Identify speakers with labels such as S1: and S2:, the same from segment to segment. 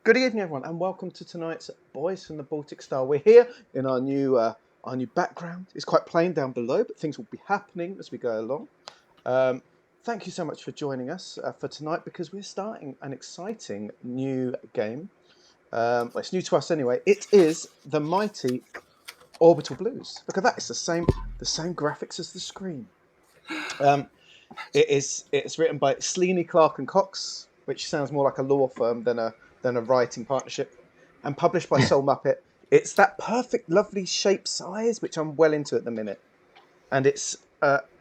S1: Good evening, everyone, and welcome to tonight's Boys from the Baltic Star. We're here in our new background. It's quite plain down below, but things will be happening as we go along. Thank you so much for joining us for tonight because we're starting an exciting new game. Well, it's new to us anyway. It is the mighty Orbital Blues. Look at that; it's the same graphics as the screen. It's written by Sleaney, Clark and Cox, which sounds more like a law firm than a writing partnership, and published by Soul Muppet. It's that perfect, lovely shape size, which I'm well into at the minute, and it's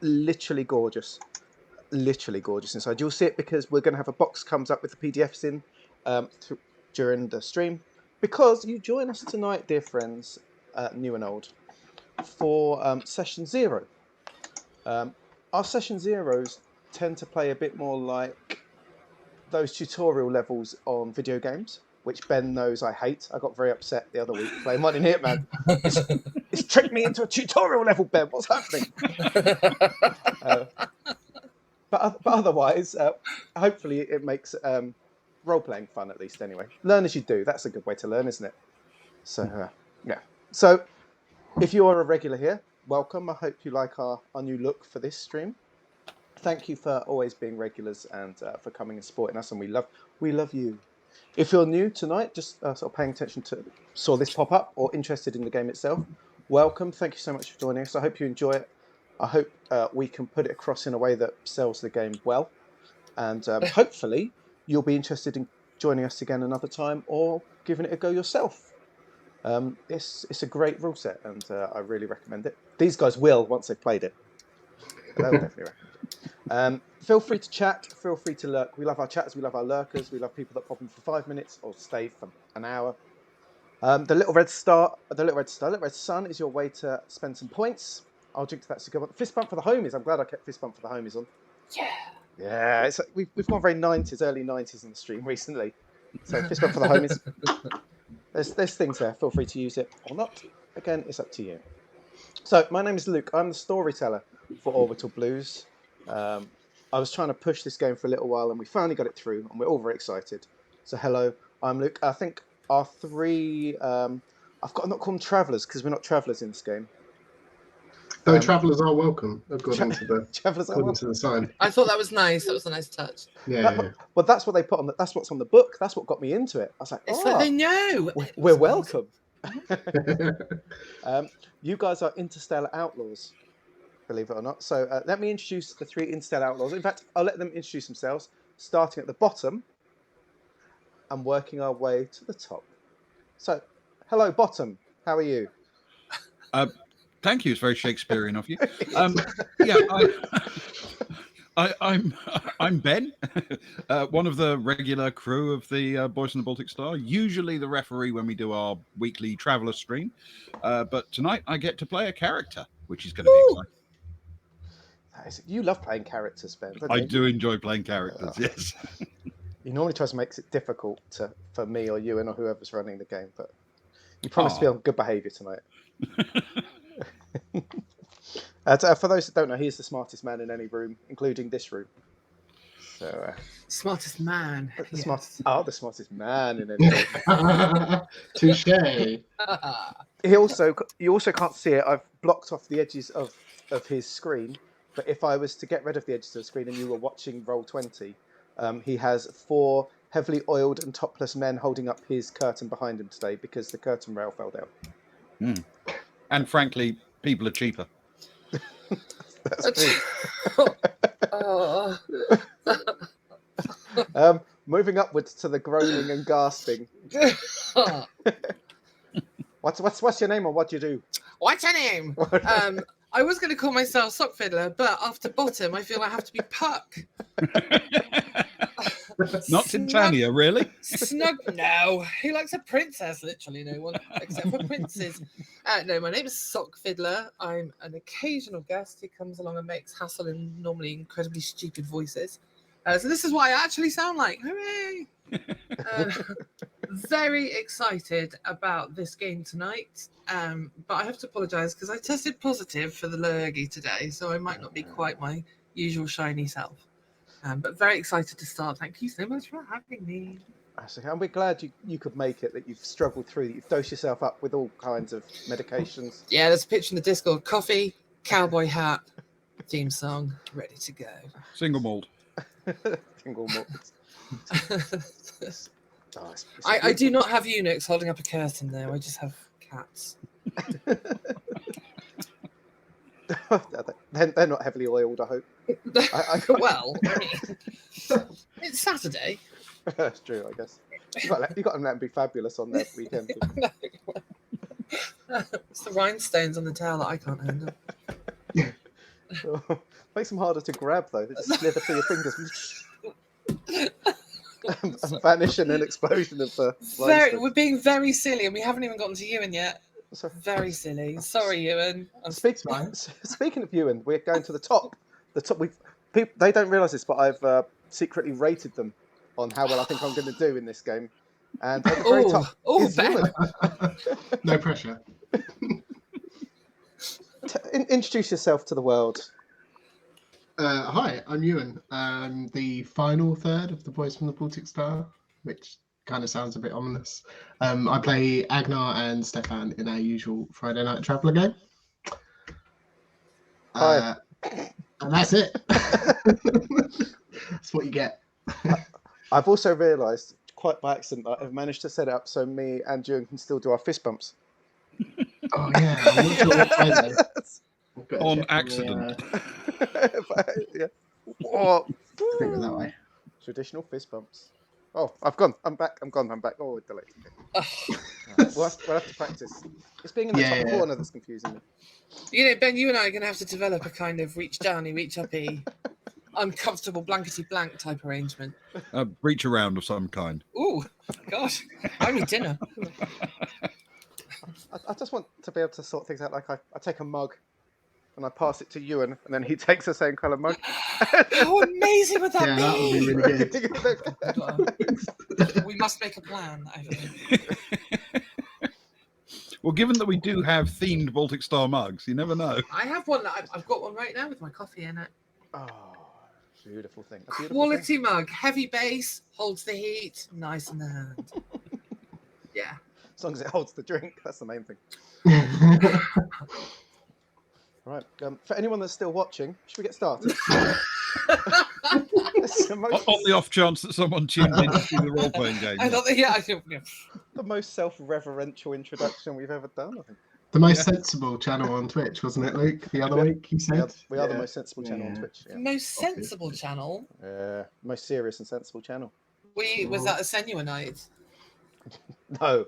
S1: literally gorgeous inside. You'll see it because we're going to have a box comes up with the PDFs in during the stream. Because you join us tonight, dear friends, new and old, for session 0. Our session 0s tend to play a bit more like those tutorial levels on video games, which Ben knows I hate. I got very upset the other week playing one in Hitman. It's tricked me into a tutorial level, Ben. What's happening? But otherwise, hopefully it makes role-playing fun at least anyway. Learn as you do. That's a good way to learn, isn't it? So, yeah. So, if you are a regular here, welcome. I hope you like our new look for this stream. Thank you for always being regulars and for coming and supporting us, and we love you. If you're new tonight, just sort of paying attention to, saw this pop up or interested in the game itself, welcome. Thank you so much for joining us. I hope you enjoy it. I hope we can put it across in a way that sells the game well, and hopefully you'll be interested in joining us again another time or giving it a go yourself. It's a great rule set, and I really recommend it. These guys will once they've played it. They'll definitely recommend it. Feel free to chat. Feel free to lurk. We love our chatters. We love our lurkers. We love people that pop in for 5 minutes or stay for an hour. The little red sun is your way to spend some points. I'll drink to that. So fist bump for the homies. I'm glad I kept fist bump for the homies on. Yeah. We've gone very 90s, early 90s in the stream recently. So fist bump for the homies. There's things there. Feel free to use it or not. Again, it's up to you. So my name is Luke. I'm the storyteller for Orbital Blues. I was trying to push this game for a little while, and we finally got it through, and we're all very excited. So hello, I'm Luke. I think our 3... I've got to not call them travellers because we're not travellers in this game.
S2: No, travellers are welcome. According to the
S1: travellers are welcome.
S2: To the sign.
S3: I thought that was nice. That was a nice touch.
S2: Yeah.
S1: Well, that's what they put on. That's what's on the book. That's what got me into it. I was like,
S3: it's like they know.
S1: We're welcome. You guys are Interstellar Outlaws, believe it or not. So let me introduce the 3 Interstellar Outlaws. In fact, I'll let them introduce themselves, starting at the bottom and working our way to the top. So, hello, bottom. How are you?
S4: Thank you. It's very Shakespearean of you. I'm Ben, one of the regular crew of the Boys from the Baltic Star, usually the referee when we do our weekly Traveller stream. But tonight I get to play a character, which is going to be exciting.
S1: You love playing characters, Ben.
S4: I do enjoy playing characters, yes.
S1: He normally tries to make it difficult for me or you or whoever's running the game, but you promised to be on good behaviour tonight. For those that don't know, he is the smartest man in any room, including this room. So,
S3: smartest man.
S1: The smartest man in any room.
S2: Touche.
S1: You also can't see it. I've blocked off the edges of his screen. But if I was to get rid of the edges of the screen and you were watching Roll20, he has 4 heavily oiled and topless men holding up his curtain behind him today because the curtain rail fell down.
S4: And frankly, people are cheaper.
S1: That's moving upwards to the groaning and gasping. What's your name or what do you do?
S3: What's your name? I was going to call myself Sock Fiddler, but after bottom, I feel I have to be Puck.
S4: Not Titania, really?
S3: Snug? No. He likes a princess, literally no one, except for princes. No, my name is Sock Fiddler. I'm an occasional guest who comes along and makes hassle in normally incredibly stupid voices. So this is what I actually sound like. Hooray! Very excited about this game tonight, but I have to apologise because I tested positive for the lurgy today, so I might not be quite my usual shiny self. But very excited to start. Thank you so much for having me.
S1: And we're glad you could make it, that you've struggled through, that you've dosed yourself up with all kinds of medications.
S3: Yeah, there's a picture in the Discord. Coffee, cowboy hat, theme song, ready to go.
S4: Single malt.
S1: Single malt.
S3: I do not have eunuchs holding up a curtain, though. I just have cats.
S1: They're not heavily oiled, I hope.
S3: Well, I mean, it's Saturday.
S1: That's true, I guess. You've got to let them be fabulous on their weekend.
S3: It's the rhinestones on the tail that I can't handle.
S1: Makes them harder to grab, though. They just slither through your fingers and vanish in an explosion of
S3: We're being very silly, and we haven't even gotten to Ewan yet.
S1: Sorry.
S3: Very silly. Sorry, Ewan.
S1: Speaking of Ewan, we're going to the top. They don't realise this, but I've secretly rated them on how well I think I'm going to do in this game. And at the very top is Ewan.
S2: No pressure.
S1: Introduce yourself to the world.
S2: Hi, I'm Ewan. I'm the final third of the Boys from the Baltic Star, which kind of sounds a bit ominous. I play Agnar and Stefan in our usual Friday Night Traveller game.
S1: Hi.
S2: And that's it. That's what you get.
S1: I've also realised, quite by accident, that I've managed to set it up so me and Ewan can still do our fist bumps.
S2: Oh yeah, I'm not sure what way though.
S4: On accident.
S1: Yeah.
S2: I think we're that way.
S1: Traditional fist bumps. Oh, I've gone. I'm back. I'm gone. I'm back. Oh, delete. Okay. We'll have to practice. It's being in the top corner that's confusing me.
S3: You know, Ben, you and I are going to have to develop a kind of reach downy, reach uppy, uncomfortable blankety blank type arrangement.
S4: A reach around of some kind.
S3: Ooh, gosh, I need dinner.
S1: I just want to be able to sort things out. Like I take a mug and I pass it to Ewan, and then he takes the same colour mug.
S3: How amazing would that be?
S2: That would be really good.
S3: We must make a plan, I think.
S4: Well, given that we do have themed Baltic Star mugs, you never know.
S3: I have one. I've got one right now with my coffee in it.
S1: Oh, beautiful thing.
S3: Quality mug, heavy base, holds the heat, nice in the hand. Yeah.
S1: As long as it holds the drink, that's the main thing. Right. For anyone that's still watching, should we get started?
S4: On the off chance that someone tuned in to see the role-playing game.
S3: I thought, yeah.
S1: The most self-reverential introduction we've ever done, I think.
S2: The most sensible channel on Twitch, wasn't it, Luke? The other week, you said?
S1: We are the most sensible channel on Twitch.
S3: The most sensible channel?
S1: Most serious and sensible channel.
S3: Was that a Senua night?
S1: No.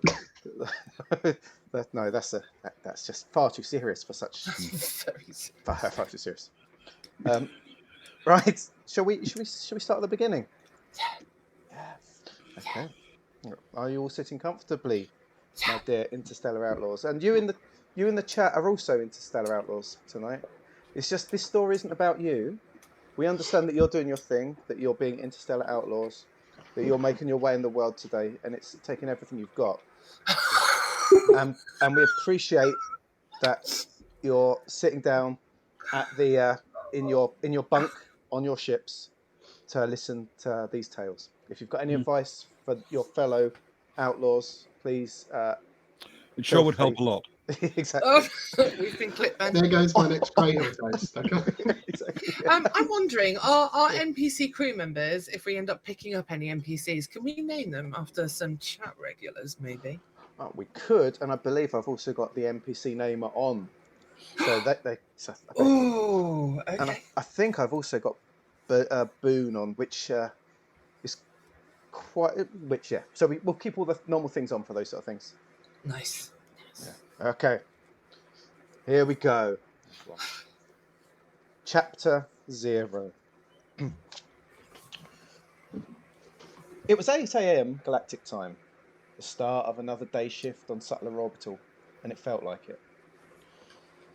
S1: No, that's just far too serious for such. Far too serious. Right. Shall we start at the beginning? Yeah. Okay. Are you all sitting comfortably, my dear interstellar outlaws? And you in the chat are also interstellar outlaws tonight. It's just this story isn't about you. We understand that you're doing your thing, that you're being interstellar outlaws, that you're making your way in the world today, and it's taking everything you've got. And we appreciate that you're sitting down at the in your bunk on your ships to listen to these tales. If you've got any advice for your fellow outlaws, please.
S4: It sure would help a lot.
S1: Exactly.
S3: We've been clipped.
S2: There goes my next cradle toast. Okay.
S1: Exactly. Yeah.
S3: I'm wondering, are NPC crew members, if we end up picking up any NPCs, can we name them after some chat regulars, maybe?
S1: We could, and I believe I've also got the NPC namer on. So
S3: Oh, okay.
S1: And I think I've also got Boone on, which is quite. So we'll keep all the normal things on for those sort of things.
S3: Nice.
S1: Yeah. Okay. Here we go. Chapter 0. It was 8 a.m. Galactic time, the start of another day shift on Sutler Orbital, and it felt like it.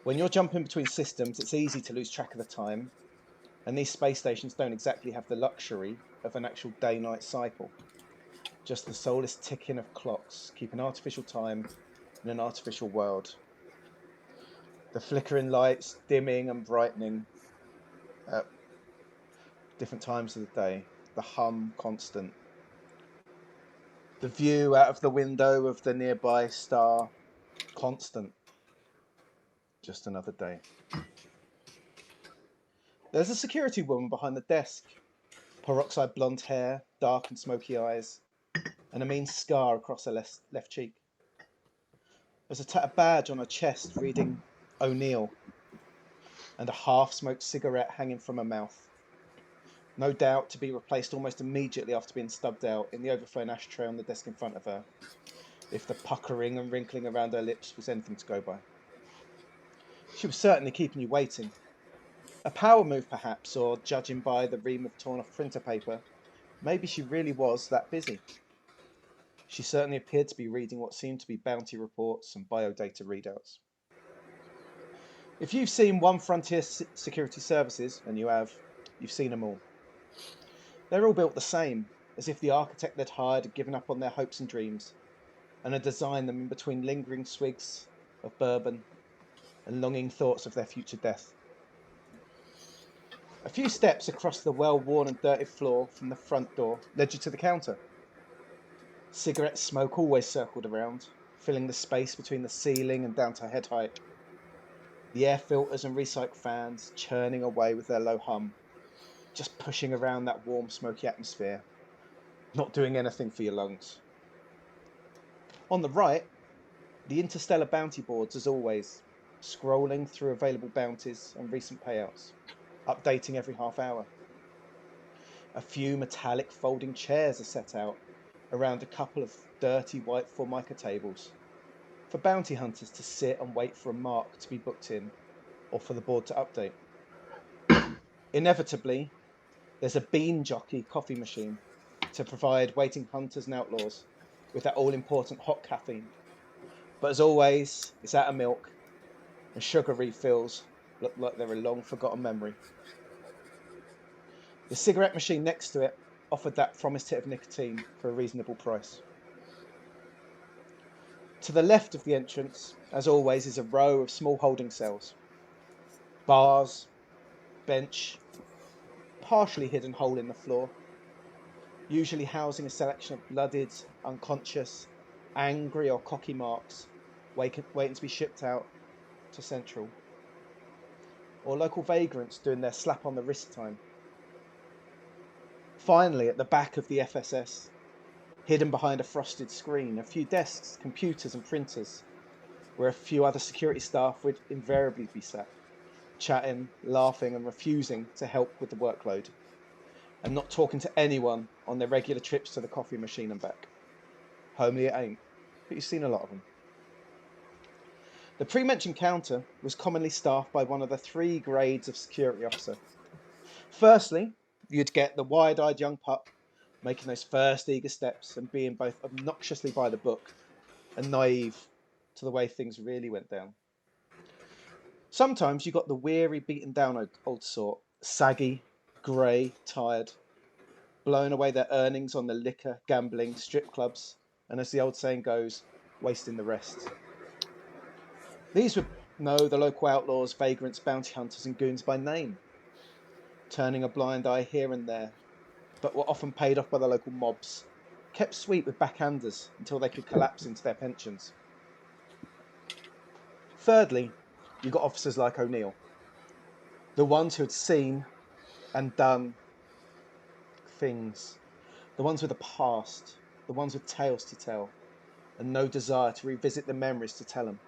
S1: When you're jumping between systems, it's easy to lose track of the time, and these space stations don't exactly have the luxury of an actual day-night cycle. Just the soulless ticking of clocks, keeping artificial time in an artificial world. The flickering lights dimming and brightening at different times of the day. The hum constant. The view out of the window of the nearby star, constant. Just another day. There's a security woman behind the desk. Peroxide blonde hair, dark and smoky eyes, and a mean scar across her left cheek. There's a tattered badge on her chest reading O'Neill, and a half-smoked cigarette hanging from her mouth. No doubt to be replaced almost immediately after being stubbed out in the overflowing ashtray on the desk in front of her, if the puckering and wrinkling around her lips was anything to go by. She was certainly keeping you waiting. A power move, perhaps, or judging by the ream of torn-off printer paper, maybe she really was that busy. She certainly appeared to be reading what seemed to be bounty reports and biodata readouts. If you've seen One Frontier Security Services, and you have, you've seen them all. They're all built the same, as if the architect they'd hired had given up on their hopes and dreams, and had designed them in between lingering swigs of bourbon and longing thoughts of their future death. A few steps across the well-worn and dirty floor from the front door led you to the counter. Cigarette smoke always circled around, filling the space between the ceiling and down to head height. The air filters and recycle fans churning away with their low hum, just pushing around that warm, smoky atmosphere, not doing anything for your lungs. On the right, the interstellar bounty boards, as always, scrolling through available bounties and recent payouts, updating every half hour. A few metallic folding chairs are set out around a couple of dirty white Formica tables for bounty hunters to sit and wait for a mark to be booked in or for the board to update. Inevitably, there's a bean jockey coffee machine to provide waiting hunters and outlaws with that all-important hot caffeine. But as always, it's out of milk, and sugar refills look like they're a long-forgotten memory. The cigarette machine next to it offered that promised hit of nicotine for a reasonable price. To the left of the entrance, as always, is a row of small holding cells. Bars, bench, partially hidden hole in the floor, usually housing a selection of blooded, unconscious, angry or cocky marks waiting to be shipped out to Central. Or local vagrants doing their slap on the wrist time. Finally, at the back of the FSS, hidden behind a frosted screen, a few desks, computers and printers, where a few other security staff would invariably be sat, chatting, laughing and refusing to help with the workload, and not talking to anyone on their regular trips to the coffee machine and back. Homely it ain't, but you've seen a lot of them. The pre-mentioned counter was commonly staffed by one of the 3 grades of security officer. Firstly, you'd get the wide-eyed young pup making those first eager steps and being both obnoxiously by the book and naive to the way things really went down. Sometimes you got the weary, beaten down old sort, saggy, grey, tired, blowing away their earnings on the liquor, gambling, strip clubs, and as the old saying goes, wasting the rest. These would know the local outlaws, vagrants, bounty hunters and goons by name, turning a blind eye here and there, but were often paid off by the local mobs, kept sweet with backhanders until they could collapse into their pensions. Thirdly, you got officers like O'Neill, the ones who had seen and done things, the ones with a past, the ones with tales to tell, and no desire to revisit the memories to tell them.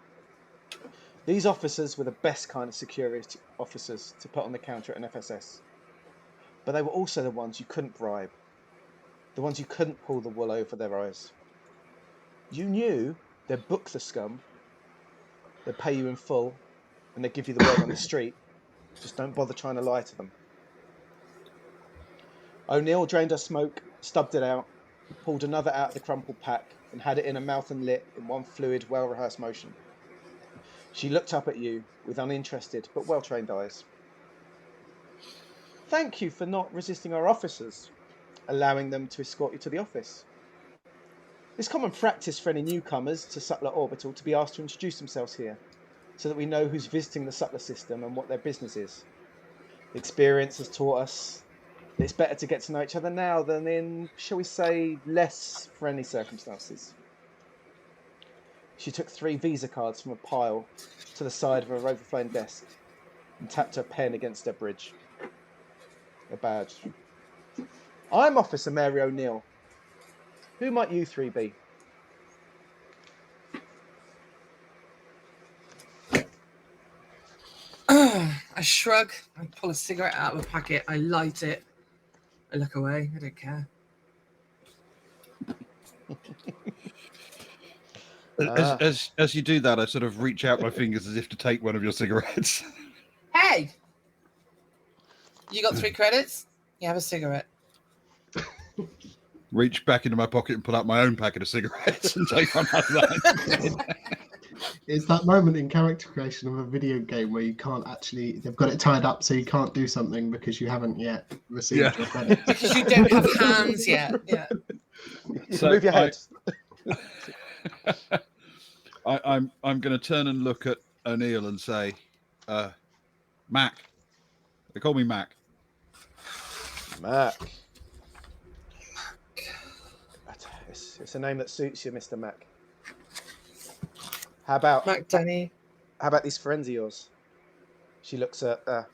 S1: These officers were the best kind of security officers to put on the counter at an FSS, but they were also the ones you couldn't bribe, the ones you couldn't pull the wool over their eyes. You knew they'd book the scum, they'd pay you in full, and they'd give you the word on the street. Just don't bother trying to lie to them. O'Neill drained her smoke, stubbed it out, pulled another out of the crumpled pack, and had it in her mouth and lip in one fluid, well-rehearsed motion. She looked up at you with uninterested but well-trained eyes. Thank you for not resisting our officers, allowing them to escort you to the office. It's common practice for any newcomers to Sutler Orbital to be asked to introduce themselves here, so that we know who's visiting the Sutler system and what their business is. The experience has taught us it's better to get to know each other now than in, shall we say, less friendly circumstances. She took 3 Visa cards from a pile to the side of her overflowing desk and tapped her pen against her bridge. A badge. I'm Officer Mary O'Neill. Who might you 3 be?
S3: I shrug. I pull a cigarette out of a packet. I light it. I look away. I don't care.
S4: As you do that, I sort of reach out my fingers as if to take one of your cigarettes.
S3: Hey! You got 3 credits? You have a cigarette.
S4: Reach back into my pocket and pull out my own packet of cigarettes and take one out of that.
S2: It's that moment in character creation of a video game where you can't actually, they've got it tied up so you can't do something because you haven't yet received your credit.
S3: Because you don't have hands yet. Yeah.
S1: You can move your head.
S4: I'm going to turn and look at O'Neill and say, Mac. They call me Mac.
S1: Mac. It's a name that suits you, Mr. Mac. How about
S3: Mac Denny?
S1: How about these friends of yours? She looks at the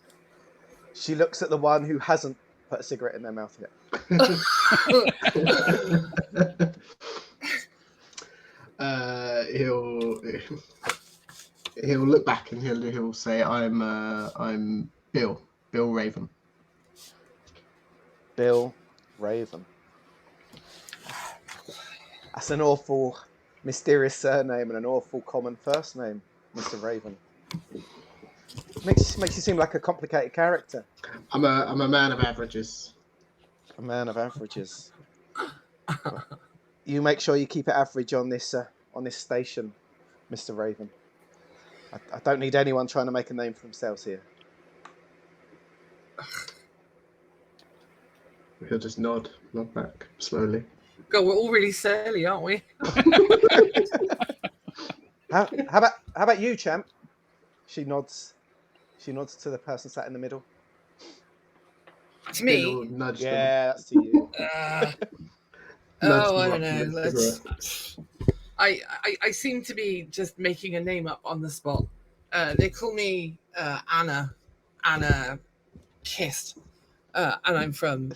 S1: one who hasn't put a cigarette in their mouth yet.
S2: He'll look back and he'll say, I'm Bill Raven.
S1: Bill Raven. That's an awful mysterious surname and an awful common first name, Mr. Raven. Makes you seem like a complicated character.
S2: I'm a man of averages.
S1: A man of averages. You make sure you keep it average on this station, Mr. Raven. I don't need anyone trying to make a name for themselves here.
S2: He'll just nod back slowly.
S1: God,
S3: we're all really surly, aren't we?
S1: How about you, champ? She nods to the person sat in the middle.
S3: To me?
S1: Yeah, that's to you.
S3: I don't know. I seem to be just making a name up on the spot. They call me Anna Kist, and I'm from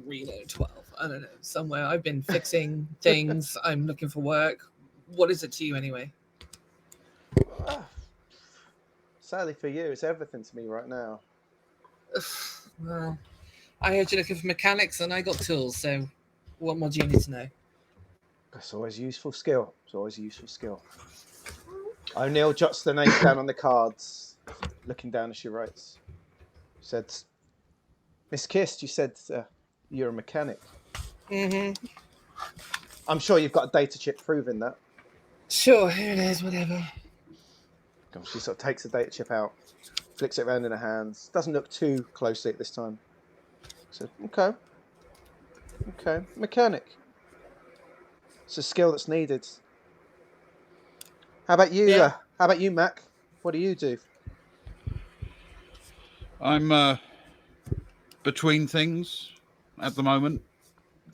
S3: Reno 12. I don't know, somewhere. I've been fixing things. I'm looking for work. What is it to you anyway?
S1: Sadly for you, it's everything to me right now.
S3: Well, I heard you're looking for mechanics, and I got tools. So, what more do you need to know?
S1: It's always a useful skill. O'Neill jots the names down on the cards, looking down as she writes. She said, Miss Kist, you said you're a mechanic.
S3: Mm-hmm.
S1: I'm sure you've got a data chip proving that.
S3: Sure, here it is, whatever.
S1: She sort of takes the data chip out, flicks it around in her hands. Doesn't look too closely at this time. Said, okay, mechanic. It's a skill that's needed. How about you?
S3: Yeah.
S1: How about you, Mac? What do you do?
S4: I'm between things at the moment.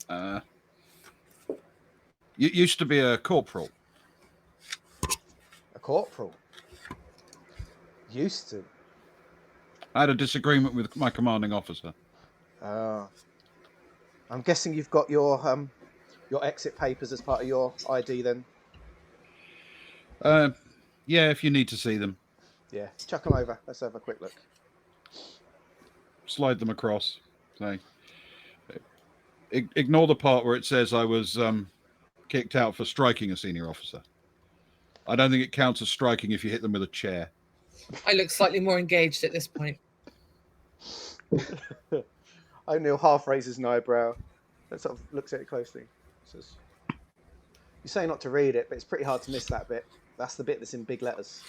S4: You used to be a corporal.
S1: A corporal? Used to.
S4: I had a disagreement with my commanding officer.
S1: I'm guessing you've got your exit papers as part of your ID then.
S4: Yeah, if you need to see them.
S1: Yeah, chuck them over. Let's have a quick look.
S4: Slide them across. Say, ignore the part where it says I was kicked out for striking a senior officer. I don't think it counts as striking if you hit them with a chair.
S3: I look slightly more engaged at this point.
S1: O'Neill half raises an eyebrow and sort of looks at it closely. Says, you say not to read it, but it's pretty hard to miss that bit. That's the bit that's in big letters.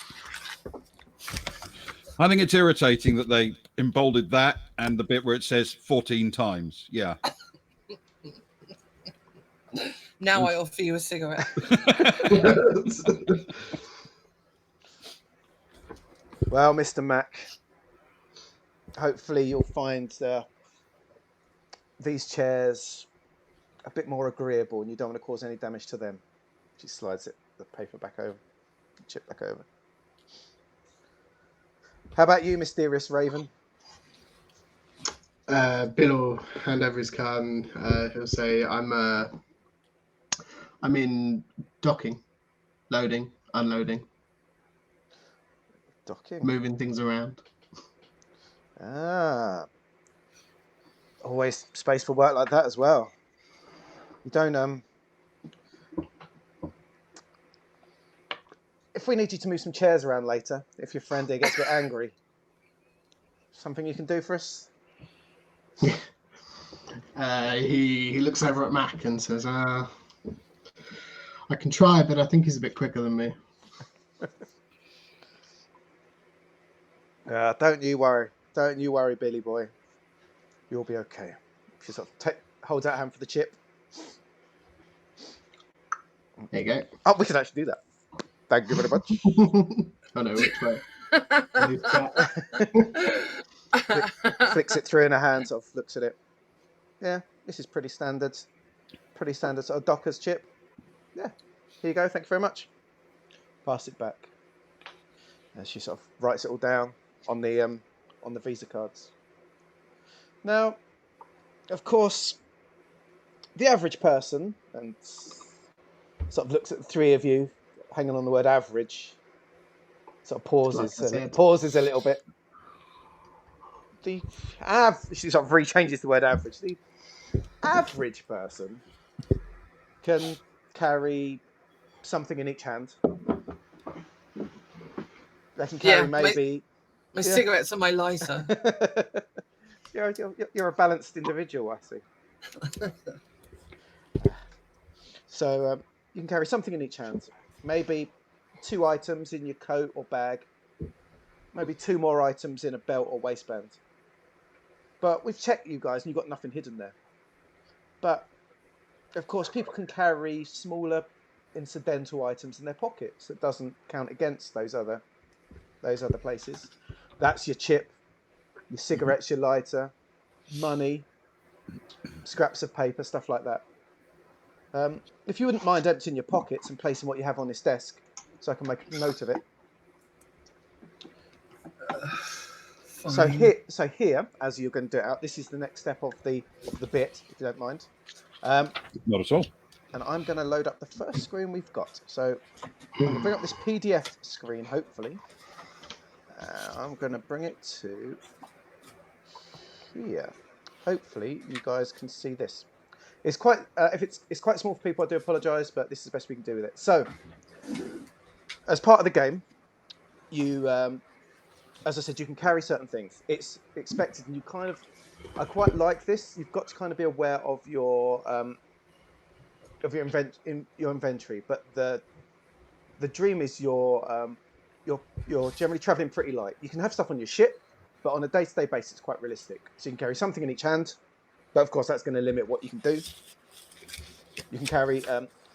S4: I think it's irritating that they emboldened that and the bit where it says 14 times. Yeah.
S3: Now I offer you a cigarette.
S1: Well, Mr. Mac, hopefully you'll find these chairs a bit more agreeable, and you don't want to cause any damage to them. She slides the paper back over, the chip back over. How about you, mysterious Raven?
S2: Bill will hand over his card and he'll say, I'm in docking, loading, unloading,
S1: Docking.
S2: moving things around.
S1: Ah. Always space for work like that as well. You don't if we need you to move some chairs around later, if your friend here gets a bit angry, something you can do for us?
S2: He looks over at Mac and says, I can try, but I think he's a bit quicker than me.
S1: Don't you worry. Don't you worry, Billy boy. You'll be okay. She sort of holds out a hand for the chip.
S2: There you go.
S1: Oh, we can actually do that. Thank you very much.
S2: I know which way.
S1: Flicks it through in her hand, sort of looks at it. Yeah, this is pretty standard. Pretty standard sort of Docker's chip. Yeah, here you go. Thank you very much. Pass it back. And she sort of writes it all down on the Visa cards. Now, of course, the average person, and sort of looks at the three of you, hanging on the word average, sort of pauses a little bit. She sort of rechanges the word average. The average person can carry something in each hand. They can carry maybe
S3: my cigarettes and my lighter.
S1: You're a balanced individual, I see. So you can carry something in each hand. Maybe 2 items in your coat or bag. Maybe 2 more items in a belt or waistband. But we've checked you guys and you've got nothing hidden there. But, of course, people can carry smaller incidental items in their pockets. It doesn't count against those other places. That's your chip, your cigarettes, your lighter, money, scraps of paper, stuff like that. If you wouldn't mind emptying your pockets and placing what you have on this desk, so I can make a note of it. So here, as you're going to do it out, this is the next step of the bit, if you don't mind.
S4: Not at all.
S1: And I'm going to load up the first screen we've got. So I'm going to bring up this PDF screen, hopefully. I'm going to bring it to here. Hopefully, you guys can see this. It's quite it's quite small for people. I do apologise, but this is the best we can do with it. So, as part of the game, you, as I said, you can carry certain things. It's expected, and I quite like this. You've got to kind of be aware of your inventory, but the dream is you're generally traveling pretty light. You can have stuff on your ship, but on a day-to-day basis, it's quite realistic. So you can carry something in each hand, but of course that's going to limit what you can do. You can carry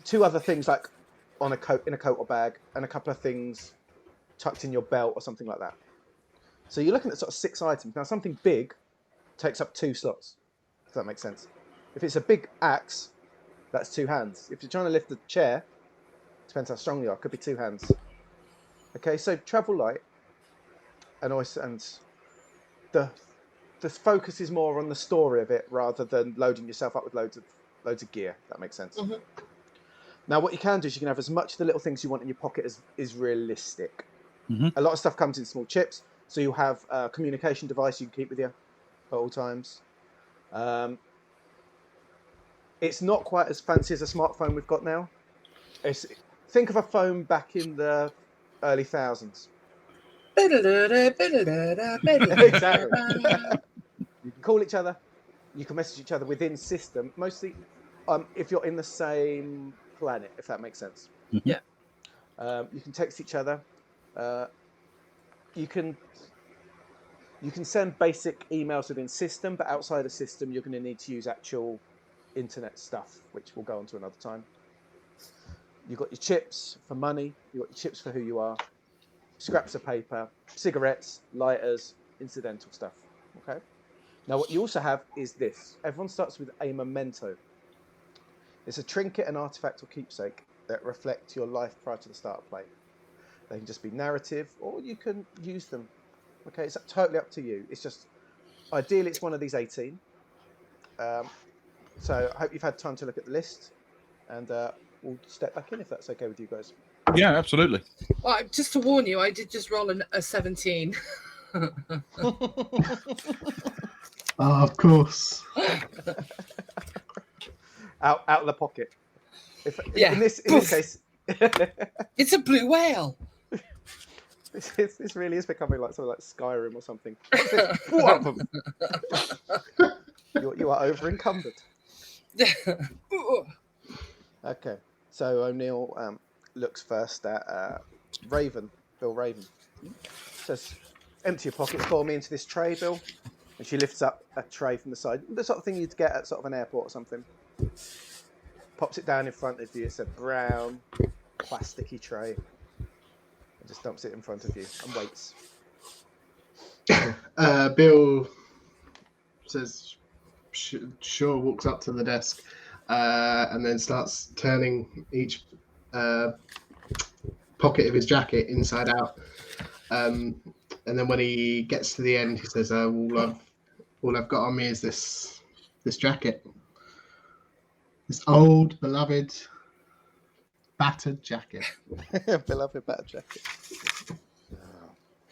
S1: 2 other things, like in a coat or bag, and a couple of things tucked in your belt or something like that. So you're looking at sort of 6 items. Now, something big takes up 2 slots, if that makes sense. If it's a big axe, that's 2 hands. If you're trying to lift a chair, depends how strong you are, could be 2 hands. Okay, so travel light, and the focus is more on the story of it rather than loading yourself up with loads of gear. If that makes sense. Mm-hmm. Now, what you can do is you can have as much of the little things you want in your pocket as is realistic. Mm-hmm. A lot of stuff comes in small chips, so you'll have a communication device you can keep with you at all times. It's not quite as fancy as a smartphone we've got now. Think of a phone back in the early 1000s. Exactly. You can call each other. You can message each other within system. Mostly, if you're in the same planet, if that makes sense.
S3: Yeah.
S1: You can text each other. You can send basic emails within system, but outside of system, you're going to need to use actual internet stuff, which we'll go on to another time. You've got your chips for money. You've got your chips for who you are. Scraps of paper, cigarettes, lighters, incidental stuff. Okay. Now, what you also have is this. Everyone starts with a memento. It's a trinket, an artifact, or keepsake that reflect your life prior to the start of play. They can just be narrative, or you can use them. Okay, it's totally up to you. It's just, ideally, it's one of these 18. So I hope you've had time to look at the list, and we'll step back in if that's okay with you guys.
S4: Yeah, absolutely.
S3: Well, just to warn you, I did just roll a 17.
S2: Oh, of course.
S1: out of the pocket.
S3: Yeah.
S1: In this case,
S3: It's a blue whale.
S1: this really is becoming like something like Skyrim or something. You are over encumbered. Okay, so O'Neill looks first at Bill Raven. Says, empty your pockets for me into this tray, Bill. And she lifts up a tray from the side, the sort of thing you'd get at sort of an airport or something. Pops it down in front of you. It's a brown, plasticky tray. And just dumps it in front of you and waits.
S2: Bill says, sure, walks up to the desk and then starts turning each pocket of his jacket inside out. And then when he gets to the end, he says, all I've got on me is this jacket. This old, beloved, battered jacket.
S1: Beloved battered jacket.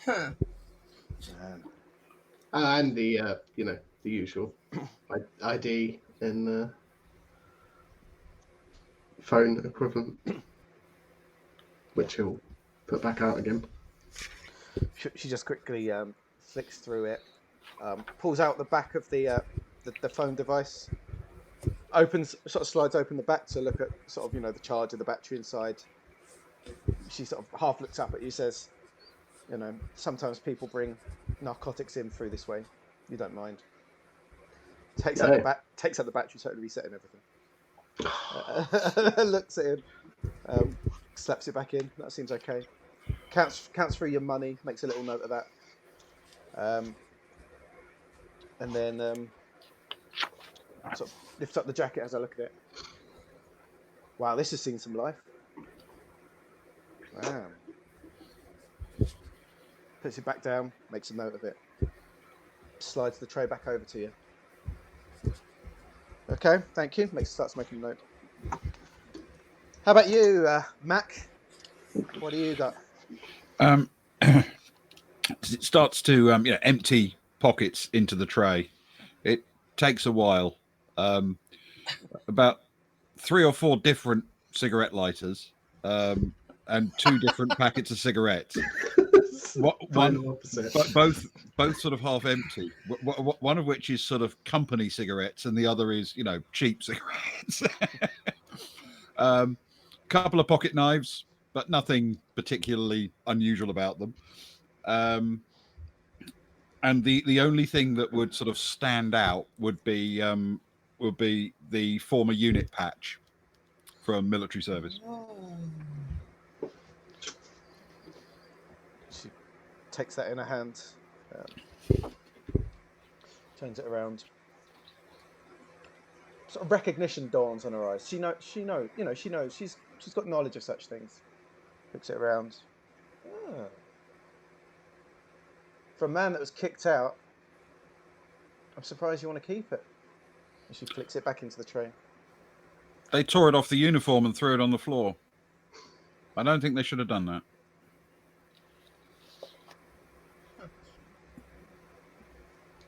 S3: Huh.
S1: Man.
S2: And the the usual ID and phone equivalent, which he'll put back out again.
S1: She just quickly flicks through it, pulls out the back of the phone device, slides open the back to look at sort of the charge of the battery inside. She sort of half looks up at you, says, sometimes people bring narcotics in through this way. You don't mind. Takes out the battery, totally resetting everything. Looks at him, slaps it back in. That seems okay. Counts through your money, makes a little note of that, and then sort of lifts up the jacket as I look at it. Wow, this has seen some life. Wow. Puts it back down, makes a note of it, slides the tray back over to you. Okay, thank you. Starts making a note. How about you, Mac? What do you got?
S4: It starts to empty pockets into the tray. It takes a while. About 3 or 4 different cigarette lighters, and 2 different packets of cigarettes. Both sort of half empty. One of which is sort of company cigarettes, and the other is cheap cigarettes. Couple of pocket knives, but nothing particularly unusual about them. And the only thing that would sort of stand out would be the former unit patch from military service.
S1: She takes that in her hand, turns it around. Sort of recognition dawns on her eyes. She knows. She's got knowledge of such things. Looks it around. Oh. For a man that was kicked out, I'm surprised you want to keep it. And she flicks it back into the tray.
S4: They tore it off the uniform and threw it on the floor. I don't think they should have done that.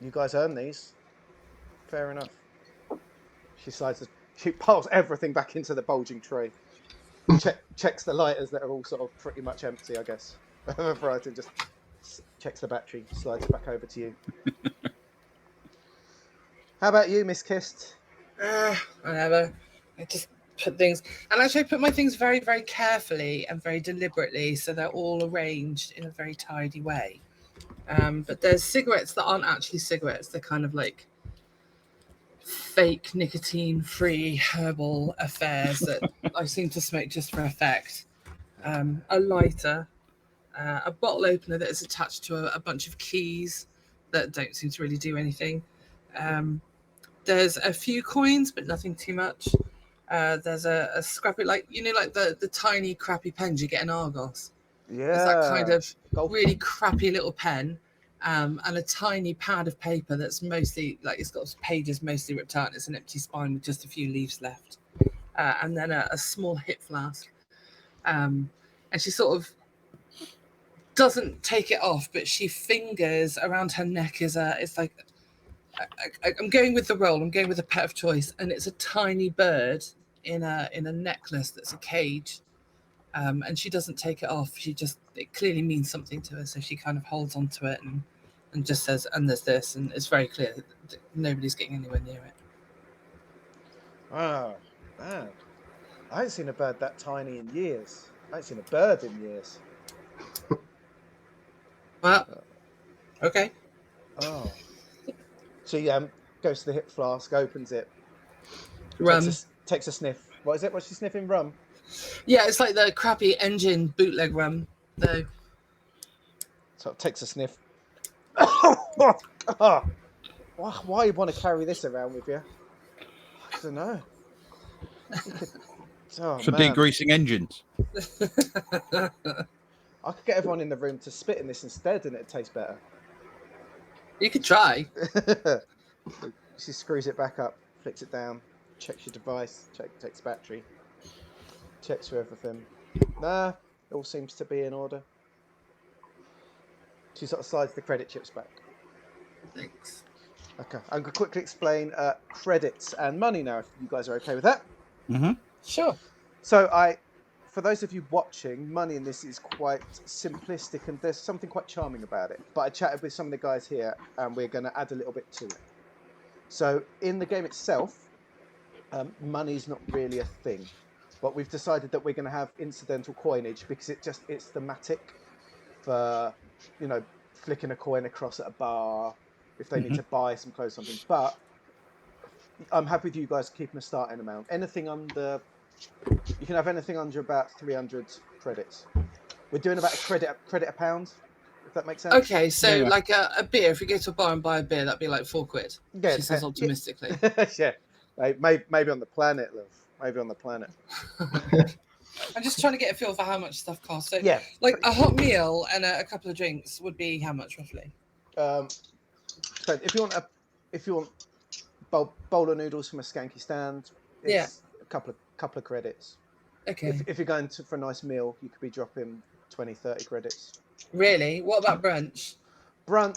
S1: You guys earn these. Fair enough. She piles everything back into the bulging tray. Checks the lighters that are all sort of pretty much empty, I guess. Variety just checks the battery, slides it back over to you. How about you, Miss Kist?
S3: Whatever. I just put things, and actually I put my things very, very carefully and very deliberately, so they're all arranged in a very tidy way. But there's cigarettes that aren't actually cigarettes. They're kind of like fake nicotine-free herbal affairs that I seem to smoke just for effect. A lighter, a bottle opener that is attached to a bunch of keys that don't seem to really do anything, There's a few coins, but nothing too much. There's a scrappy, like the tiny crappy pens you get in Argos.
S1: Yeah.
S3: It's that kind of
S1: Golf
S3: really
S1: pen.
S3: crappy little pen, and a tiny pad of paper that's mostly it's got pages mostly ripped out. And it's an empty spine with just a few leaves left, and then a small hip flask. And she sort of doesn't take it off, but she fingers around her neck it's like I'm going with the roll. I'm going with a pet of choice, and it's a tiny bird in a necklace that's a cage. And she doesn't take it off. It clearly means something to her, so she kind of holds onto it and just says, "And there's this," and it's very clear that nobody's getting anywhere near it.
S1: Oh, man. I haven't seen a bird that tiny in years. I haven't seen a bird in years.
S3: Well, okay.
S1: Oh. She goes to the hip flask, opens it,
S3: Rum.
S1: takes a sniff. What is it? What's she sniffing? Rum?
S3: Yeah, it's like the crappy engine bootleg rum, though.
S1: So takes a sniff. Oh, why you want to carry this around with you? I don't know.
S4: For degreasing engines.
S1: I could get everyone in the room to spit in this instead, and it'd taste better.
S3: You could try.
S1: She screws it back up, flicks it down, checks your device, takes battery, checks for everything. Nah, it all seems to be in order. She sort of slides the credit chips back.
S3: Thanks.
S1: Okay, I'm going to quickly explain credits and money now, if you guys are okay with that.
S4: Mm-hmm.
S3: Sure.
S1: So for those of you watching, money in this is quite simplistic and there's something quite charming about it. But I chatted with some of the guys here and we're going to add a little bit to it. So in the game itself, money's not really a thing. But we've decided that we're going to have incidental coinage because it's thematic for, flicking a coin across at a bar, if they need to buy some clothes or something. But I'm happy with you guys keeping a starting amount. You can have anything under about 300 credits. We're doing about a credit a pound, if that makes sense.
S3: Okay, so like a beer, if you go to a bar and buy a beer, that'd be like £4.
S1: Yeah,
S3: she says optimistically.
S1: Yeah, maybe on the planet, love. Maybe on the planet.
S3: I'm just trying to get a feel for how much stuff costs. So,
S1: yeah,
S3: like a hot meal and a couple of drinks would be how much roughly?
S1: So if you want bowl of noodles from a skanky stand, it's a couple of credits.
S3: Okay.
S1: If you're going for a nice meal, you could be dropping 20, 30 credits.
S3: Really? What about brunch?
S1: Brunch.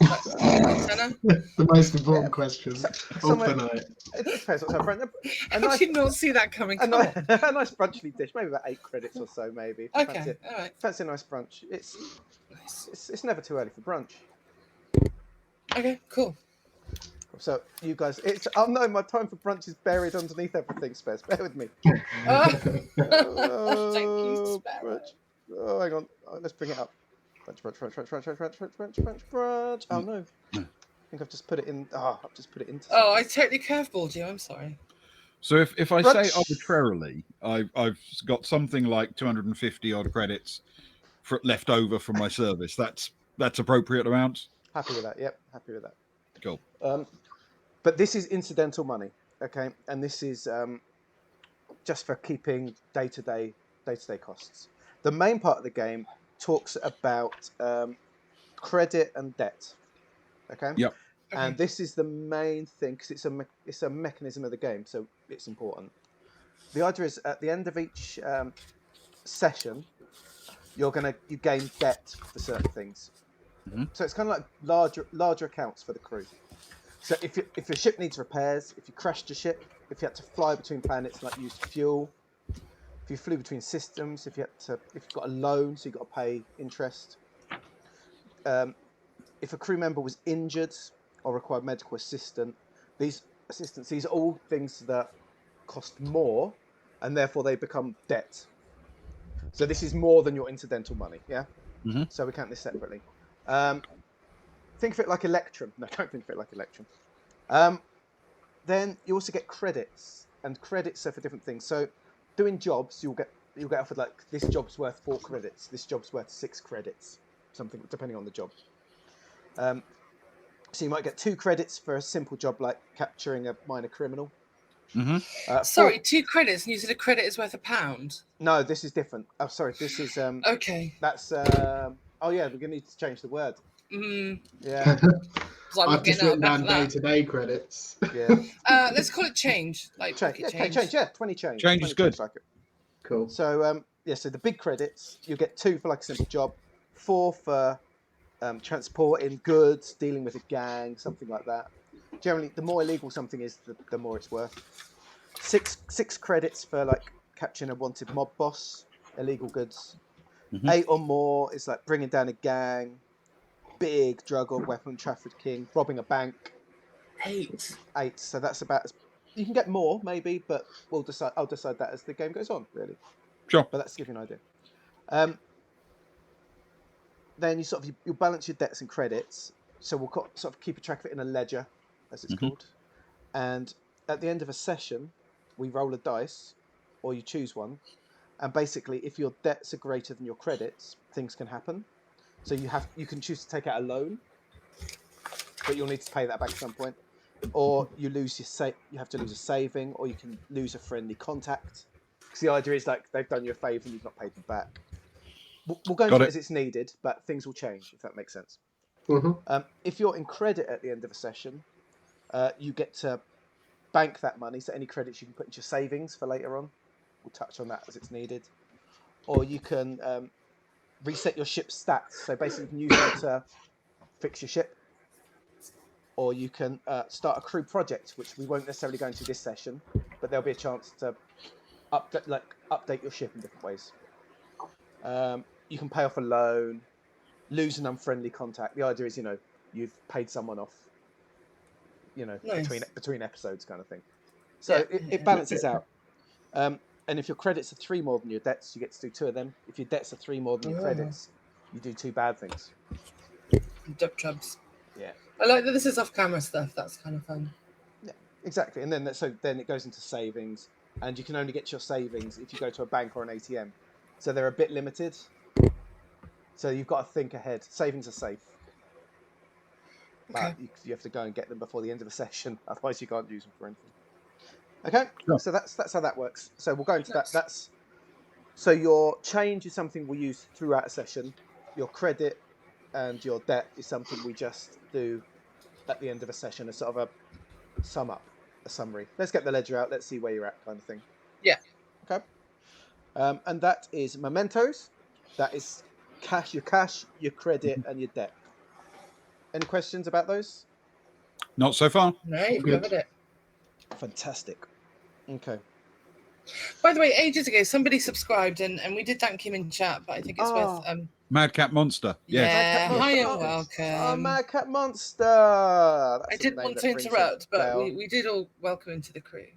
S2: The most important question of the night.
S1: It depends what's on brunch.
S3: I did not see that coming.
S1: A nice brunchly dish, maybe about 8 credits or so, maybe.
S3: Okay, all right.
S1: Fancy a nice brunch. It's never too early for brunch.
S3: Okay, cool.
S1: So you guys, no, my time for brunch is buried underneath everything, Spez. Bear with me.
S3: Thank you, Sparrow.
S1: Oh, hang on. Let's bring it up. Brunch. Oh no. I think I've just put it in. I've just put it into.
S3: Oh, I totally curveballed you. I'm sorry.
S4: So if I say arbitrarily, I've got something like 250 odd credits left over from my service. That's appropriate amount.
S1: Happy with that. Yep, happy with that.
S4: Cool.
S1: But this is incidental money, okay, and this is just for keeping day-to-day costs. The main part of the game talks about credit and debt, okay.
S4: Yep.
S1: And this is the main thing because it's a mechanism of the game, so it's important. The idea is at the end of each session, you gain debt for certain things. Mm-hmm. So it's kind of like larger accounts for the crew. So if your ship needs repairs, if you crashed your ship, if you had to fly between planets and use fuel, if you flew between systems, if you've got a loan, so you've got to pay interest. If a crew member was injured or required medical assistance, these are all things that cost more, and therefore they become debt. So this is more than your incidental money, yeah?
S4: Mm-hmm.
S1: So we count this separately. Think of it like Electrum. No, don't think of it like Electrum. Then you also get credits, and credits are for different things. So doing jobs, you'll get offered like this job's worth 4 credits, this job's worth 6 credits, something depending on the job. So you might get 2 credits for a simple job like capturing a minor criminal.
S4: Mm-hmm.
S3: Sorry, 2 credits, and you said a credit is worth £1.
S1: No, this is different. Oh, sorry. This is
S3: Okay.
S1: That's oh yeah, we're gonna need to change the word. Yeah,
S3: So I'm
S2: I've
S3: not
S2: just
S3: getting
S2: written
S3: out
S2: down
S3: back for
S2: day-to-day credits.
S1: yeah.
S3: that. Let's call it change. Like
S1: Change.
S3: pocket
S1: Yeah, change. Yeah, 20 change.
S4: Change
S1: 20
S4: is good.
S1: like it.
S2: Cool.
S1: So yeah, so the big credits you get 2 for like a simple job, 4 for transporting goods, dealing with a gang, something like that. Generally, the more illegal something is, the more it's worth. 6 credits for like catching a wanted mob boss, illegal goods.
S4: Mhm.
S1: 8 or more is like bringing down a gang, big drug or weapon trafficking, robbing a bank.
S3: 8.
S1: 8. So that's about as you can get more maybe, but I'll decide that as the game goes on, really.
S4: Sure.
S1: But that's to give you an idea. Then you you'll balance your debts and credits. So we'll sort of keep a track of it in a ledger, as it's called. And at the end of a session, we roll a dice, or you choose one. And basically, if your debts are greater than your credits, things can happen. So you can choose to take out a loan, but you'll need to pay that back at some point. Or you lose you have to lose a saving, or you can lose a friendly contact. Because the idea is like they've done you a favour and you've not paid them back. We'll go into it as it's needed, but things will change, if that makes sense.
S2: Mm-hmm.
S1: If you're in credit at the end of a session, you get to bank that money. So any credits you can put into your savings for later on. We'll touch on that as it's needed. Or you can reset your ship's stats. So basically, you can use them to fix your ship. Or you can start a crew project, which we won't necessarily go into this session, but there'll be a chance to update your ship in different ways. You can pay off a loan, lose an unfriendly contact. The idea is, you've paid someone off,
S3: Nice.
S1: between episodes kind of thing. So
S3: Yeah.
S1: it balances out. And if your credits are 3 more than your debts, you get to do 2 of them. If your debts are 3 more than your credits, you do 2 bad things.
S3: Dub trubs.
S1: Yeah.
S3: I like that this is off-camera stuff. That's kind of fun.
S1: Yeah, exactly. And then it goes into savings, and you can only get your savings if you go to a bank or an ATM. So they're a bit limited. So you've got to think ahead. Savings are safe,
S3: Okay.
S1: but you have to go and get them before the end of the session. Otherwise, you can't use them for anything. Okay,
S4: Sure.
S1: So that's how that works. So we'll go into
S3: Nice.
S1: that. So your change is something we use throughout a session. Your credit and your debt is something we just do at the end of a session as sort of a summary. Let's get the ledger out. Let's see where you're at, kind of thing.
S3: Yeah.
S1: Okay. And that is mementos. That is your cash, your credit, and your debt. Any questions about those?
S4: Not so far.
S3: No, you've
S2: Good.
S3: covered it.
S1: Fantastic. Okay.
S3: By the way, ages ago, somebody subscribed, and we did thank him in chat, but I think it's worth...
S4: Madcap Monster. Yes.
S3: Yeah,
S1: Madcap
S3: hi
S1: Monster.
S3: and welcome.
S1: Oh, Madcap Monster. That's
S3: I
S1: a
S3: didn't
S1: name
S3: want
S1: that
S3: to
S1: rings a
S3: interrupt, but
S1: bell.
S3: we did all welcome into the crew.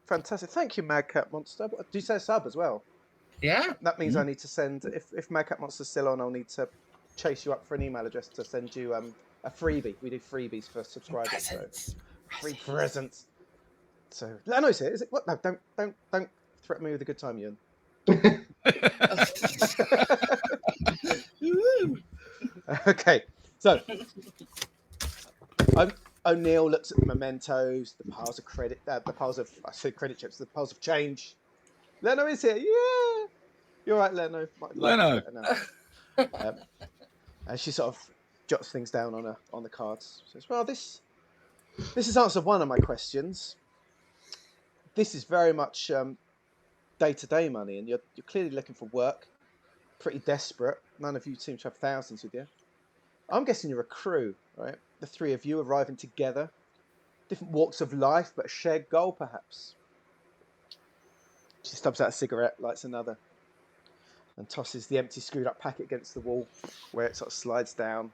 S1: Fantastic. Thank you, Madcap Monster. Do you say sub as well?
S3: Yeah.
S1: That means I need to send, if Madcap Monster's still on, I'll need to chase you up for an email address to send you a freebie. We do freebies for subscribers.
S3: Presents.
S1: Free presents. So Leno's here. Is it? What? No, don't threaten me with a good time, Ewan. Okay, so O'Neill looks at the mementos, the piles of credit, credit chips, the piles of change. Leno is here. Yeah, you're right, Leno.
S4: Leno.
S1: And she sort of jots things down on the cards. Says, "Well, this has answered one of my questions. This is very much day-to-day money, and you're clearly looking for work. Pretty desperate. None of you seem to have thousands with you. I'm guessing you're a crew, right? The 3 of you arriving together, different walks of life, but a shared goal, perhaps." She stubs out a cigarette, lights another, and tosses the empty, screwed-up packet against the wall, where it sort of slides down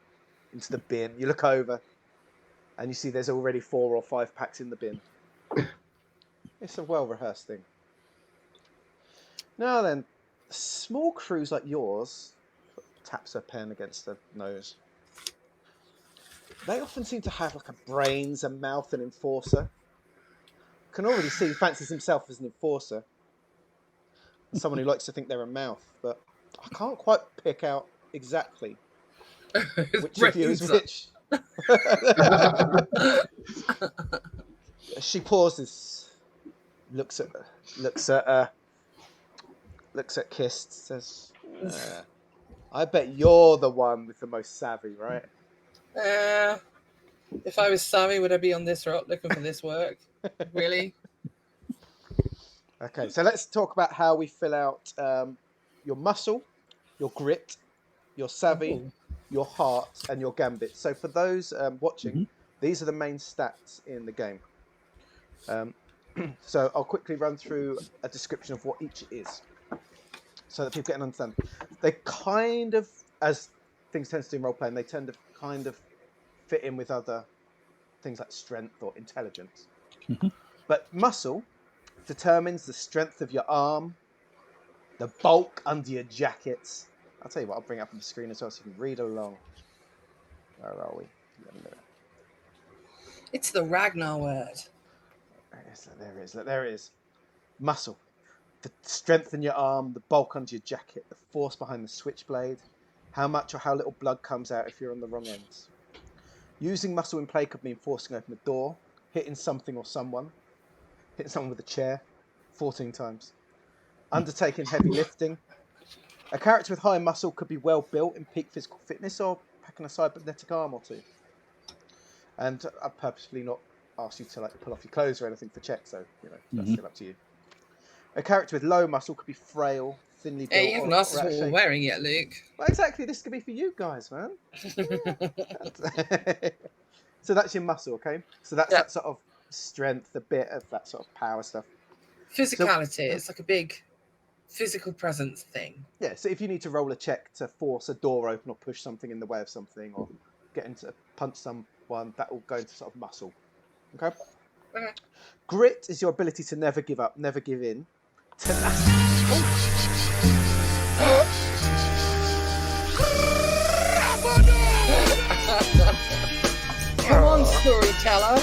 S1: into the bin. You look over, and you see there's already 4 or 5 packs in the bin. It's a well-rehearsed thing. Now then, small crews like yours, taps her pen against her nose, they often seem to have like a brains, a mouth, an enforcer. Can already see he fancies himself as an enforcer. Someone who likes to think they're a mouth, but I can't quite pick out exactly which of you is which. She pauses, looks at Kist, says, "I bet you're the one with the most savvy, right?"
S3: If I was savvy, would I be on this rock looking for this work? Really?
S1: Okay, so let's talk about how we fill out your muscle, your grit, your savvy,
S3: Ooh.
S1: your heart, and your gambit. So for those watching, these are the main stats in the game. So I'll quickly run through a description of what each is, so that people get an understanding. They kind of, as things tend to do in role playing, they tend to kind of fit in with other things like strength or intelligence. But muscle determines the strength of your arm, the bulk under your jackets. I'll tell you what, I'll bring it up on the screen as well so you can read along. Where are we?
S3: It's the Ragnar word.
S1: There it is. Muscle. The strength in your arm, the bulk under your jacket, the force behind the switchblade, how much or how little blood comes out if you're on the wrong ends. Using muscle in play could mean forcing open a door, hitting something or someone, hitting someone with a chair 14 times. Undertaking heavy lifting. A character with high muscle could be well built in peak physical fitness or packing a cybernetic arm or two. And I've purposefully not asked you to like pull off your clothes or anything for check, so that's still up to you. A character with low muscle could be frail, thinly built.
S3: Hey, you haven't asked us what we're wearing yet, Luke.
S1: Well, exactly. This could be for you guys, man. So that's your muscle, okay? So that's that sort of strength, a bit of that sort of power stuff.
S3: Physicality. It's like a big physical presence thing.
S1: Yeah, so if you need to roll a check to force a door open or push something in the way of something or get into punch someone, that will go into sort of muscle. Okay? Grit is your ability to never give up, never give in.
S3: Come on, storyteller.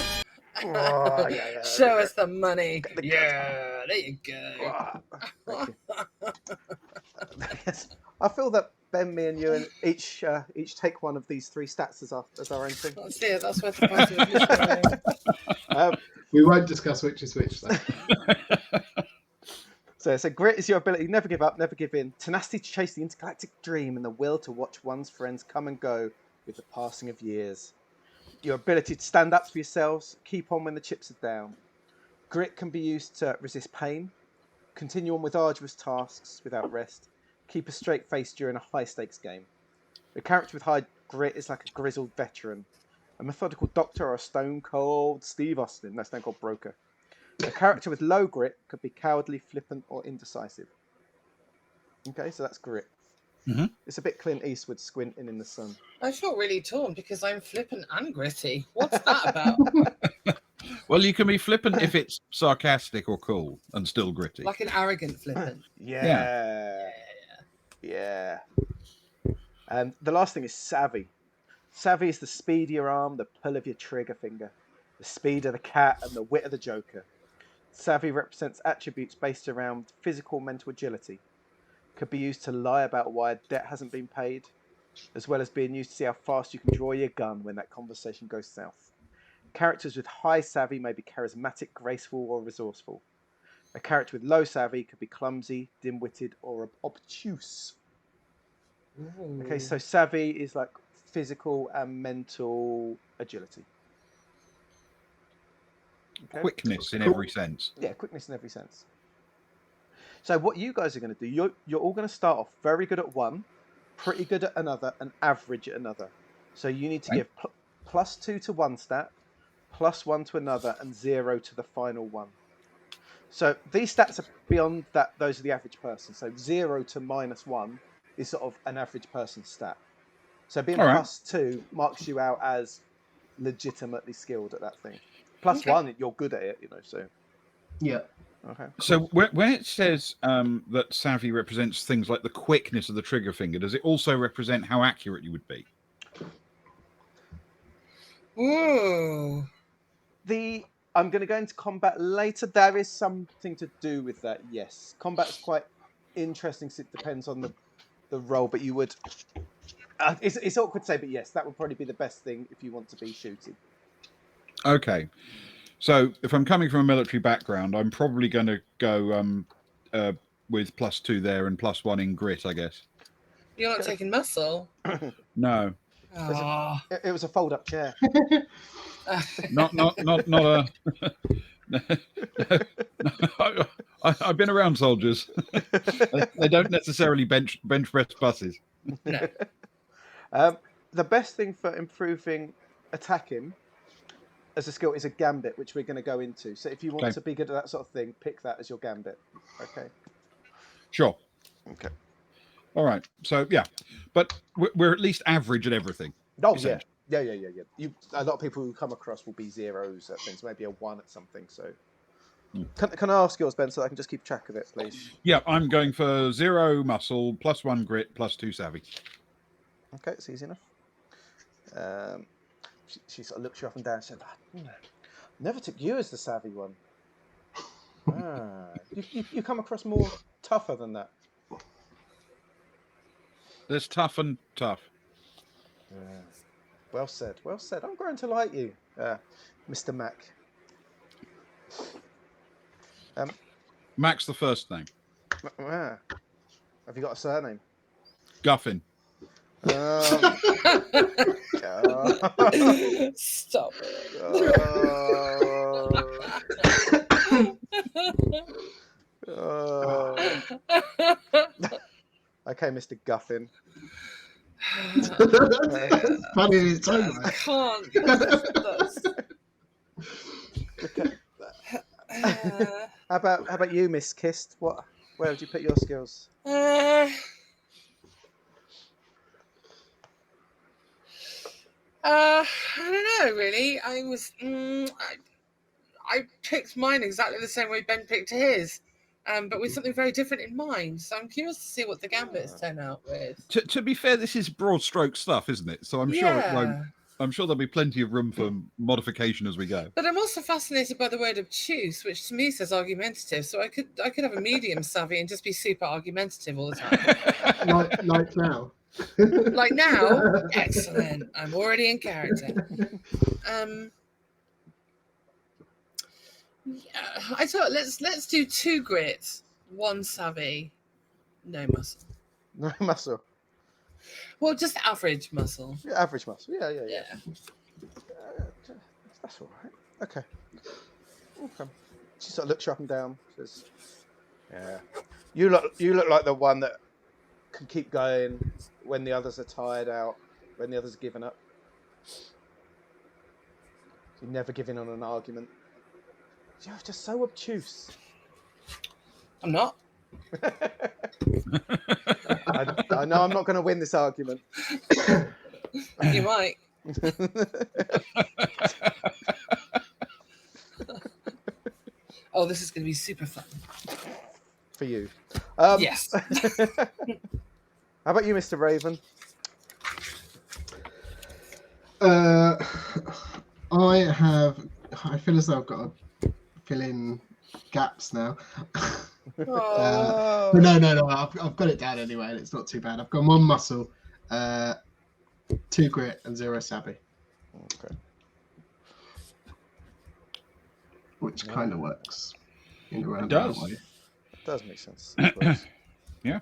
S1: Oh, yeah.
S3: Show us the money. Yeah, there you go.
S1: I feel that Ben, me, and you each take one of these three stats as our own thing.
S3: That's it. That's where the party is going.
S2: We won't discuss which is which, though.
S1: So grit is your ability to never give up, never give in, tenacity to chase the intergalactic dream, and the will to watch one's friends come and go with the passing of years. Your ability to stand up for yourselves, keep on when the chips are down. Grit can be used to resist pain, continue on with arduous tasks without rest, keep a straight face during a high-stakes game. A character with high grit is like a grizzled veteran, a methodical doctor or a stone-cold Steve Austin, no, stone-cold broker. A character with low grit could be cowardly, flippant, or indecisive. Okay, so that's grit. It's a bit Clint Eastwood squinting in the sun.
S3: I feel really torn because I'm flippant and gritty. What's that about?
S4: Well, you can be flippant if it's sarcastic or cool and still gritty.
S3: Like an arrogant flippant.
S1: Yeah. And the last thing is savvy. Savvy is the speed of your arm, the pull of your trigger finger, the speed of the cat, and the wit of the joker. Savvy represents attributes based around physical mental agility. Could be used to lie about why a debt hasn't been paid, as well as being used to see how fast you can draw your gun when that conversation goes south. Characters with high savvy may be charismatic, graceful, or resourceful. A character with low savvy could be clumsy, dim-witted, or obtuse.
S3: Ooh.
S1: Okay, so savvy is like physical and mental agility. Okay.
S4: Quickness in every sense.
S1: Yeah, quickness in every sense. So what you guys are going to do, you're all going to start off very good at one, pretty good at another, and average at another. So you need to give +2 to one stat, +1 to another, and 0 to the final one. So these stats are beyond that. Those are the average person. So 0 to -1 is sort of an average person's stat. So being +2 marks you out as legitimately skilled at that thing. +1, you're good at it, So
S2: yeah.
S1: Okay. Cool.
S4: So when it says that savvy represents things like the quickness of the trigger finger, does it also represent how accurate you would be?
S3: Ooh.
S1: I'm going to go into combat later. There is something to do with that, yes. Combat's quite interesting, so it depends on the role, but you would It's awkward to say, but yes, that would probably be the best thing if you want to be shooting.
S4: Okay. So if I'm coming from a military background, I'm probably going to go with +2 there and +1 in grit, I guess.
S3: You're not taking muscle.
S4: No,
S3: Ah.
S1: It was a fold-up chair.
S4: not a. I've been around soldiers. They don't necessarily bench press buses.
S3: No.
S1: The best thing for improving attacking as a skill is a gambit, which we're going to go into. So if you want
S4: Okay.
S1: to be good at that sort of thing, pick that as your gambit. Okay.
S4: Sure.
S1: Okay.
S4: All right. So yeah, but we're at least average at everything.
S1: Oh
S4: essentially.
S1: yeah. A lot of people who come across will be zeros at things, maybe a 1 at something. So can I ask yours, Ben, so I can just keep track of it, please?
S4: Yeah, I'm going for 0 muscle, +1 grit, +2 savvy.
S1: Okay, it's easy enough. She sort of looks you up and down and said, never took you as the savvy one. You come across more tougher than that.
S4: There's tough and tough.
S1: Well said. I'm growing to like you, Mr. Mac.
S4: Mac's the first name.
S1: Have you got a surname?
S4: Guffin.
S3: Stop it.
S1: Okay, Mr. Guffin.
S2: It's funny in its own way.
S3: Can't.
S1: Okay. How about you, Miss Kist? Where would you put your skills?
S3: I don't know, really. I was. I picked mine exactly the same way Ben picked his, but with something very different in mind. So I'm curious to see what the gambits turn out with.
S4: To be fair, this is broad stroke stuff, isn't it? So I'm sure it won't. I'm sure there'll be plenty of room for modification as we go.
S3: But I'm also fascinated by the word obtuse, which to me says argumentative. So I could have a medium savvy and just be super argumentative all the time.
S2: like now.
S3: Like now, excellent. I'm already in character. Yeah, I thought let's do 2 grit, 1 savvy, no muscle.
S1: No muscle.
S3: Well, just average muscle.
S1: Yeah, average muscle. Yeah. That's all right. Okay. She sort of looks you up and down. Says, "Yeah, you look like the one that can keep going when the others are tired out, when the others are given up. You never give in on an argument. You're just so obtuse."
S3: I'm not.
S1: I know I'm not going to win this argument.
S3: You might. Oh, this is going to be super fun.
S1: For you.
S3: Yes.
S1: How about you, Mr. Raven?
S2: I feel as though I've got to fill in gaps now.
S1: Oh.
S2: No, I've got it down anyway, and it's not too bad. I've got 1 muscle, 2 grit, and 0 savvy.
S1: Okay.
S2: Which kind of works in a roundabout
S4: does.
S2: way.
S1: It does make sense. I suppose.
S4: Yeah.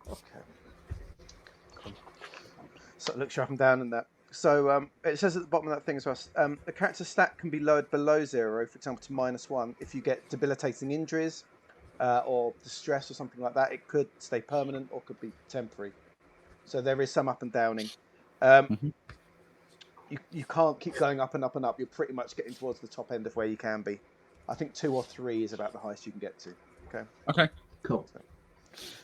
S1: Okay. Cool. So it looks you up and down and that. So it says at the bottom of that thing as well, the character stat can be lowered below 0, for example, to -1 if you get debilitating injuries or distress or something like that. It could stay permanent or could be temporary. So there is some up and downing. You can't keep going up and up and up. You're pretty much getting towards the top end of where you can be. I think 2 or 3 is about the highest you can get to.
S4: Okay.
S2: Cool.
S1: So,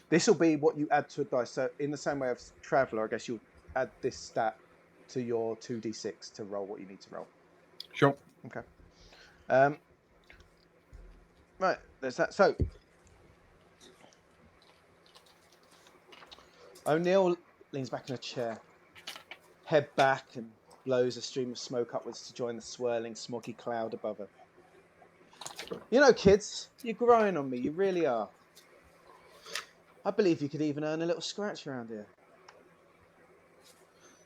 S1: this will be what you add to a dice. So in the same way of Traveller, I guess you'll add this stat to your 2d6 to roll what you need to roll.
S4: Sure.
S1: Okay. Right, there's that. So O'Neill leans back in a chair, head back, and blows a stream of smoke upwards to join the swirling, smoggy cloud above her. You know, kids, you're growing on me. You really are. I believe you could even earn a little scratch around here.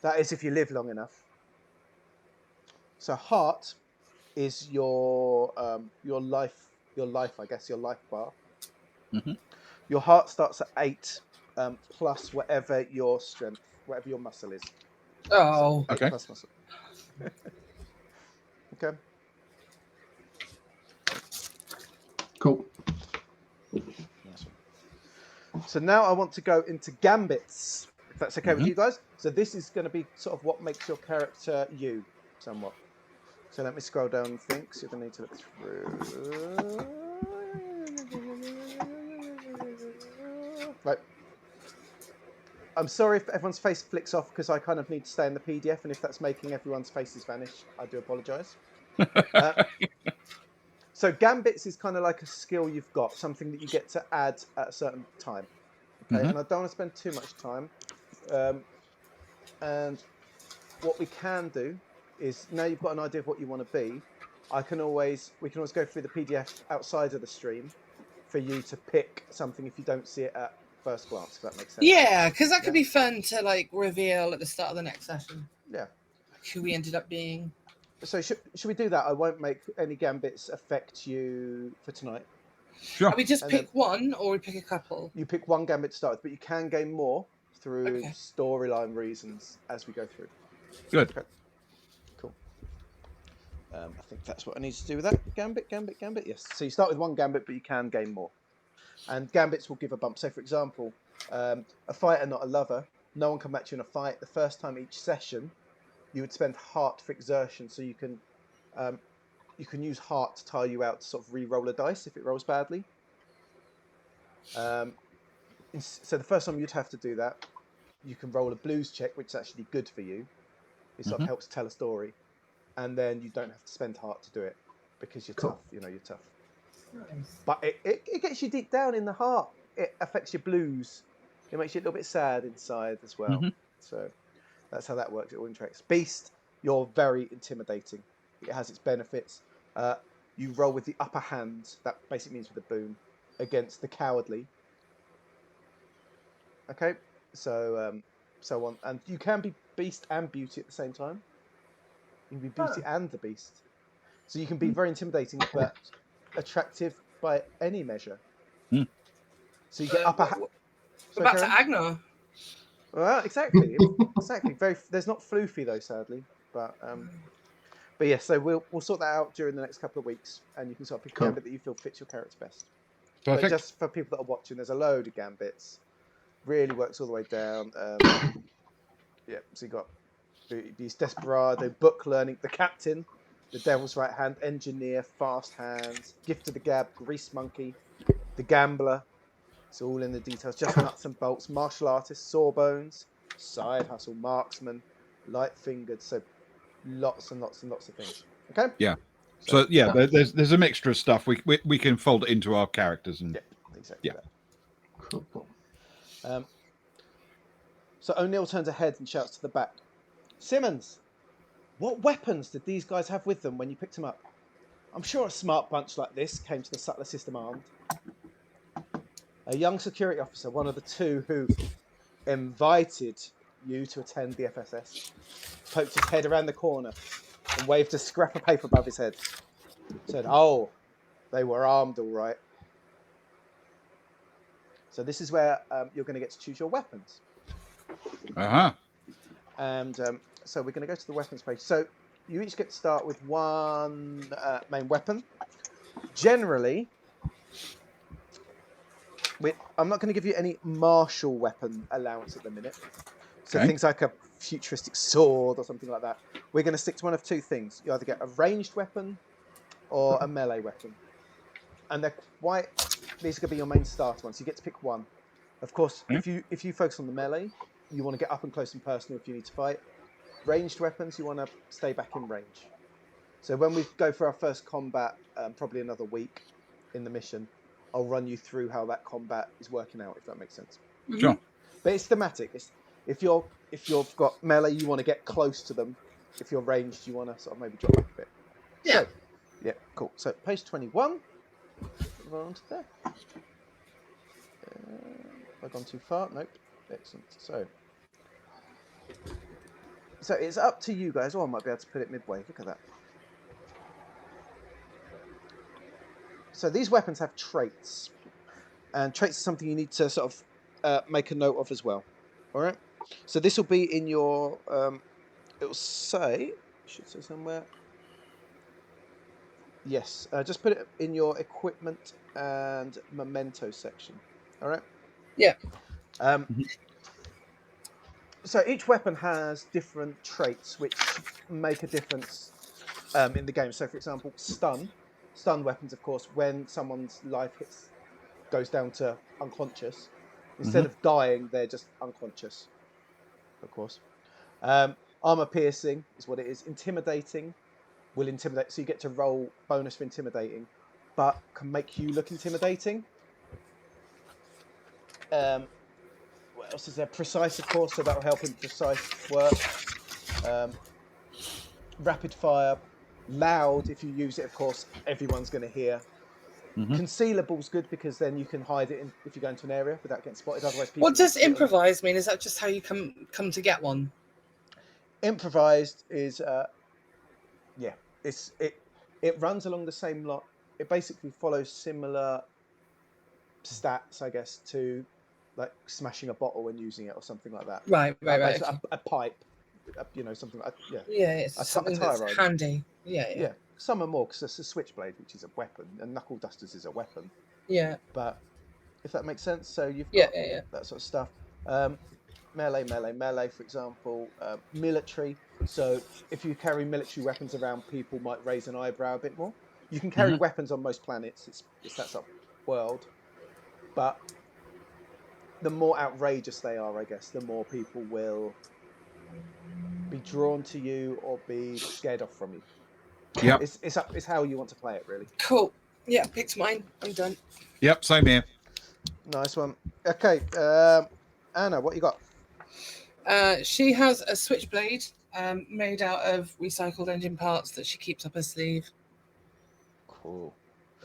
S1: That is if you live long enough. So heart is your life, I guess, your life bar.
S4: Mm-hmm.
S1: Your heart starts at 8 plus whatever your strength, whatever your muscle is.
S3: Oh.
S1: So 8
S4: Okay.
S1: plus muscle. Okay.
S2: Cool.
S1: Nice one. So now I want to go into gambits, if that's okay with
S4: Mhm.
S1: you guys. So this is going to be sort of what makes your character you, somewhat. So let me scroll down and think. So you're going to need to look through. Right. I'm sorry if everyone's face flicks off because I kind of need to stay in the PDF, and if that's making everyone's faces vanish, I do apologise. So gambits is kind of like a skill you've got, something that you get to add at a certain time. Okay,
S4: Mhm.
S1: and I don't want to spend too much time. And what we can do is, now you've got an idea of what you want to be, we can always go through the PDF outside of the stream for you to pick something if you don't see it at first glance, if that makes sense.
S3: Yeah, because that could
S1: Yeah.
S3: be fun to like reveal at the start of the next session
S1: Yeah.
S3: who we ended up being.
S1: So should we do that? I won't make any gambits affect you for tonight.
S4: Sure.
S3: We just
S1: And
S3: pick
S1: then
S3: one, or we pick a couple.
S1: you pick one gambit to start with, but you can gain more through
S3: Okay.
S1: storyline reasons as we go through.
S4: Good.
S1: Okay. Cool. I think that's what I need to do with that. Gambit. Yes. So you start with one gambit, but you can gain more. And gambits will give a bump. So, for example, a fighter, not a lover. No one can match you in a fight. The first time each session, you would spend heart for exertion, so you can use heart to tire you out to sort of re-roll a dice if it rolls badly. So the first time you'd have to do that, you can roll a blues check, which is actually good for you. It sort of
S4: Mhm.
S1: helps tell a story, and then you don't have to spend heart to do it because you're tough. You know, you're tough.
S3: Nice.
S1: But it gets you deep down in the heart. It affects your blues. It makes you a little bit sad inside as well.
S4: Mhm.
S1: So that's how that works. It all interacts. Beast, you're very intimidating. It has its benefits. You roll with the upper hand. That basically means with a boon against the cowardly. Okay, so so on, and you can be beast and beauty at the same time. You can be beauty and the beast. So you can be very intimidating but attractive by any measure.
S4: Mm.
S1: So you get upper.
S3: What
S1: So
S3: about to
S1: Karen?
S3: Agnar?
S1: Well, exactly. Very. There's not floofy though, sadly. But yeah. So we'll sort that out during the next couple of weeks, and you can sort of pick a
S2: Cool.
S1: gambit that you feel fits your character best.
S4: Perfect.
S1: But just for people that are watching, there's a load of gambits. Really works all the way down. Yeah. So you got Beast Desperado, Book Learning, the Captain, the Devil's Right Hand, Engineer, Fast Hands, Gift of the Gab, Grease Monkey, the Gambler. It's all in the details. Just nuts and bolts. Martial artist, Sawbones, Side Hustle, Marksman, Light Fingered. So lots and lots and lots of things. Okay.
S4: Yeah. So yeah, there's a mixture of stuff we can fold it into our characters and
S1: yeah, exactly that.
S2: Cool.
S1: So O'Neill turns ahead and shouts to the back, Simmons, what weapons did these guys have with them when you picked them up? I'm sure a smart bunch like this came to the Sutler system armed. A young security officer, one of the two who invited you to attend the FSS, poked his head around the corner and waved a scrap of paper above his head. Said, "Oh, they were armed, all right." So this is where you're going to get to choose your weapons. And so we're going to go to the weapons page. So you each get to start with one main weapon. Generally, I'm not going to give you any martial weapon allowance at the minute. So things like a futuristic sword or something like that. We're going to stick to one of two things. You either get a ranged weapon or a melee weapon. And these are going to be your main starter ones. You get to pick one. Of course, if you focus on the melee, you want to get up and close and personal if you need to fight. Ranged weapons, you want to stay back in range. So when we go for our first combat, probably another week in the mission, I'll run you through how that combat is working out, if that makes sense.
S4: Sure.
S1: But it's thematic. If you've got melee, you want to get close to them. If you're ranged, you want to sort of maybe drop back a bit.
S3: Yeah.
S1: So, yeah, cool. So page 21. On to there. Have I gone too far? Nope. Excellent. So So it's up to you guys. Oh, I might be able to put it midway. Look at that. So these weapons have traits, and traits are something you need to sort of make a note of as well. All right. So this will be in your. It should say somewhere. Yes. Just put it in your equipment and memento section. All right.
S3: Yeah.
S1: So each weapon has different traits which make a difference in the game. So, for example, stun weapons, of course, when someone's life goes down to unconscious, instead of dying, they're just unconscious. Of course, armor piercing is what it is. Intimidating will intimidate, so you get to roll bonus for intimidating, but can make you look intimidating. What else is there? Precise, of course, so that will help in precise work. Rapid fire, loud. If you use it, of course, everyone's going to hear. Concealable's good because then you can hide it if you go into an area without getting spotted. Otherwise, people.
S3: What does improvise mean? Is that just how you come to get one?
S1: Improvised is, it runs along the same lot. It basically follows similar stats, I guess, to like smashing a bottle and using it or something like that.
S3: Right. Okay.
S1: A pipe, something like
S3: Yeah, it's something that's handy. Yeah.
S1: Some are more because it's a switchblade, which is a weapon, and knuckle dusters is a weapon.
S3: Yeah.
S1: But if that makes sense, so you've got that sort of stuff. Melee, for example. Military. So if you carry military weapons around, people might raise an eyebrow a bit more. You can carry weapons on most planets. It's that sort of world. But the more outrageous they are, I guess, the more people will be drawn to you or be scared off from you.
S4: Yep.
S1: It's how you want to play it, really.
S3: Cool. Yeah, picked mine. I'm done.
S4: Yep, same here.
S1: Nice one. Okay, Anna, what you got?
S3: She has a switchblade made out of recycled engine parts that she keeps up her sleeve.
S1: Cool.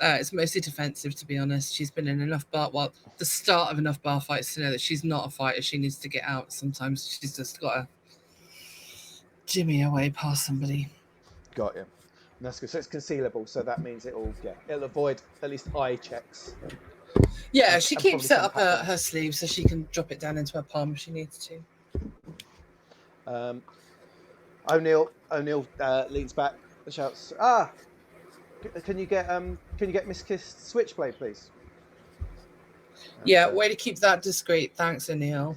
S3: It's mostly defensive, to be honest. She's been in the start of enough bar fights to know that she's not a fighter. She needs to get out. Sometimes she's just got to jimmy away past somebody.
S1: Got you. That's good. So it's concealable, so that means it'll avoid at least eye checks.
S3: Yeah, she keeps it up her sleeve so she can drop it down into her palm if she needs
S1: to. O'Neill leans back and shouts, can you get Miss Kist's switchblade, please?
S3: Yeah, way to keep that discreet. Thanks, O'Neill.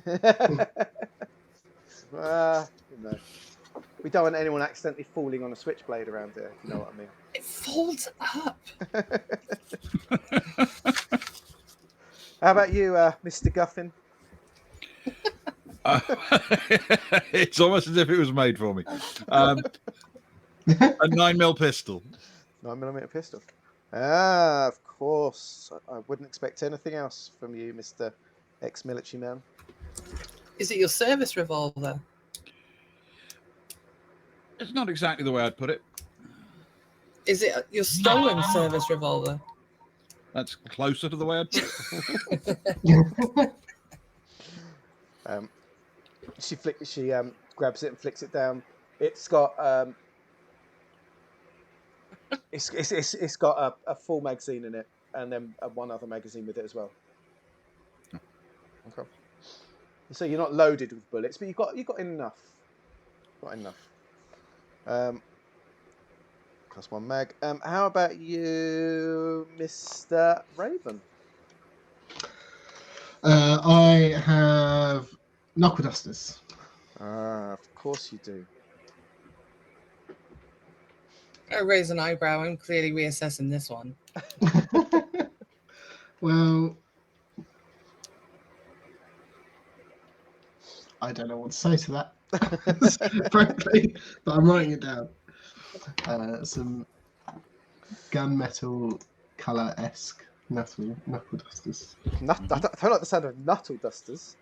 S1: We don't want anyone accidentally falling on a switchblade around here, if you know what I mean.
S3: It folds up.
S1: How about you, Mr. Guffin?
S4: It's almost as if it was made for me. A 9mm pistol.
S1: 9mm pistol. Of course. I wouldn't expect anything else from you, Mr. Ex-military man.
S3: Is it your service revolver?
S4: It's not exactly the way I'd put it.
S3: Is it your stolen service revolver?
S4: That's closer to the way I'd put it.
S1: She grabs it and flicks it down. It's got it's got a full magazine in it, and then one other magazine with it as well. Okay. So you're not loaded with bullets, but you've got enough. Plus one mag. How about you, Mr. Raven?
S2: I have knuckle dusters.
S1: Of course you do.
S3: I raise an eyebrow. I'm clearly reassessing this one.
S2: Well, I don't know what to say to that, frankly, but I'm writing it down. Some gunmetal colour-esque knuckle dusters.
S1: I don't like the sound of knuckle dusters.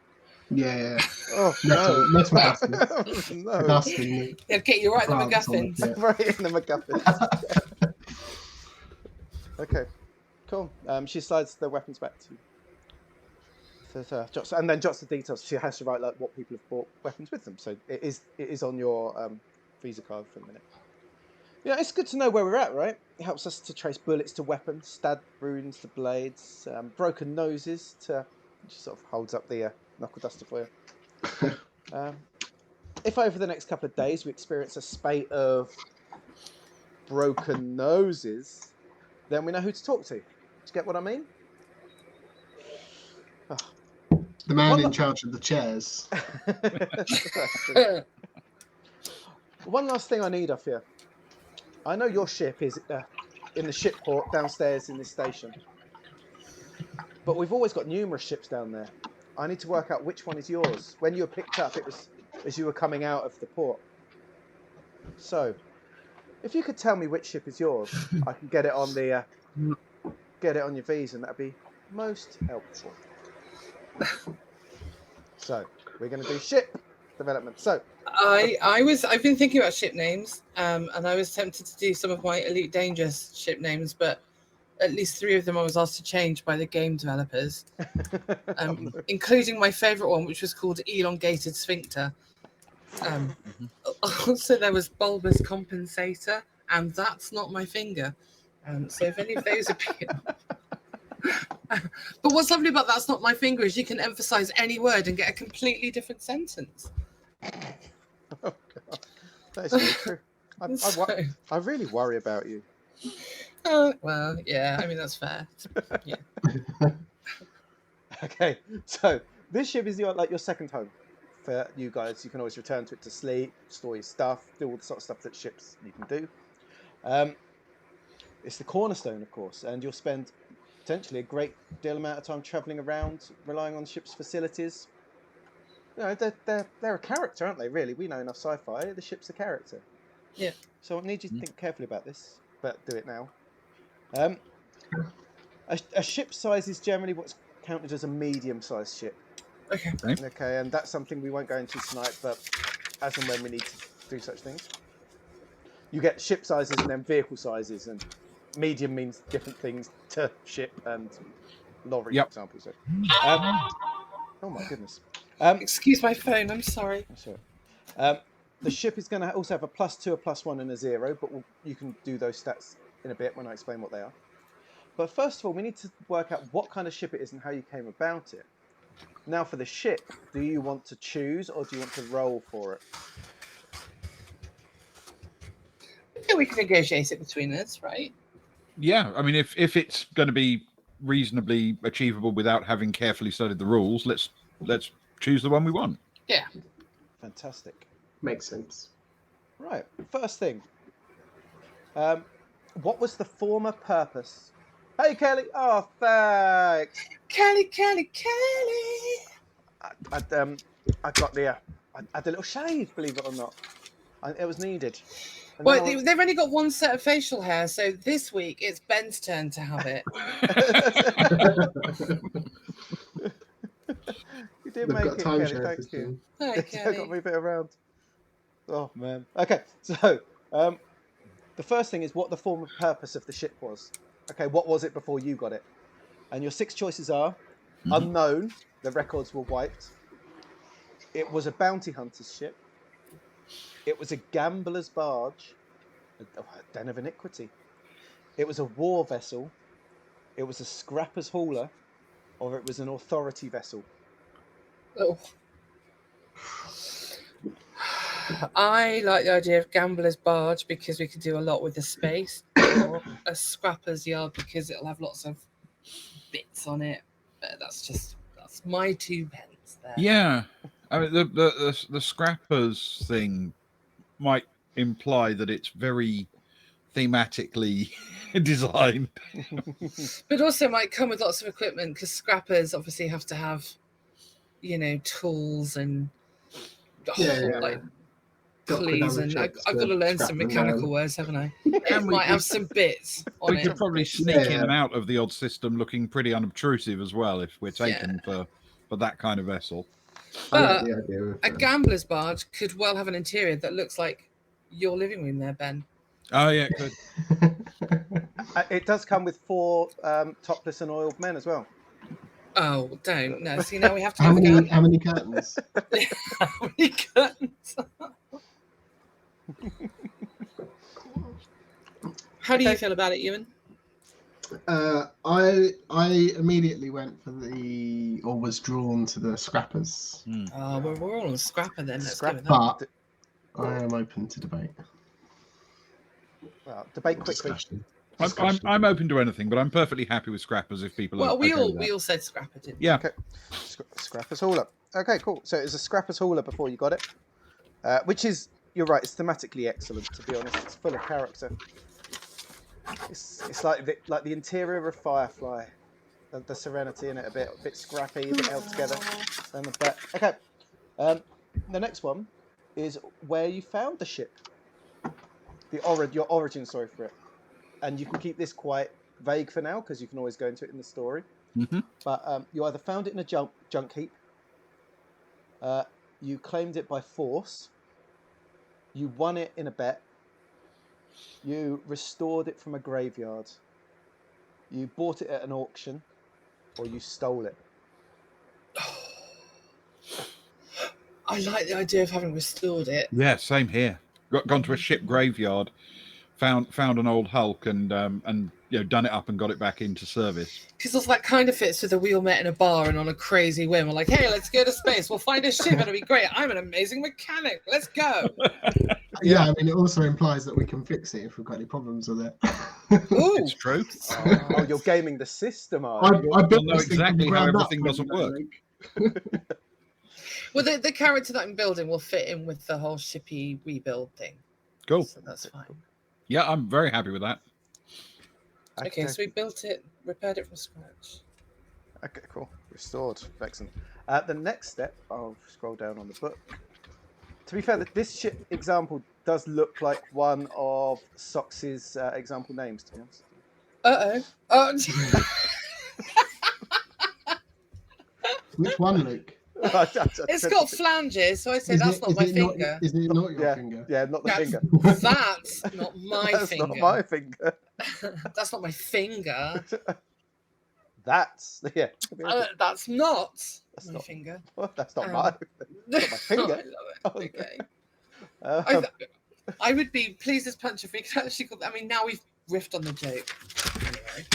S2: Yeah.
S1: Oh,
S2: metal dusters.
S1: No.
S2: Dusting.
S3: Okay, you're right, the MacGuffins.
S2: Yeah.
S1: Right in the MacGuffins. Okay, cool. She slides the weapons back to you. And then jots the details. She has to write like what people have bought weapons with them. So it is on your visa card for a minute. Yeah, it's good to know where we're at, right? It helps us to trace bullets to weapons, stab wounds to blades, broken noses to. She sort of holds up the knuckle duster for you. If over the next couple of days we experience a spate of broken noses, then we know who to talk to. Do you get what I mean? Oh.
S2: The man in charge of the chairs.
S1: One last thing I need off you. I know your ship is in the ship port downstairs in this station, but we've always got numerous ships down there. I need to work out which one is yours. When you were picked up, it was as you were coming out of the port. So, if you could tell me which ship is yours, I can get it on the get it on your visa, and that'd be most helpful. So, we're going to do ship development. So,
S3: I've been thinking about ship names, and I was tempted to do some of my Elite Dangerous ship names, but at least 3 of them I was asked to change by the game developers, including my favourite one, which was called Elongated Sphincter. Also, there was Bulbous Compensator, and That's Not My Finger. So if any of those appear... But what's lovely about That's Not My Finger is you can emphasise any word and get a completely different sentence.
S1: Oh God, that is very true. I really worry about you.
S3: Well, yeah, I mean, that's fair. Yeah.
S1: Okay, so this ship is your second home for you guys. You can always return to it to sleep, store your stuff, do all the sort of stuff that ships you can do. It's the cornerstone, of course, and you'll spend potentially a great deal amount of time travelling around, relying on ship's facilities. You know, they're a character, aren't they? Really, we know enough sci-fi. The ship's a character.
S3: Yeah.
S1: So I need you to think carefully about this, but do it now. A ship size is generally what's counted as a medium-sized ship.
S3: Okay.
S1: Okay, and that's something we won't go into tonight, but as and when we need to do such things. You get ship sizes and then vehicle sizes, and medium means different things to ship and lorry, for example. So, oh my goodness.
S3: Excuse my phone, I'm sorry.
S1: Sorry. The ship is going to also have a +2, a +1, and a 0, but you can do those stats in a bit when I explain what they are. But first of all, we need to work out what kind of ship it is and how you came about it. Now, for the ship, do you want to choose or do you want to roll for it?
S3: I think we can negotiate it between us, right?
S4: Yeah, I mean, if it's going to be reasonably achievable without having carefully studied the rules, let's choose the one we want.
S3: Yeah.
S1: Fantastic.
S2: Makes sense.
S1: Right. First thing. What was the former purpose? Hey, Kelly. Oh, thanks.
S3: Kelly.
S1: I got the. I had a little shave, believe it or not. It was needed. And
S3: Well,
S1: now
S3: they've only got one set of facial hair, so this week it's Ben's turn to have it.
S1: You did
S2: They've
S1: make
S2: got
S1: it,
S2: time
S1: Kelly.
S2: share
S1: Thank
S2: system.
S1: you.
S3: Hi,
S1: I
S3: Kelly.
S1: got to move it around. Oh man. Okay, so the first thing is what the former purpose of the ship was. Okay, what was it before you got it? And your 6 choices are unknown. The records were wiped. It was a bounty hunter's ship. It was a gambler's barge, a den of iniquity. It was a war vessel. It was a scrapper's hauler, or it was an authority vessel.
S3: Oh. I like the idea of gambler's barge because we could do a lot with the space, or a scrapper's yard because it'll have lots of bits on it. But that's my 2 pence there.
S4: Yeah, I mean the scrappers thing might imply that it's very thematically designed,
S3: but also might come with lots of equipment because scrappers obviously have to have, tools and like pulleys, and I've got to learn some mechanical words, haven't I? It might have some bits on
S4: we
S3: it.
S4: could probably sneak in and out of the odd system looking pretty unobtrusive as well if we're taken for that kind of vessel.
S3: But a gambler's barge could well have an interior that looks like your living room there, Ben.
S4: Oh yeah, it could.
S1: It does come with 4 topless and oiled men as well.
S3: Oh, don't. No, see, now we have to
S2: How
S3: go
S2: many
S3: again.
S2: how many curtains?
S3: How many curtains? How do you
S1: Okay.
S3: feel about it, Ewan?
S2: I immediately went for was drawn to the scrappers,
S3: Oh, we're all on Scrapper then. Let's
S1: Scrap-
S3: go with that.
S2: but I am open to debate.
S1: Well, debate
S2: or
S1: quickly.
S2: discussion.
S4: I'm open to anything, but I'm perfectly happy with scrappers if people are
S3: Well, we
S4: okay
S3: all
S4: with that.
S3: we all said Scrapper, didn't we?
S4: Yeah.
S1: Okay. Scrapper's Hauler. Okay, cool. So it's a Scrapper's Hauler before you got it, which is, you're right, it's thematically excellent, to be honest. It's full of character. It's like the interior of Firefly. The serenity in it, a bit scrappy, a bit held together. And the back. Okay. The next one is where you found the ship. Your origin story for it. And you can keep this quite vague for now because you can always go into it in the story.
S4: Mm-hmm.
S1: But you either found it in a junk heap, you claimed it by force, you won it in a bet, you restored it from a graveyard, you bought it at an auction, or you stole it.
S3: I like the idea of having restored it.
S4: Yeah, same here. Gone to a ship graveyard, found an old hulk, and done it up and got it back into service.
S3: Because that kind of fits with the we all met in a bar and on a crazy whim. We're like, hey, let's go to space. We'll find a ship. It'll be great. I'm an amazing mechanic. Let's go.
S2: Yeah, I mean, it also implies that we can fix it if we've got any problems with it.
S3: Ooh.
S4: It's true.
S1: Oh, you're gaming the system, are you?
S2: I built
S4: know
S2: this thing from
S4: exactly
S2: the
S4: how
S2: ground up,
S4: everything doesn't
S2: for
S4: work.
S2: sake.
S3: Well, the character that I'm building will fit in with the whole shippy rebuild thing.
S4: Cool.
S3: So that's fine.
S4: Yeah, I'm very happy with that.
S3: Okay, so we built it, repaired it from scratch.
S1: Okay, cool. Restored. Excellent. The next step, I'll scroll down on the book. To be fair, this ship example does look like one of Sox's example names, to be honest.
S3: Oh.
S2: Which one, Luke?
S3: It's got flanges, so I say that's not my finger.
S2: Is it not your finger?
S1: Yeah, not the finger.
S3: That's not my
S1: That's
S3: finger.
S1: not my finger.
S3: That's not my finger.
S1: That's yeah.
S3: That's not
S1: That's
S3: my
S1: not-
S3: finger.
S1: Well, that's not my. Not my finger.
S3: I love it. Okay.
S1: Um,
S3: I would be pleased as punch if we could actually. I mean, now we've riffed on the joke. Anyway.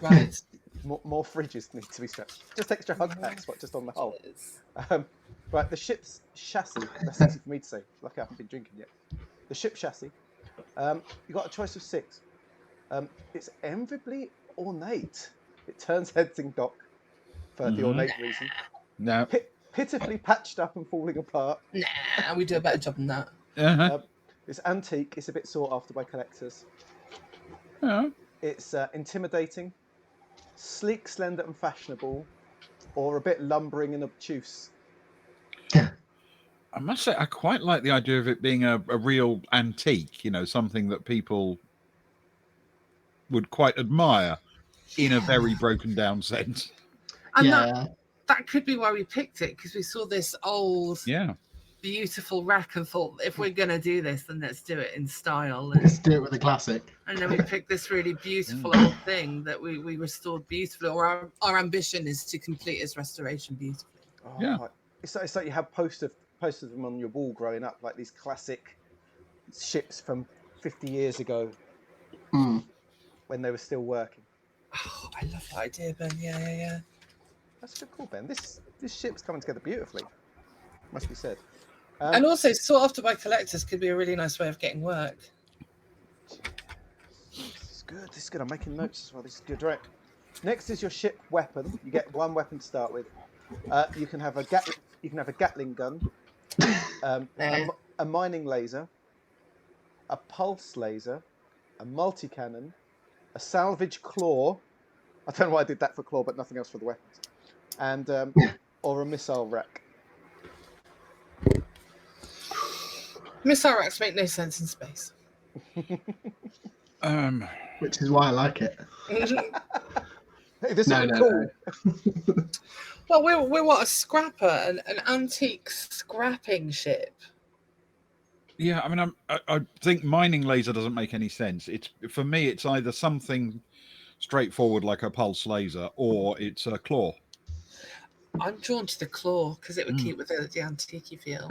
S3: Right.
S1: more fridges need to be strapped. Just extra hug packs, but just on the hull.
S3: Cheers.
S1: Right, the ship's chassis. That's easy for me to say. Lucky I haven't been drinking yet. The ship chassis. You got a choice of 6. It's enviably ornate. It turns heads in dock for the ornate reason.
S4: No.
S1: Pitifully patched up and falling apart.
S3: Nah, we do a better job than that.
S4: Uh-huh.
S1: It's antique. It's a bit sought after by collectors.
S4: Yeah.
S1: It's intimidating, sleek, slender, and fashionable, or a bit lumbering and obtuse.
S4: I must say, I quite like the idea of it being a real antique, something that people would quite admire in a very broken down sense.
S3: And
S2: Yeah.
S3: that could be why we picked it, because we saw this old,
S4: Yeah.
S3: beautiful wreck and thought, if we're going to do this, then let's do it in style.
S2: Let's do it with a classic.
S3: And then we picked this really beautiful old thing that we restored beautifully, or our ambition is to complete its restoration beautifully.
S1: Oh,
S4: Yeah.
S1: It's like you have posters of them on your wall growing up, like these classic ships from 50 years ago when they were still working.
S3: Oh, I love that idea, Ben. Yeah.
S1: That's good, cool, Ben. This ship's coming together beautifully, must be said.
S3: And also, sought after by collectors could be a really nice way of getting work.
S1: This is good. I'm making notes as well. This is good. Right. Next is your ship weapon. You get one weapon to start with. You can have a Gatling gun, a mining laser, a pulse laser, a multi-cannon, a salvage claw. I don't know why I did that for claw, but nothing else for the weapons. And or a missile rack.
S3: Missile racks make no sense in space.
S2: Which is why I like it.
S1: Hey, this
S2: No,
S1: is
S2: no,
S1: cool.
S2: no.
S3: Well, we're what, a scrapper, an antique scrapping ship.
S4: Yeah, I think mining laser doesn't make any sense. For me, it's either something straightforward like a pulse laser, or it's a claw.
S3: I'm drawn to the claw because it would keep with the antique feel.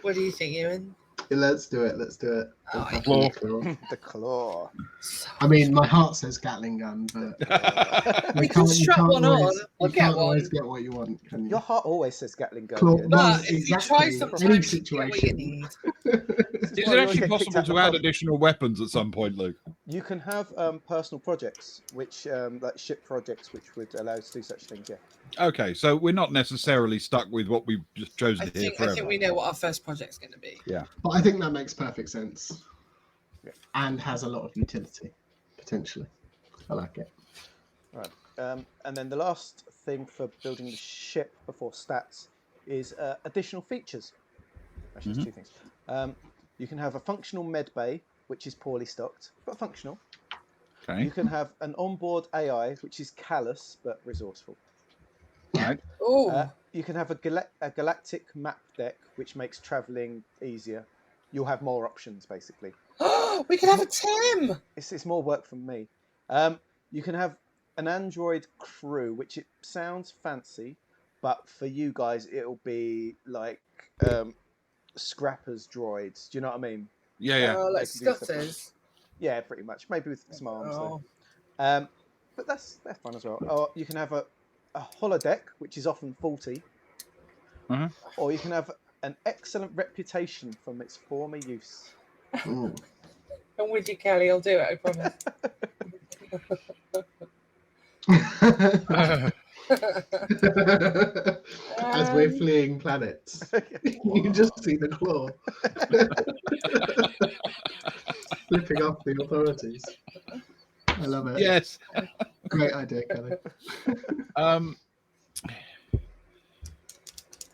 S3: What do you think, Ewan?
S2: Let's do it. Let's do it.
S3: Oh,
S2: I'm
S3: I
S2: happy with
S4: Claw.
S2: claw.
S1: The claw.
S3: So
S2: I mean, my heart says Gatling gun, but
S3: we can strap one on. I'll
S2: you
S3: get
S2: can't
S3: one.
S2: always get what you want, can you?
S1: Your heart always says Gatling gun.
S2: Claw.
S1: Ian.
S2: Well,
S3: But if you
S2: exactly.
S3: try
S2: Any
S3: sometimes, you get what you
S2: situation.
S3: need.
S1: This
S4: Is
S1: why
S4: it
S1: you always
S4: actually
S1: get kicked
S4: possible
S1: out the
S4: to add
S1: pub.
S4: additional weapons at some point, Luke?
S1: You can have personal projects, which like ship projects, which would allow you to do such things. Yeah.
S4: Okay, so we're not necessarily stuck with what we've just chosen
S3: I
S4: here
S3: think
S4: forever.
S3: we know what our first project's going to be.
S4: Yeah.
S2: But I think that makes perfect sense.
S1: Yeah.
S2: And has a lot of utility, potentially. I like it.
S1: Right. And then the last thing for building the ship before stats is additional features. Actually, it's two things. You can have a functional med bay, which is poorly stocked, but functional.
S4: Okay.
S1: You can have an onboard AI, which is callous but resourceful.
S4: Right.
S3: Oh,
S1: You can have a galactic map deck, which makes traveling easier. You'll have more options, basically.
S3: we could have a Tim.
S1: It's more work from me. You can have an android crew, which it sounds fancy, but for you guys, it'll be like scrappers droids. Do you know what I mean?
S4: Yeah, yeah.
S3: Like
S1: They can do stuff like-
S3: Scotters.
S1: Yeah, pretty much. Maybe with some arms
S3: Oh.
S1: though. But they're fun as well. Or you can have a holodeck, which is often faulty.
S4: Uh-huh.
S1: Or you can have an excellent reputation from its former use.
S2: Ooh.
S3: I'm with you, Kelly. I'll do it. I promise.
S2: As we're fleeing planets, you just see the claw flipping off the authorities. I love it.
S4: Yes.
S2: Great idea, Kelly.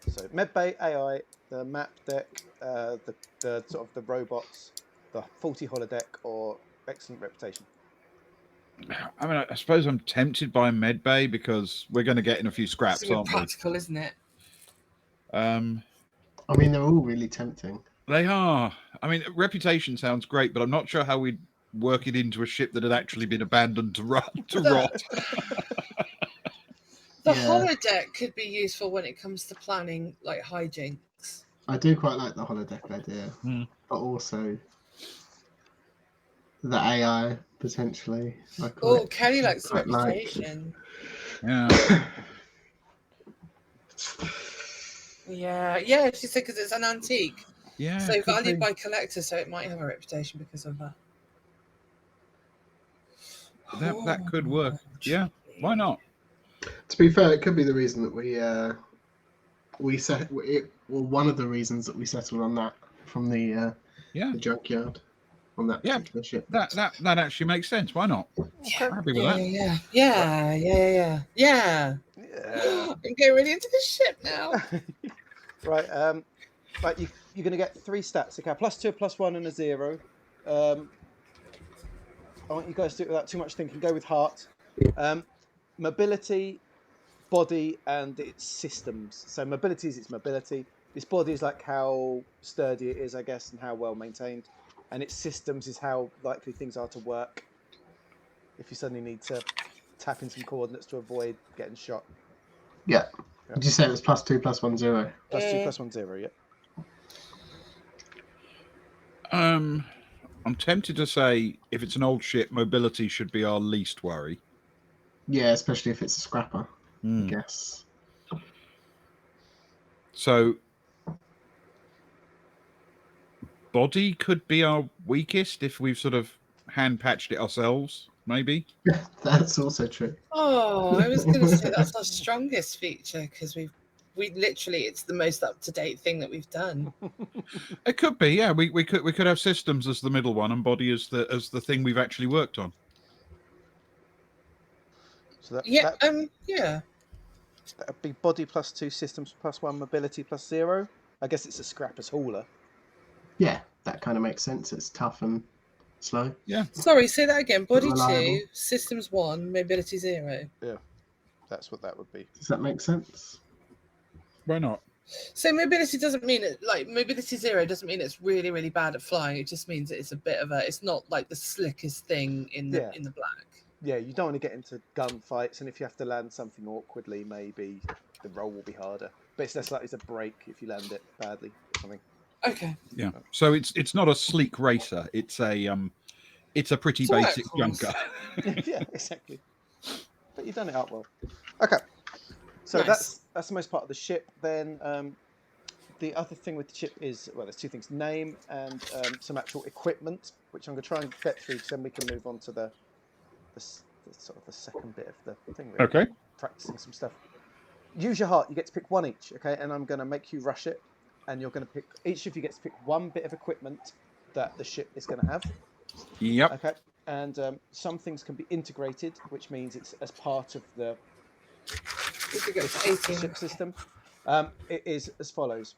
S1: So medbay AI, the map deck, the sort of the robots, the faulty holodeck, or excellent reputation.
S4: I mean, I suppose I'm tempted by medbay because we're going to get in a few scraps,
S3: It's a bit
S4: aren't we?
S3: practical, isn't it?
S2: I mean, they're all really tempting.
S4: They are. I mean, reputation sounds great, but I'm not sure how we'd work it into a ship that had actually been abandoned to rot.
S3: The
S2: Yeah.
S3: holodeck could be useful when it comes to planning like hijinks.
S2: I do quite like the holodeck idea,
S4: Hmm.
S2: but also the AI potentially.
S3: Oh, Kelly likes the
S2: quite like.
S3: reputation.
S4: Yeah.
S3: Yeah. She said because it's an antique,
S4: Yeah.
S3: so
S4: could
S3: valued
S4: be.
S3: by collectors, so it might have a reputation because of that.
S4: That could work. Yeah. Why not?
S2: To be fair, it could be the reason that one of the reasons that we settled on that from the junkyard on that
S4: Yeah.
S2: particular ship.
S4: That actually makes sense. Why not? I'm happy with that.
S3: Yeah.
S1: Yeah.
S3: I'm getting really into this ship now.
S1: Right. Right. You're going to get 3 stats. Okay, +2, +1, and a 0. I want you guys to do it without too much thinking. Go with heart. Mobility, body, and its systems. So mobility is its mobility. Its body is like how sturdy it is, I guess, and how well maintained. And its systems is how likely things are to work. If you suddenly need to tap in some coordinates to avoid getting shot.
S2: Yeah. Did you say it was +2, +1, 0?
S1: +2, +1, 0. Yeah.
S4: I'm tempted to say if it's an old ship, mobility should be our least worry.
S2: Yeah, especially if it's a scrapper, I
S4: Hmm.
S2: guess.
S4: So body could be our weakest if we've sort of hand patched it ourselves, maybe.
S2: That's also true.
S3: Oh, I was going to say that's our strongest feature because we literally it's the most up to date thing that we've done.
S4: It could be, yeah. We could have systems as the middle one and body as the thing we've actually worked on.
S1: So that
S3: Yeah,
S1: that'd be body +2, systems +1, mobility +0. I guess it's a scrapper's hauler.
S2: Yeah, that kind of makes sense. It's tough and slow.
S4: Yeah.
S3: Sorry, say that again. Body
S2: Reliable.
S3: 2, systems 1, mobility 0.
S1: That's what that would be.
S2: Does that make sense?
S4: Why not?
S3: So mobility doesn't mean it like mobility 0 doesn't mean it's really, really bad at flying. It just means it's a bit of a it's not like the slickest thing in the black.
S1: yeah, you don't want to get into gunfights, and if you have to land something awkwardly, maybe the roll will be harder. But it's less likely to break if you land it badly or something.
S3: Okay.
S4: Yeah. So it's not a sleek racer. It's a pretty
S3: It's a
S4: basic
S3: workhorse.
S4: junker.
S1: Yeah, exactly. But you've done it out well. Okay, so
S3: Nice.
S1: that's the most part of the ship. Then the other thing with the ship is, well, there's two things: name and some actual equipment, which I'm going to try and get through, because then we can move on to the sort of the second bit of the thing. Really.
S4: Okay.
S1: Practicing some stuff. Use your heart. You get to pick one each, okay? And I'm going to make you rush it, and you're going to pick. Each of you gets to pick one bit of equipment that the ship is going to have.
S4: Yep.
S1: Okay. And some things can be integrated, which means it's as part of the
S3: We could go to 18.
S1: ship system. It is as follows.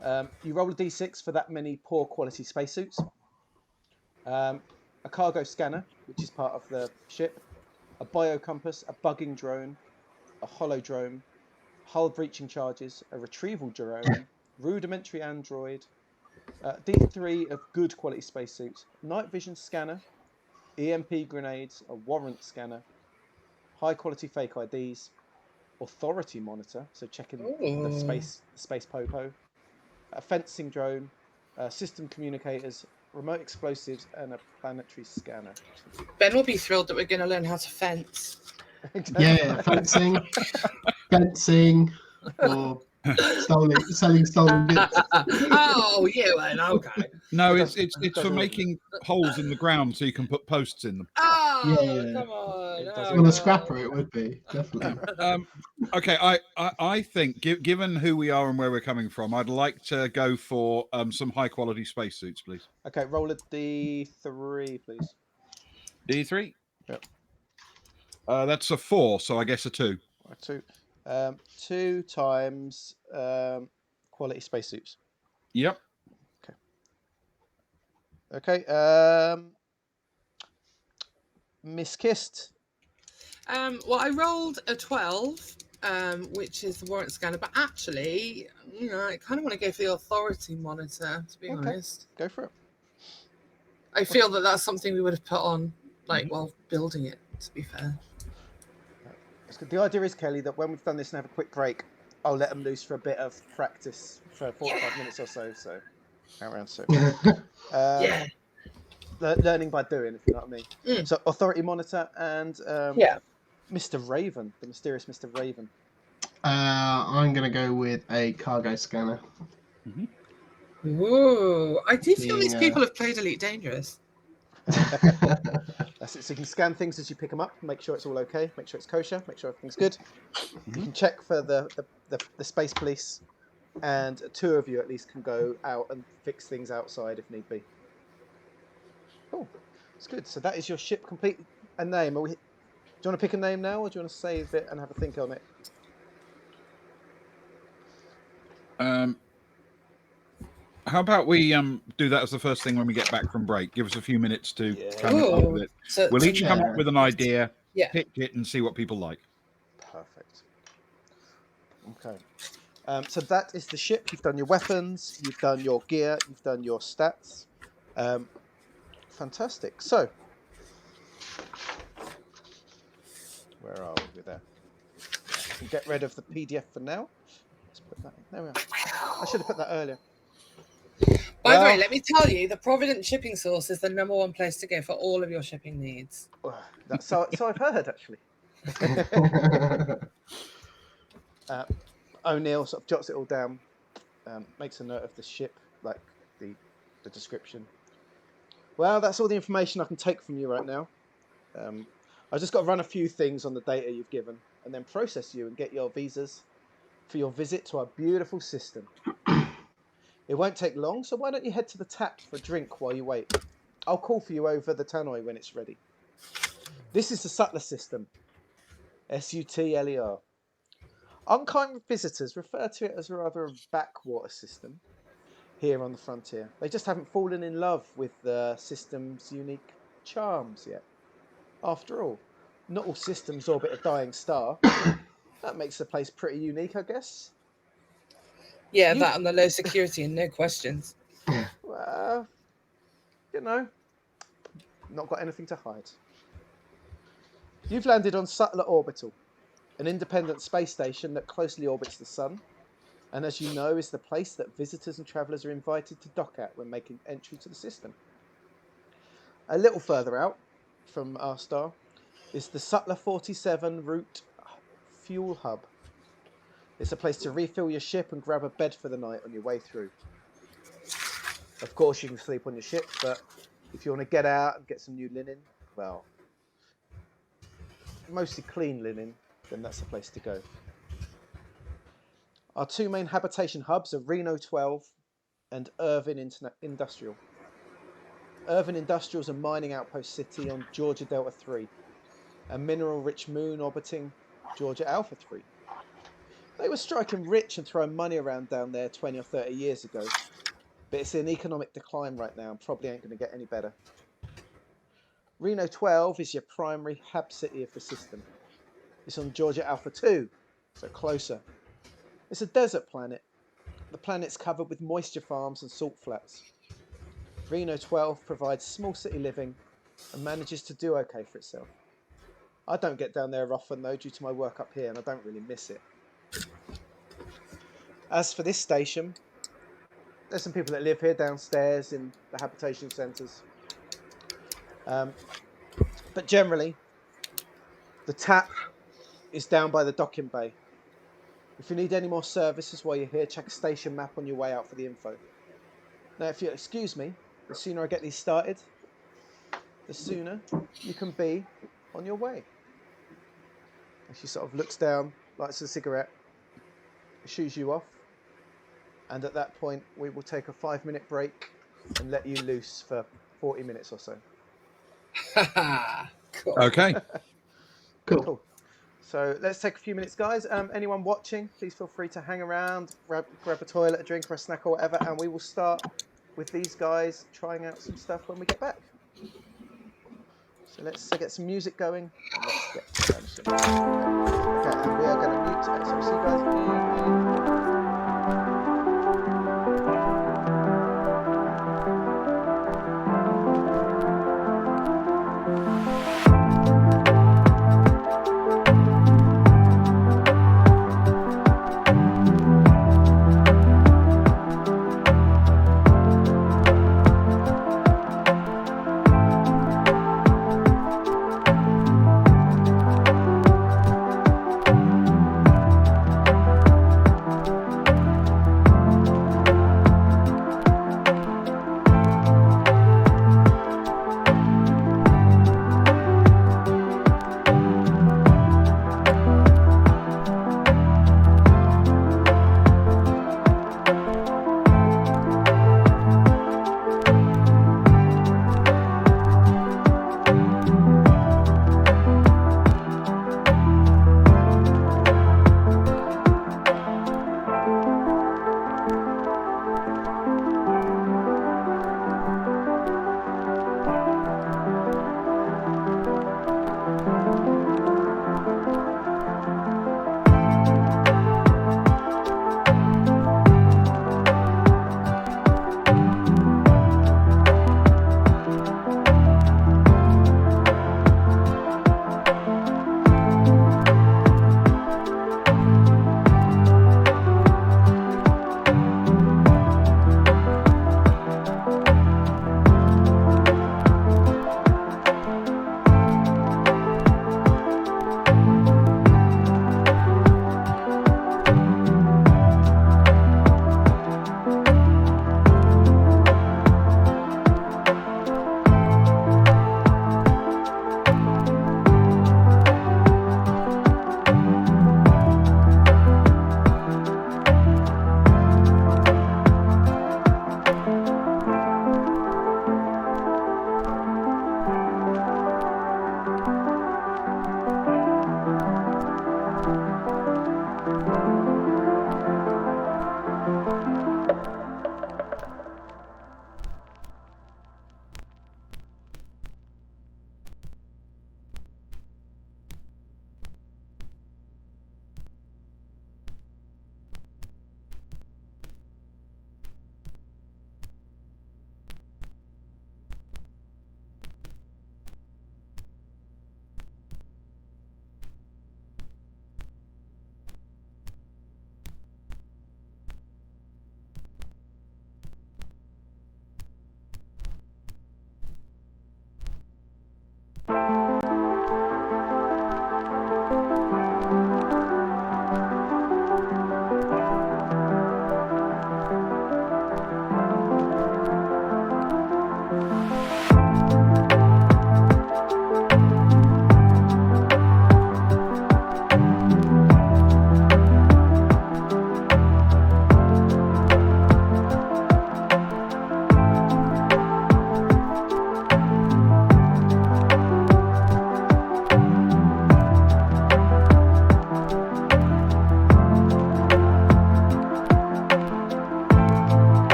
S1: You roll a d6 for that many poor quality spacesuits. A cargo scanner, which is part of the ship. A biocompass, a bugging drone, a holodrome, hull breaching charges, a retrieval drone, rudimentary android, D3 of good quality spacesuits, night vision scanner, EMP grenades, a warrant scanner, high quality fake IDs, authority monitor, so checking the
S3: Ooh.
S1: space popo, a fencing drone, system communicators, remote explosives, and a planetary scanner.
S3: Ben will be thrilled that we're going to learn how to fence.
S2: Yeah, fencing, or selling stolen bits.
S3: Oh, you went okay.
S4: No,
S1: It
S4: it's
S1: does-
S4: it's
S1: does
S4: for
S1: all of
S4: making holes in the ground so you can put posts in them.
S3: Oh,
S2: Yeah.
S3: come on.
S1: It does
S3: Oh,
S1: all
S2: On a
S1: of
S2: scrapper, it would be definitely.
S4: Okay, I think given who we are and where we're coming from, I'd like to go for some high quality spacesuits, please.
S1: Okay, roll a D3, please.
S4: D3.
S1: Yep.
S4: That's a 4, so I guess a 2.
S1: Two. 2 times quality spacesuits.
S4: Yep.
S1: Okay. Miss Kist.
S3: Well, I rolled a 12, which is the warrant scanner, but actually, I kind of want to go for the authority monitor, to be
S1: Okay.
S3: honest.
S1: Go for it.
S3: I feel that that's something we would have put on, while building it, to be fair.
S1: That's good. The idea is, Kelly, that when we've done this and have a quick break, I'll let them loose for a bit of practice for 45 minutes or so. So, around so.
S3: Yeah.
S1: Learning by doing, if you know what I mean.
S3: Mm.
S1: So, authority monitor and
S3: Yeah.
S1: Mr. Raven, the mysterious Mr. Raven.
S2: I'm gonna go with a cargo scanner.
S3: Ooh, I do feel these
S2: Being,
S3: people have played Elite Dangerous.
S1: That's it. So you can scan things as you pick them up, make sure it's all okay, make sure it's kosher, make sure everything's good. You can check for the space police, and 2 of you at least can go out and fix things outside if need be. Cool. It's good. So that is your ship complete. A name. Do you want to pick a name now, or do you want to save it and have a think on it?
S4: How about we do that as the first thing when we get back from break? Give us a few minutes to come up with it.
S3: So,
S4: We'll each come up with an idea,
S3: Yeah.
S4: pitch it, and see what people like.
S1: Perfect. Okay. So that is the ship. You've done your weapons, you've done your gear, you've done your stats. Fantastic. So, where are we with that? We'll get rid of the PDF for now. Let's put that in. There we are. I should have put that earlier.
S3: By the way, let me tell you, the Providence shipping source is the #1 place to go for all of your shipping needs.
S1: That's so I've heard, actually. O'Neill sort of jots it all down, makes a note of the ship, like the description. Well, that's all the information I can take from you right now. I've just got to run a few things on the data you've given, and then process you and get your visas for your visit to our beautiful system. It won't take long, so why don't you head to the tap for a drink while you wait? I'll call for you over the tannoy when it's ready. This is the Sutler system. Sutler. Unkind visitors refer to it as rather a backwater system here on the frontier. They just haven't fallen in love with the system's unique charms yet. After all, not all systems orbit a dying star. That makes the place pretty unique, I guess.
S3: Yeah, that and the low security and no questions.
S1: Well, not got anything to hide. You've landed on Sutler Orbital, an independent space station that closely orbits the Sun, and as you know, is the place that visitors and travellers are invited to dock at when making entry to the system. A little further out from our star is the Sutler 47 route fuel hub. It's a place to refill your ship and grab a bed for the night on your way through. Of course, you can sleep on your ship, but if you want to get out and get some new linen, well, mostly clean linen, then that's the place to go. Our two main habitation hubs are Reno 12 and Irvine Industrial. Irvine Industrial is a mining outpost city on Georgia Delta 3, a mineral-rich moon orbiting Georgia Alpha 3. They were striking rich and throwing money around down there 20 or 30 years ago, but it's in economic decline right now and probably ain't going to get any better. Reno 12 is your primary hub city of the system. It's on Georgia Alpha 2, so closer. It's a desert planet. The planet's covered with moisture farms and salt flats. Reno 12 provides small city living and manages to do okay for itself. I don't get down there often though due to my work up here and I don't really miss it. As for this station, there's some people that live here downstairs in the habitation centres. But generally, the tap is down by the docking bay. If you need any more services while you're here, check a station map on your way out for the info. Now, if you'll excuse me, the sooner I get these started, the sooner you can be on your way. And she sort of looks down, lights a cigarette, shoos you off, and at that point we will take a 5-minute break and let you loose for 40 minutes or so.
S3: Cool.
S4: Okay.
S2: Cool.
S1: So let's take a few minutes, guys. Anyone watching, please feel free to hang around, grab a toilet, a drink, or a snack, or whatever, and we will start with these guys trying out some stuff when we get back. So let's get some music going. And let's get some. Okay, and we are going to mute. So see you guys.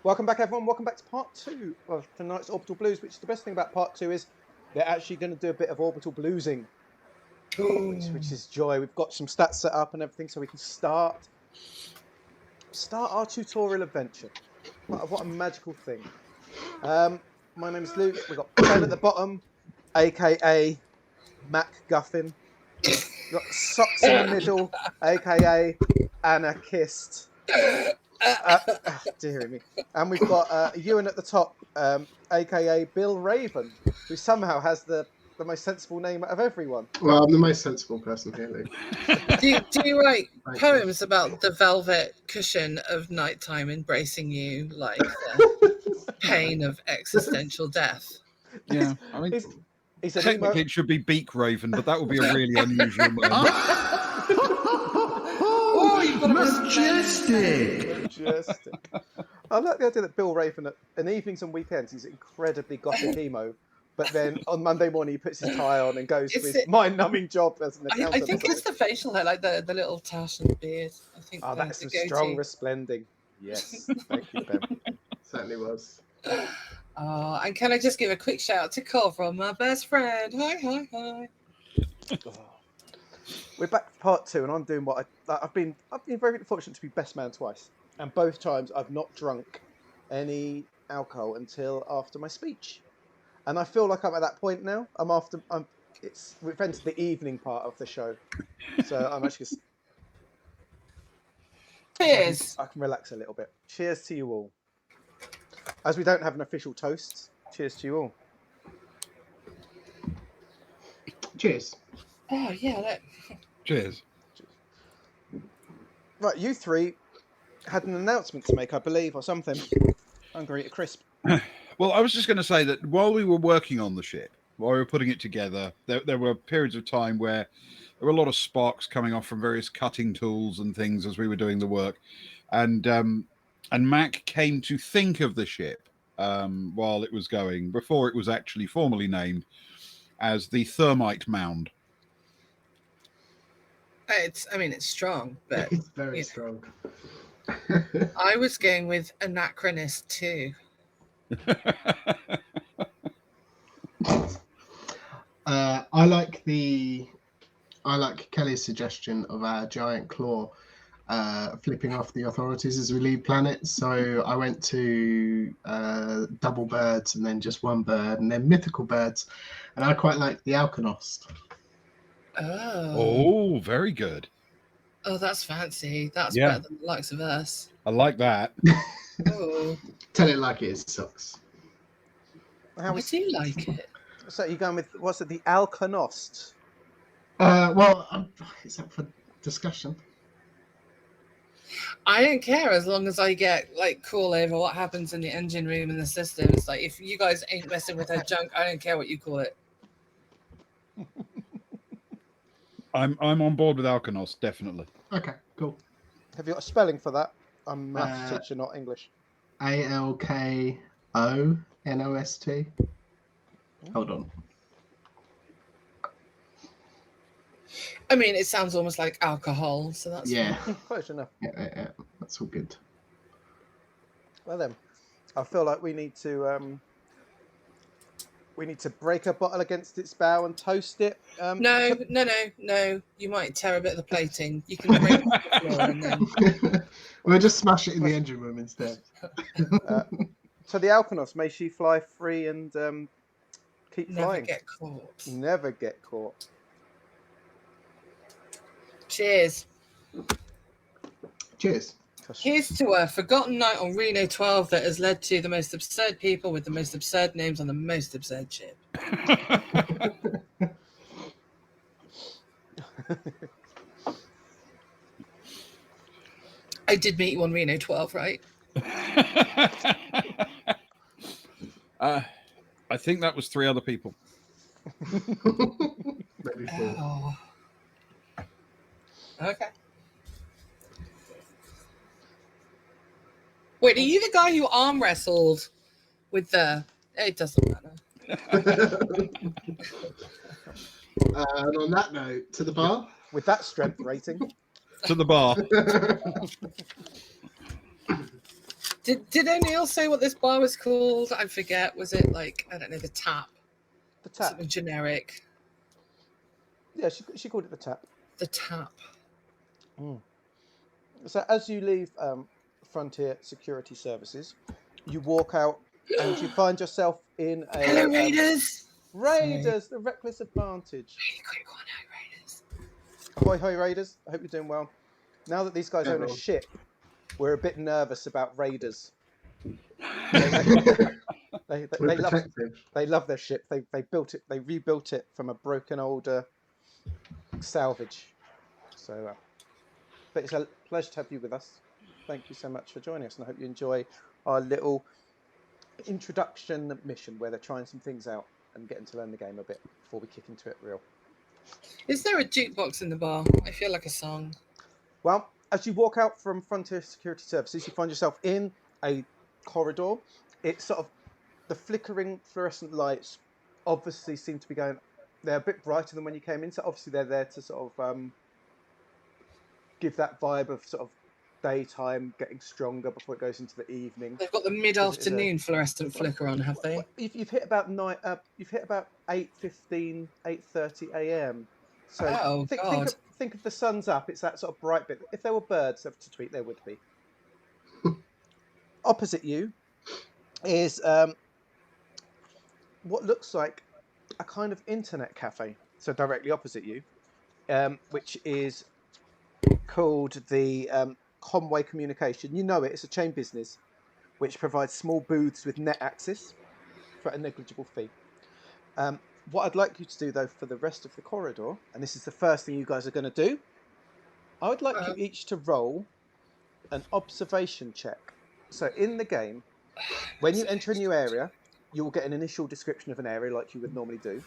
S1: Welcome back, everyone. Welcome back to part 2 of tonight's Orbital Blues, which the best thing about part 2 is they're actually going to do a bit of orbital bluesing, which is joy. We've got some stats set up and everything, so we can start our tutorial adventure. What a magical thing. My name's Luke. We've got Ben at the bottom, aka Mac Guffin. We've got Socks in the middle, aka Anarchist. Dear me. And we've got Ewan at the top, aka Bill Raven, who somehow has the most sensible name out of everyone.
S2: Well, I'm the most sensible person here, Luke.
S3: Do you write
S2: Thank
S3: poems about the velvet cushion of nighttime embracing you like the pain of existential death?
S4: Yeah, I mean,
S1: He's an
S4: technically
S1: emo.
S4: it should be Beak Raven, but that would be a really unusual name.
S3: Oh, you've got a
S5: Majestic!
S1: Majestic. I like the idea that Bill Raven, in evenings and weekends, he's incredibly gothic emo, but then on Monday morning he puts his tie on and goes to
S3: Is
S1: his
S3: it-
S1: mind-numbing job as an accountant.
S3: I think it's the facial hair, like the little tash and the beard. I think
S1: Oh, that's
S3: the
S1: some strong
S3: go-to.
S1: resplending. Yes, thank you, Ben.
S2: Certainly was.
S3: Oh, and can I just give a quick shout out to Cole from my best friend? Hi.
S1: Oh. We're back to part 2, and I'm doing what I've been very fortunate to be best man twice, and both times I've not drunk any alcohol until after my speech, and I feel like I'm at that point now. We've entered the evening part of the show, so I'm actually
S3: Cheers.
S1: I can relax a little bit. Cheers to you all. As we don't have an official toast, cheers to you all.
S2: Cheers.
S3: Oh yeah.
S4: Cheers.
S1: Right, you three had an announcement to make, I believe, or something. I'm going to eat a crisp.
S4: Well, I was just going to say that while we were working on the ship, while we were putting it together, there were periods of time where there were a lot of sparks coming off from various cutting tools and things as we were doing the work, and Mac came to think of the ship while it was going, before it was actually formally named, as the Thermite Mound.
S3: It's strong, but
S2: It's very
S3: yeah.
S2: strong.
S3: I was going with Anachronist too.
S2: I like Kelly's suggestion of our giant claw flipping off the authorities as we leave planet. So I went to double birds and then just one bird and then mythical birds, and I quite like the Alkonost.
S3: Oh,
S4: Very good.
S3: Oh, that's fancy. That's
S4: Yeah.
S3: better than the likes of us.
S4: I like that.
S3: Oh,
S2: Tell it like it is, Socks.
S1: How
S3: I
S1: we,
S3: do like it.
S1: so you're going with, what's it, the Alkonost?
S2: Well, it's up for discussion.
S3: I don't care as long as I get like cool over what happens in the engine room and the systems. Like if you guys ain't messing with her junk, I don't care what you call it.
S4: I'm on board with Alkonost, definitely.
S2: Okay, cool.
S1: Have you got a spelling for that? I'm a maths teacher, not English.
S2: Alkonost. Hold on.
S3: I mean, it sounds almost like alcohol, so that's
S2: Yeah.
S1: Close enough.
S2: Yeah, that's all good.
S1: Well then, I feel like we need to break a bottle against its bow and toast it.
S3: No. You might tear a bit of the plating. You can break the floor and then
S2: We'll just smash it in the engine room instead.
S1: So the Alkonost, may she fly free and keep
S3: never
S1: flying.
S3: get caught.
S1: Never get caught.
S3: Cheers.
S2: Cheers.
S3: Here's to a forgotten night on Reno 12 that has led to the most absurd people with the most absurd names on the most absurd ship. I did meet you on Reno 12, right?
S4: I think that was 3 other people.
S2: Maybe 4.
S3: Oh. Okay. Wait, are you the guy who arm wrestled with the... It doesn't matter.
S2: And on that note, to the bar.
S1: With that strength rating.
S4: To the bar.
S3: Did O'Neill say what this bar was called? I forget. Was it like, I don't know, the Tap?
S1: The Tap.
S3: Something generic.
S1: Yeah, she called it the Tap.
S3: The Tap.
S1: So as you leave Frontier Security Services, you walk out and you find yourself in a
S3: Hello, Raiders.
S1: Raiders, the Reckless Advantage.
S3: Really quick one, Raiders.
S1: Ahoy, hoy, Raiders! I hope you're doing well. Now that these guys own a ship, we're a bit nervous about Raiders. They love their ship. They built it. They rebuilt it from a broken old salvage. So, but it's a pleasure to have you with us. Thank you so much for joining us, and I hope you enjoy our little introduction mission where they're trying some things out and getting to learn the game a bit before we kick into it real.
S3: Is there a jukebox in the bar? I feel like a song.
S1: Well, as you walk out from Frontier Security Services, you find yourself in a corridor. It's sort of the flickering fluorescent lights obviously seem to be going. They're a bit brighter than when you came in, so obviously they're there to sort of give that vibe of sort of daytime getting stronger before it goes into the evening.
S3: They've got the mid-afternoon fluorescent flicker on, have they?
S1: You've hit about 8:15, 8:30 a.m. So think of the sun's up. It's that sort of bright bit. If there were birds to tweet, there would be. Opposite you is what looks like a kind of internet cafe. So directly opposite you, which is called the Conway Communication. You know it. It's a chain business which provides small booths with net access for a negligible fee. What I'd like you to do, though, for the rest of the corridor, and this is the first thing you guys are going to do, I would like you each to roll an observation check. So in the game, when you enter a new area, you will get an initial description of an area like you would normally do.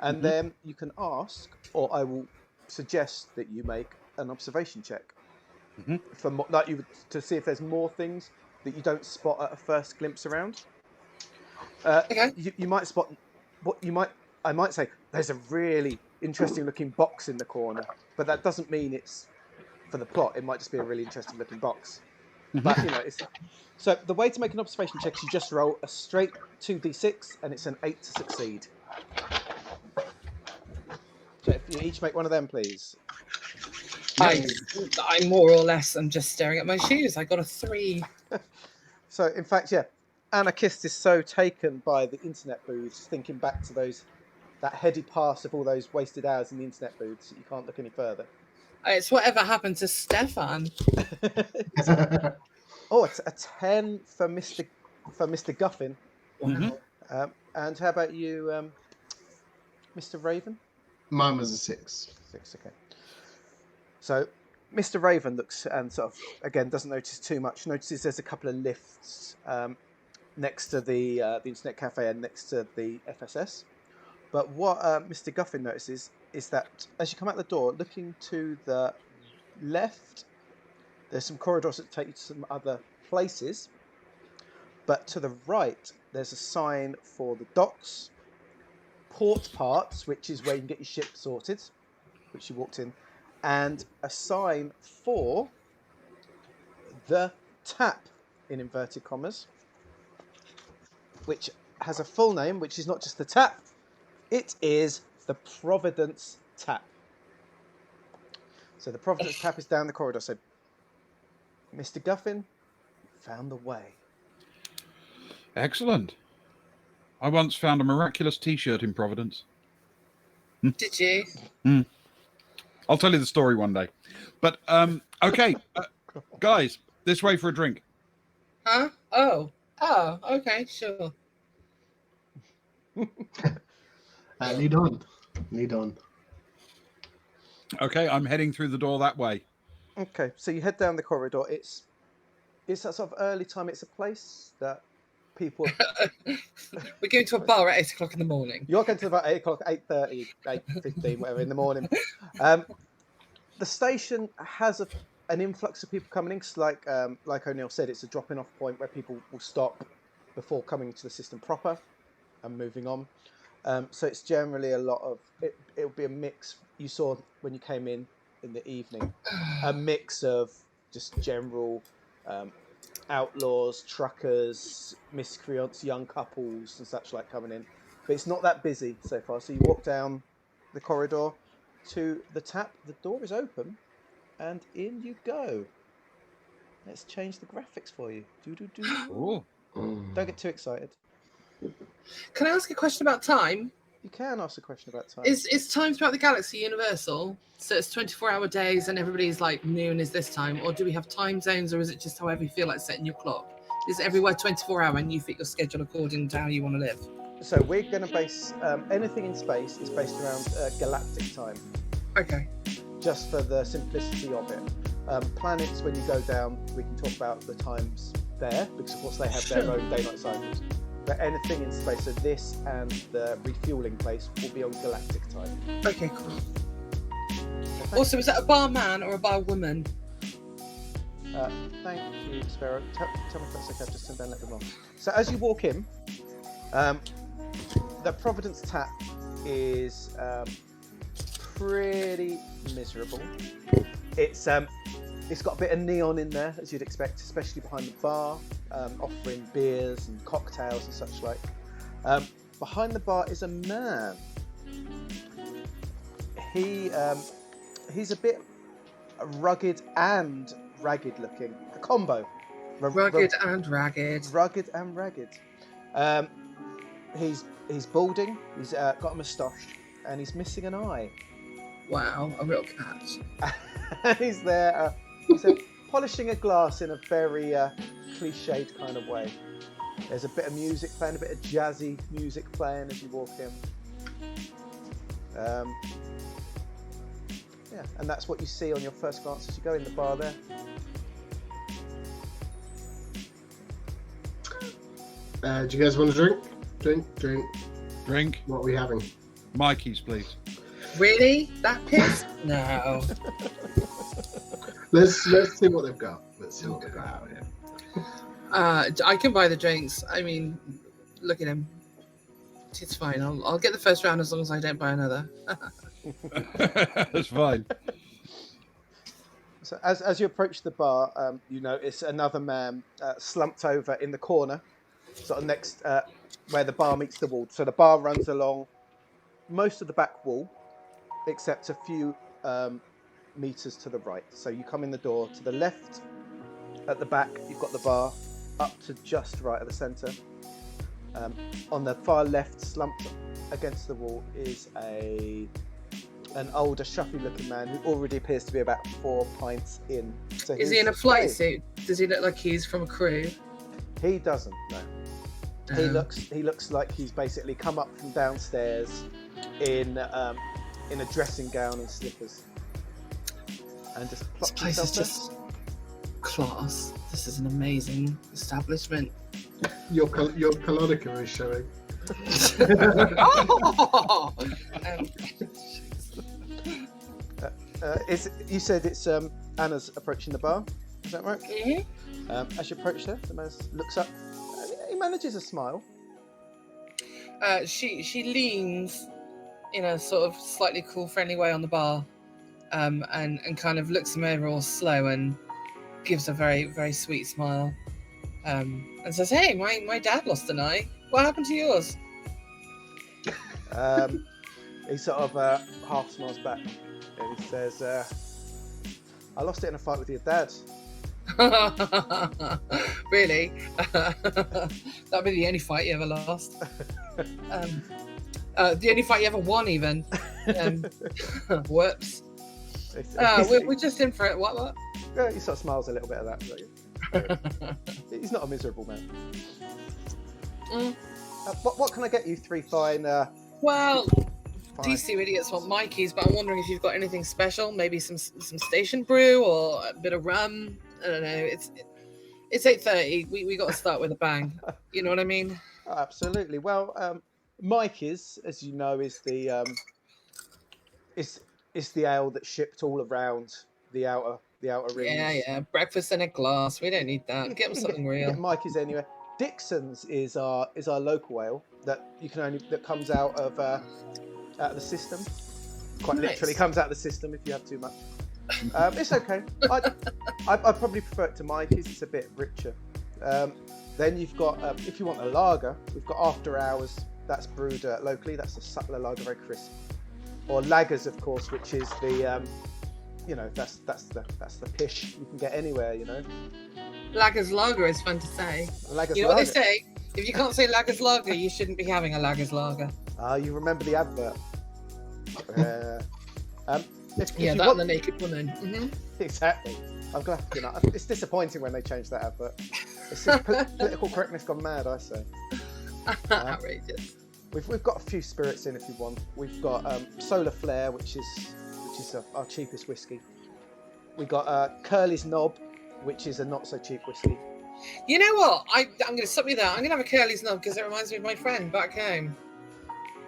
S1: And then you can ask, or I will suggest that you make an observation check to see if there's more things that you don't spot at a first glimpse around. You might spot I might say there's a really interesting looking box in the corner, but that doesn't mean it's for the plot. It might just be a really interesting looking box. But so the way to make an observation check is you just roll a straight 2d6 and it's an 8 to succeed. So if you each make one of them, please.
S3: I more or less am just staring at my shoes. I got a 3.
S1: So in fact, Anarchist is so taken by the internet booths, thinking back to that heady past of all those wasted hours in the internet booths that you can't look any further.
S3: It's whatever happened to Stefan.
S1: Oh, it's a 10 for Mr. Guffin.
S3: Wow.
S1: And how about you, Mr. Raven?
S2: Mine was a 6.
S1: 6, okay. So Mr. Raven looks and sort of again doesn't notice too much. Notices there's a couple of lifts next to the internet cafe and next to the FSS. But what Mr. Guffin notices is that as you come out the door, looking to the left, there's some corridors that take you to some other places. But to the right, there's a sign for the docks, port parts, which is where you can get your ship sorted, which you walked in, and a sign for the Tap, in inverted commas, which has a full name, which is not just the Tap, it is the Providence Tap. So the Providence Tap is down the corridor. So, Mr. Guffin, found the way.
S4: Excellent. I once found a miraculous T-shirt in Providence.
S3: Did you?
S4: I'll tell you the story one day. But, okay. Guys, this way for a drink.
S3: Huh? Oh, okay, sure.
S2: Lead on.
S4: Okay, I'm heading through the door that way.
S1: Okay, so you head down the corridor. It's that sort of early time. It's a place that people...
S3: We're going to a bar at 8 o'clock in the morning.
S1: You're going to about 8 o'clock, 8:30, 8:15, whatever, in the morning. The station has an influx of people coming in, 'cause like O'Neill said, it's a dropping off point where people will stop before coming to the system proper and moving on. So it's generally a lot of... It'll be a mix. You saw when you came in the evening, a mix of just general outlaws, truckers, miscreants, young couples, and such like coming in. But it's not that busy so far. So you walk down the corridor to the tap. The door is open, and in you go. Let's change the graphics for you.
S4: Oh,
S1: Don't get too excited.
S3: Can I ask a question about time?
S1: You can ask a question about time.
S3: Is time throughout the galaxy universal? So it's 24-hour days and everybody's like noon is this time? Or do we have time zones, or is it just however you feel like setting your clock? Is it everywhere 24-hour and you fit your schedule according to how you want to live?
S1: So we're going to base anything in space is based around galactic time,
S3: Okay.
S1: just for the simplicity of it. Planets, when you go down, we can talk about the times there, because of course they have their own daylight cycles. But anything in space, so this and the refueling place will be on galactic time.
S3: Okay, cool. Also, is that a bar man or a bar woman?
S1: Thank you, Sparrow. Tell me if that's okay. I've just turned down let them on. So as you walk in, the Providence Tap is pretty miserable. It's got a bit of neon in there, as you'd expect, especially behind the bar, offering beers and cocktails and such like. Behind the bar is a man. He's a bit rugged and ragged looking. A combo.
S3: Rugged and ragged.
S1: Rugged and ragged. He's balding. He's got a moustache, and he's missing an eye.
S3: Wow, a real cat.
S1: He's there. He's polishing a glass in a very cliched kind of way. There's a bit of music playing, a bit of jazzy music playing as you walk in. Yeah, and that's what you see on your first glance as you go in the bar there.
S2: Do you guys want to drink?
S4: drink.
S2: What are we having?
S4: Mikey's, please.
S3: Really? That piss? No.
S2: Let's see what they've got. Let's see what they've got out here.
S3: I can buy the drinks. I mean, look at him. It's fine. I'll get the first round as long as I don't buy another.
S4: That's fine.
S1: So as you approach the bar, you notice another man slumped over in the corner, sort of next where the bar meets the wall. So the bar runs along most of the back wall, except a few meters to the right. So you come in the door to the left. At the back, you've got the bar up to just right at the centre. On the far left, slumped against the wall, is an older, shuffy-looking man who already appears to be about 4 pints in. So
S3: Is he in a flight suit? Does he look like he's from a crew?
S1: He doesn't. No. He looks like he's basically come up from downstairs in a dressing gown and slippers, and just
S3: This
S1: plopped
S3: place
S1: himself
S3: is
S1: there.
S3: just class. This is an amazing establishment.
S2: Your colonica is showing.
S3: Oh!
S1: You said it's Anna's approaching the bar. Is that right?
S3: Mhm.
S1: As you approach her, the man looks up. He manages a smile.
S3: She leans in a sort of slightly cool, friendly way on the bar, and kind of looks him over all slow and gives a very, very sweet smile, and says, "Hey, my dad lost an eye. What happened to yours?"
S1: He sort of half smiles back and he says, "I lost it in a fight with your dad."
S3: Really? That'd be the only fight you ever lost. The only fight you ever won, even. Whoops. We're just in for it. What?
S1: Yeah, he sort of smiles a little bit at that. He's not a miserable man. What can I get you? 3 fine.
S3: Well,
S1: fine.
S3: DC idiots want Mikey's, but I'm wondering if you've got anything special. Maybe some station brew or a bit of rum. I don't know. It's 8:30. We got to start with a bang. You know what I mean?
S1: Oh, absolutely. Well, Mikey's, as you know, is the ale that's shipped all around the outer rings.
S3: Yeah. Breakfast in a glass. We don't need that. Get them something real.
S1: Get Mikey's anyway. Dixon's is our local ale that comes out of the system. Quite
S3: Nice.
S1: literally comes out of the system if you have too much. It's okay. I probably prefer it to Mikey's. It's a bit richer. Then you've got, if you want a lager, we've got After Hours. That's brewed locally. That's the Sutler lager, very crisp. Or lagers, of course, which is the, that's the pish you can get anywhere.
S3: Lager's lager is fun to say.
S1: Lager's
S3: You know what they
S1: lager.
S3: say? If you can't say Lager's lager, you shouldn't be having a Lager's lager.
S1: You remember the advert? If
S3: Yeah,
S1: you
S3: that
S1: want-
S3: and the naked woman. Mm-hmm.
S1: Exactly. I'm glad. It's disappointing when they change that advert. It's just political correctness gone mad, I say.
S3: Outrageous.
S1: We've got a few spirits in if you want. We've got Solar Flare, which is our cheapest whiskey. We got Curly's Knob, which is a not so cheap whiskey.
S3: You know what? I'm going to stop you there. I'm going to have a Curly's knob because it reminds me of my friend back home.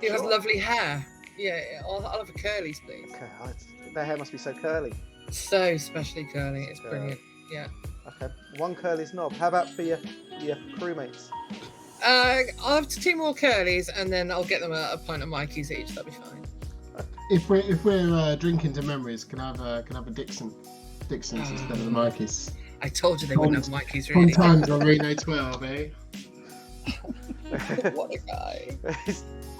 S3: He has
S1: Sure.
S3: lovely hair. Yeah, I'll have a Curly's, please.
S1: Okay, their hair must be so curly.
S3: So specially curly. It's brilliant. Yeah.
S1: Okay, one Curly's Knob. How about for your crewmates?
S3: I'll have 2 more Curlies and then I'll get them a pint of Mikey's each. That'll be fine.
S2: If we're drinking to memories, can I have a Dixon's instead of the Mikeys?
S3: I told you they wouldn't have Mikey's, really.
S2: Sometimes on Reno 12, eh?
S3: What a guy.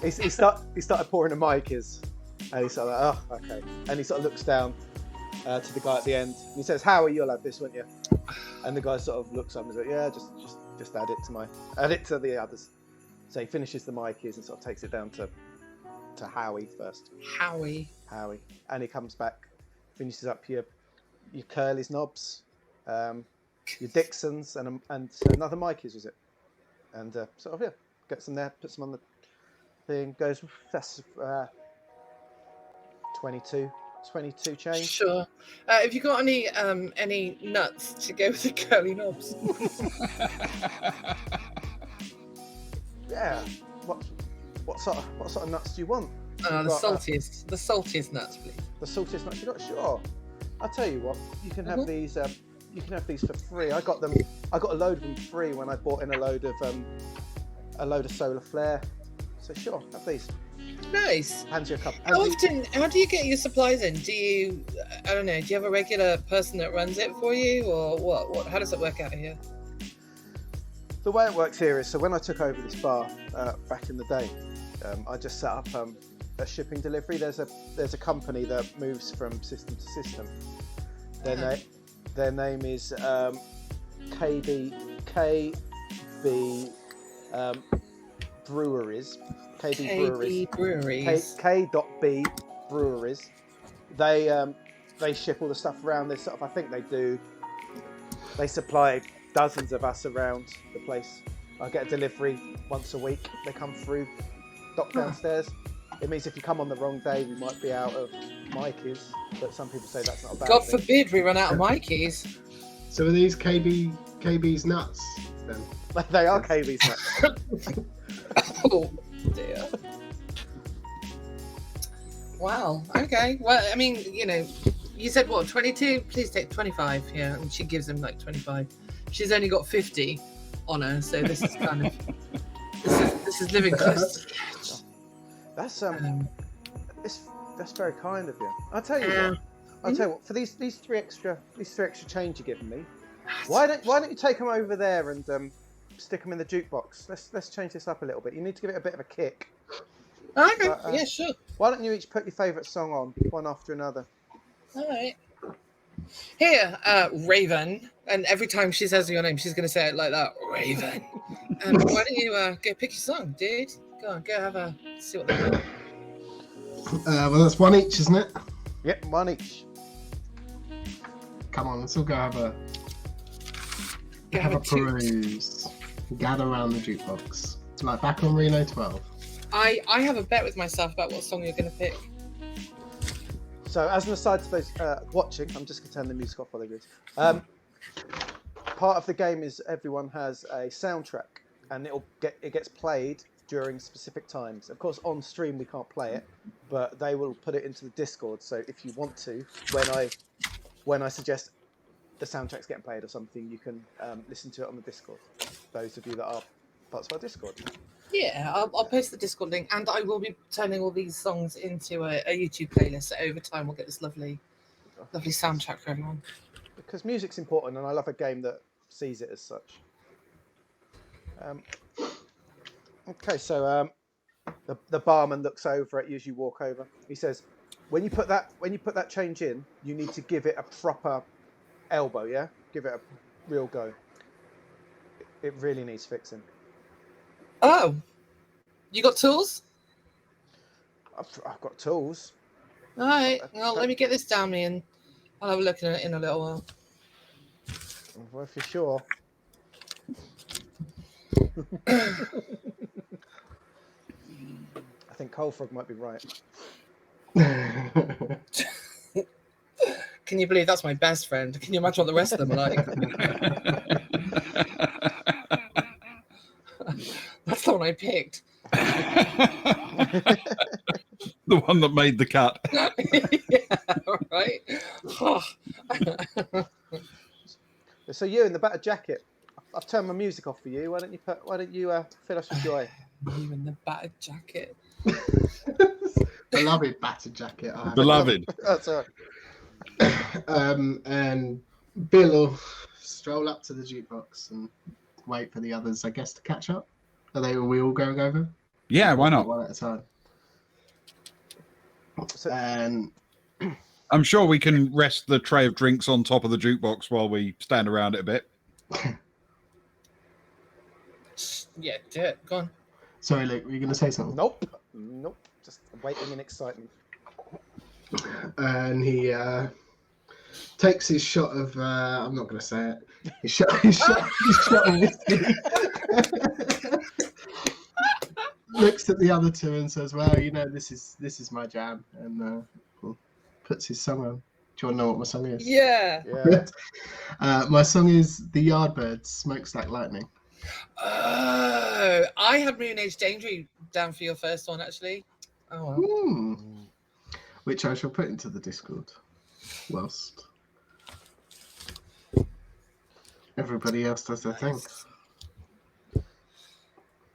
S1: he started pouring a Mikeys, and he's sort of like, oh, okay. And he sort of looks down to the guy at the end. And he says, "Howie, you'll have this, won't you?" And the guy sort of looks up and says, "Yeah, just add it to the others." So he finishes the Mikeys and sort of takes it down to Howie first.
S3: Howie.
S1: And he comes back, finishes up your Curly's Knobs, your Dixons, and another Mikey's, was it? And sort of gets them there, puts them on the thing, goes. That's 22 change.
S3: Sure. Have you got any nuts to go with the Curly Knobs?
S1: Yeah. What sort of nuts do you want?
S3: The
S1: You've got,
S3: saltiest nuts, please.
S1: the saltiest nuts you got? Sure. I'll tell you what. You can have these. You can have these for free. I got a load of them free when I bought in a load of Solar Flare. So sure, have these.
S3: Nice.
S1: Hands you a couple.
S3: How do you get your supplies in? Do you, I don't know, do you have a regular person that runs it for you, or what? How does it work out here?
S1: The way it works here is, so when I took over this bar back in the day, I just set up a shipping delivery. There's a company that moves from system to system. Their name is KB Breweries. KB Breweries. K.B Breweries. They ship all the stuff around. This sort of, I think they supply dozens of us around the place. I get a delivery once a week. They come through, dock downstairs. It means if you come on the wrong day, we might be out of Mikey's, but some people say that's not a bad
S3: God
S1: thing.
S3: forbid we run out of Mikey's.
S2: So are these KB's nuts then?
S1: They are KB's nuts.
S3: Oh dear. Wow. Okay. Well, I mean, you said what, 22? Please take 25. Yeah, and she gives him like 25. She's only got 50 on her, so this is kind of this is living close to the edge.
S1: That's very kind of you. I'll tell you what. For these three extra change you're giving me, why don't you take them over there and stick them in the jukebox? Let's change this up a little bit. You need to give it a bit of a kick.
S3: Okay. Yeah, sure.
S1: Why don't you each put your favourite song on, one after another?
S3: All right. Here, Raven. And every time she says your name, she's going to say it like that. Raven. Why don't you go pick your song, dude? Go on, go have a see what they're doing.
S2: Well, that's one each, isn't it?
S1: Yep, one each.
S2: Come on, let's all go have a
S3: toot.
S2: peruse. Gather around the jukebox. Like back on Reno 12.
S3: I have a bet with myself about what song you're going to pick.
S1: So, as an aside to those watching, I'm just going to turn the music off while they go. Part of the game is everyone has a soundtrack, and it gets played during specific times. Of course, on stream we can't play it, but they will put it into the Discord. So, if you want to, when I suggest the soundtrack's getting played or something, you can listen to it on the Discord. Those of you that are parts of our Discord.
S3: Yeah, I'll post the Discord link, and I will be turning all these songs into a YouTube playlist. So over time, we'll get this lovely soundtrack for everyone.
S1: Because music's important, and I love a game that sees it as such. Okay, so the barman looks over at you as you walk over. He says, when you put that change in, you need to give it a proper elbow, yeah? Give it a real go. It really needs fixing.
S3: Oh, you got tools?
S1: I've got tools.
S3: All right. Well, let me get this down me, and I'll have a look in a little while.
S1: Well, if you're sure. I think Coldfrog might be right.
S3: Can you believe that's my best friend? Can you imagine what the rest of them are like? That's the one I picked.
S4: The one that made the cut.
S3: Yeah, right.
S1: So you in the battered jacket. I've turned my music off for you. Why don't you fill us with joy?
S3: You in the battered jacket.
S2: Beloved battered jacket. I have.
S4: Beloved.
S1: That's all right.
S2: And Bill will stroll up to the jukebox and wait for the others, I guess, to catch up. Are we all going over?
S4: Yeah, why not?
S2: One at a time.
S1: So,
S2: And
S4: I'm sure we can rest the tray of drinks on top of the jukebox while we stand around it a bit.
S3: Yeah, do it. Go on.
S2: sorry, Luke, were you going to say something?
S1: nope. Just waiting in excitement.
S2: And he takes his shot of I'm not going to say it. His shot of whiskey. Looks at the other two and says, "Well, this is my jam," and puts his song on. Do you want to know what my song is?
S3: Yeah.
S1: Yeah.
S2: My song is "The Yardbirds," Smokestack Lightning.
S3: Oh, I had Moon Age Danger down for your first one, actually. Oh well.
S2: Which I shall put into the Discord whilst everybody else does their thing.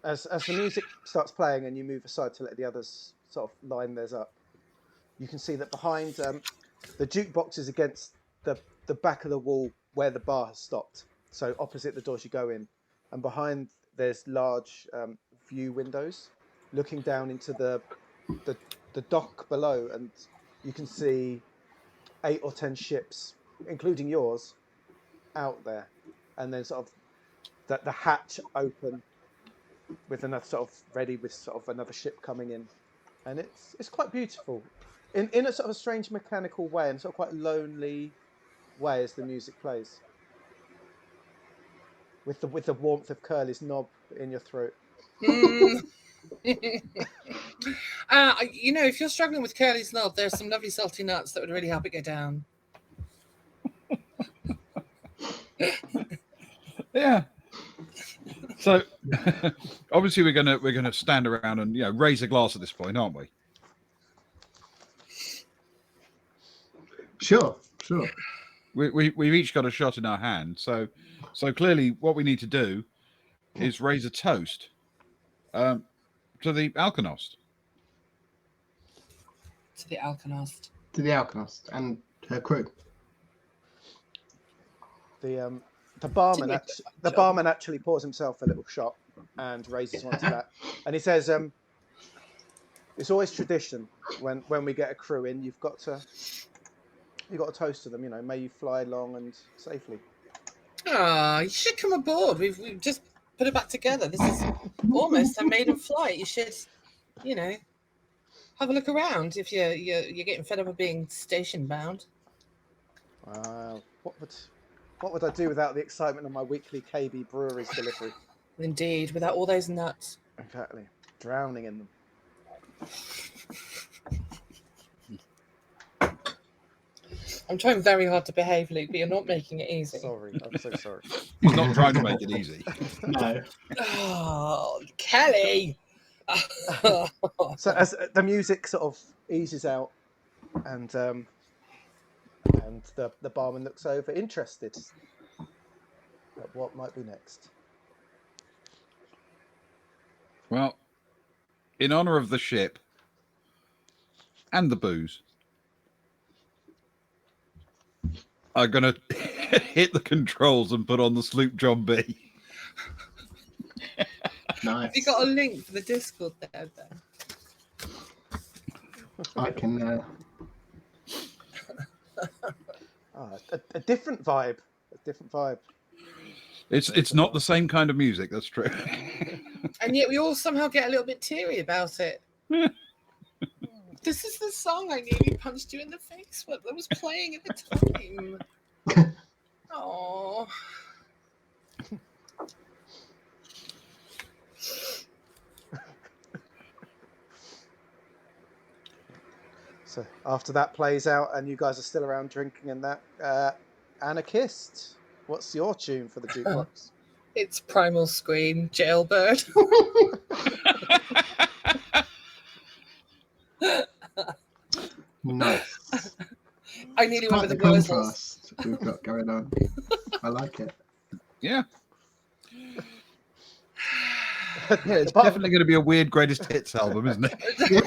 S1: As the music starts playing and you move aside to let the others sort of line theirs up, you can see that behind the jukebox is against the back of the wall where the bar has stopped. So opposite the doors you go in, and behind there's large view windows looking down into the dock below, and you can see 8 or 10 ships, including yours, out there, and then sort of the hatch open with another sort of ready with sort of another ship coming in, and it's quite beautiful in a sort of a strange mechanical way and sort of quite lonely way as the music plays with the warmth of Curly's knob in your throat.
S3: If you're struggling with Curly's knob, there's some lovely salty nuts that would really help it go down.
S4: Yeah. So obviously we're gonna stand around and raise a glass at this point, aren't we?
S2: Sure.
S4: We've each got a shot in our hand, so clearly what we need to do is raise a toast to the Alkonost.
S3: To the Alkonost.
S2: To the Alkonost and her crew.
S1: The barman actually pours himself a little shot and raises one to that, and he says, "It's always tradition when we get a crew in. You've got to toast to them. May you fly long and safely."
S3: Ah, you should come aboard. We've just put it back together. This is almost a maiden flight. You should, have a look around if you're getting fed up of being station bound.
S1: What would I do without the excitement of my weekly KB Breweries delivery?
S3: Indeed, without all those nuts.
S1: Exactly, drowning in them.
S3: I'm trying very hard to behave, Luke, but you're not making it easy.
S1: Sorry, I'm so sorry.
S4: He's not trying to make it easy.
S2: No.
S3: Oh, Kelly!
S1: So as the music sort of eases out, and the barman looks over, interested at what might be next.
S4: Well, in honor of the ship and the booze, I'm gonna hit the controls and put on the sloop John B.
S2: Nice.
S3: Have you got a link for the Discord there, Ben?
S2: I can.
S1: A different vibe. A different vibe.
S4: It's not the same kind of music. That's true.
S3: And yet we all somehow get a little bit teary about it.
S4: Yeah.
S3: This is the song I nearly punched you in the face with. That was playing at the time. Oh.
S1: So after that plays out and you guys are still around drinking and that, Anarchist, what's your tune for the jukebox?
S3: It's Primal Scream, Jailbird.
S2: Nice.
S3: I nearly went
S2: Quite
S3: with
S2: the
S3: the Wurzels.
S2: contrast we've got going on. I like it.
S4: Yeah.
S1: Yeah,
S4: It's definitely going to be a weird greatest hits album, isn't it?
S2: Yeah.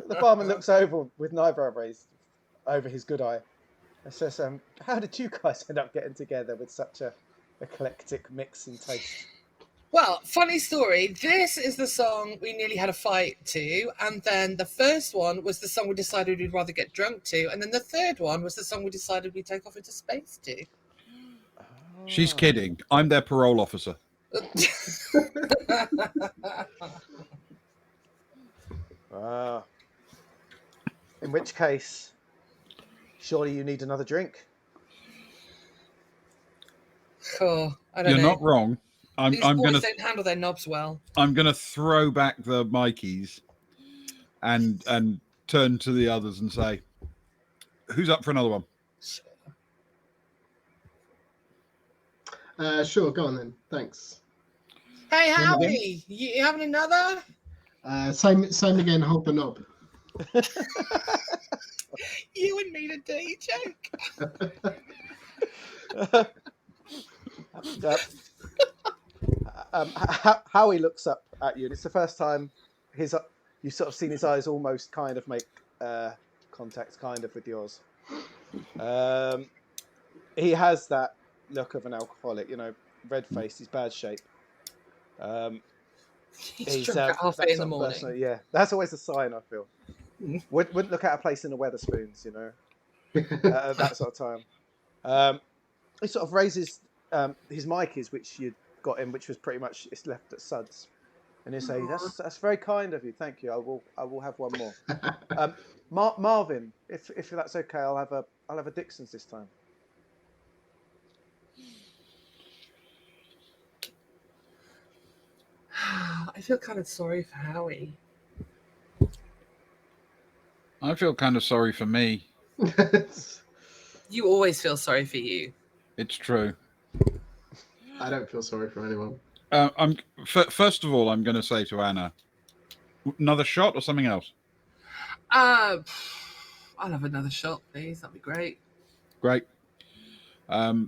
S1: The barman looks over with an eyebrow raised over his good eye and says, how did you guys end up getting together with such a eclectic mix in taste?
S3: Well, funny story. This is the song we nearly had a fight to, and then the first one was the song we decided we'd rather get drunk to, and then the third one was the song we decided we'd take off into space to.
S4: She's kidding. I'm their parole officer.
S1: Ah. In which case, surely you need another drink.
S3: Cool. I don't
S4: You're
S3: know.
S4: not wrong.
S3: These boys don't handle their knobs well.
S4: I'm gonna throw back the Mikeys and turn to the others and say, "Who's up for another one?"
S2: Sure, go on then. Thanks.
S3: Hey,
S2: When
S3: Howie, you having another?
S2: Same again. Hold the knob.
S3: You and me a dirty joke.
S1: Howie looks up at you, and it's the first time you've sort of seen his eyes almost kind of make contact kind of with yours. He has that look of an alcoholic, red-faced, he's bad shape.
S3: He's drunk at half 8 in the morning.
S1: Yeah, that's always a sign, I feel. Wouldn't look at a place in the Weatherspoons, at that sort of time. He sort of raises his Mikeys, which you'd got him, which was pretty much it's left at Suds, and he'll say, "That's very kind of you, thank you. I will have one more." Marvin, if that's okay, I'll have a Dixon's this time.
S3: I feel kind of sorry for Howie.
S4: I feel kind of sorry for me.
S3: You always feel sorry for you.
S4: It's true.
S2: I don't feel sorry for anyone.
S4: First of all, I'm going to say to Anna, another shot or something else?
S3: I'll have another shot, please. That'd be great.
S4: Great. I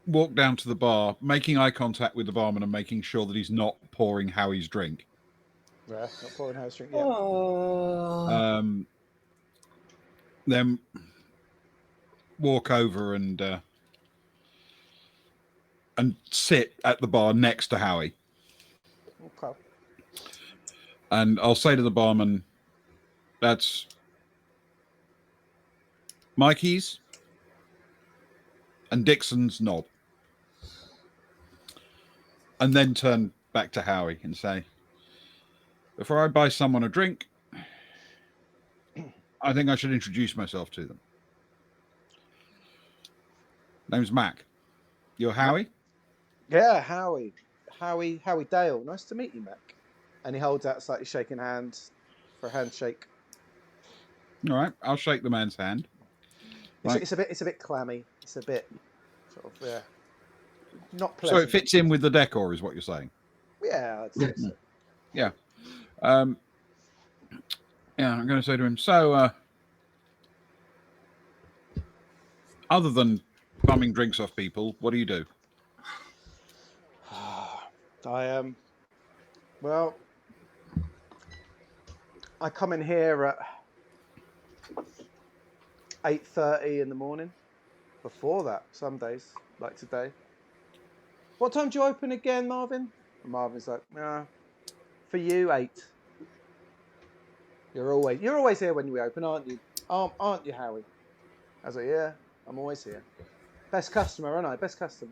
S4: walk down to the bar, making eye contact with the barman and making sure that he's not pouring Howie's drink.
S1: Yeah, not pouring Howie's drink yet.
S3: Oh.
S4: Then walk over and sit at the bar next to Howie.
S1: Okay.
S4: And I'll say to the barman, "That's Mikey's and Dixon's knob." And then turn back to Howie and say, "Before I buy someone a drink, I think I should introduce myself to them. Name's Mac. You're Howie?"
S1: Yeah, Howie Dale. Nice to meet you, Mac. And he holds out slightly shaking hands for a handshake.
S4: All right, I'll shake the man's hand. Right.
S1: It's a bit clammy. It's a bit sort of not
S4: So
S1: pleasant.
S4: it fits in with the decor, is what you're saying?
S1: Yeah, I'd say so.
S4: Yeah. I'm going to say to him, so, other than bumming drinks off people, what do you do?
S1: Well, I come in here at 8:30 in the morning. Before that, some days, like today. What time do you open again, Marvin? And Marvin's like, nah, for you, 8. You're always here when we open, aren't you? Aren't you, Howie? I was like, yeah, I'm always here. Best customer, aren't I? Best customer.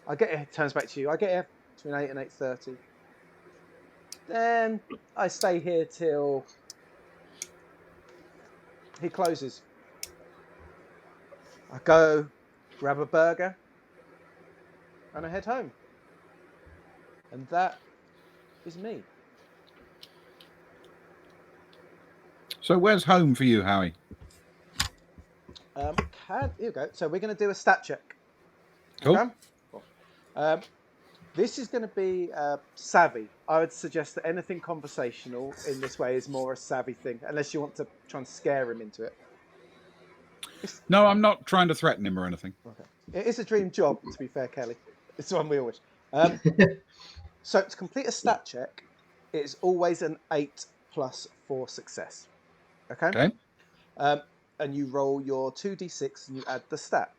S1: I get here, turns back to you. I get here between 8 and 8:30. Then I stay here till he closes. I go grab a burger and I head home. And that is me.
S4: So where's home for you, Howie?
S1: Here you go. So we're going to do a stat check.
S4: Cool.
S1: Okay? Cool. This is going to be savvy. I would suggest that anything conversational in this way is more a savvy thing, unless you want to try and scare him into it.
S4: No, I'm not trying to threaten him or anything.
S1: Okay. It is a dream job, to be fair, Kelly. It's one we all wish. So to complete a stat check, it is always an 8 plus 4 success. Okay?
S4: Okay.
S1: And you roll your 2d6 and you add the stat.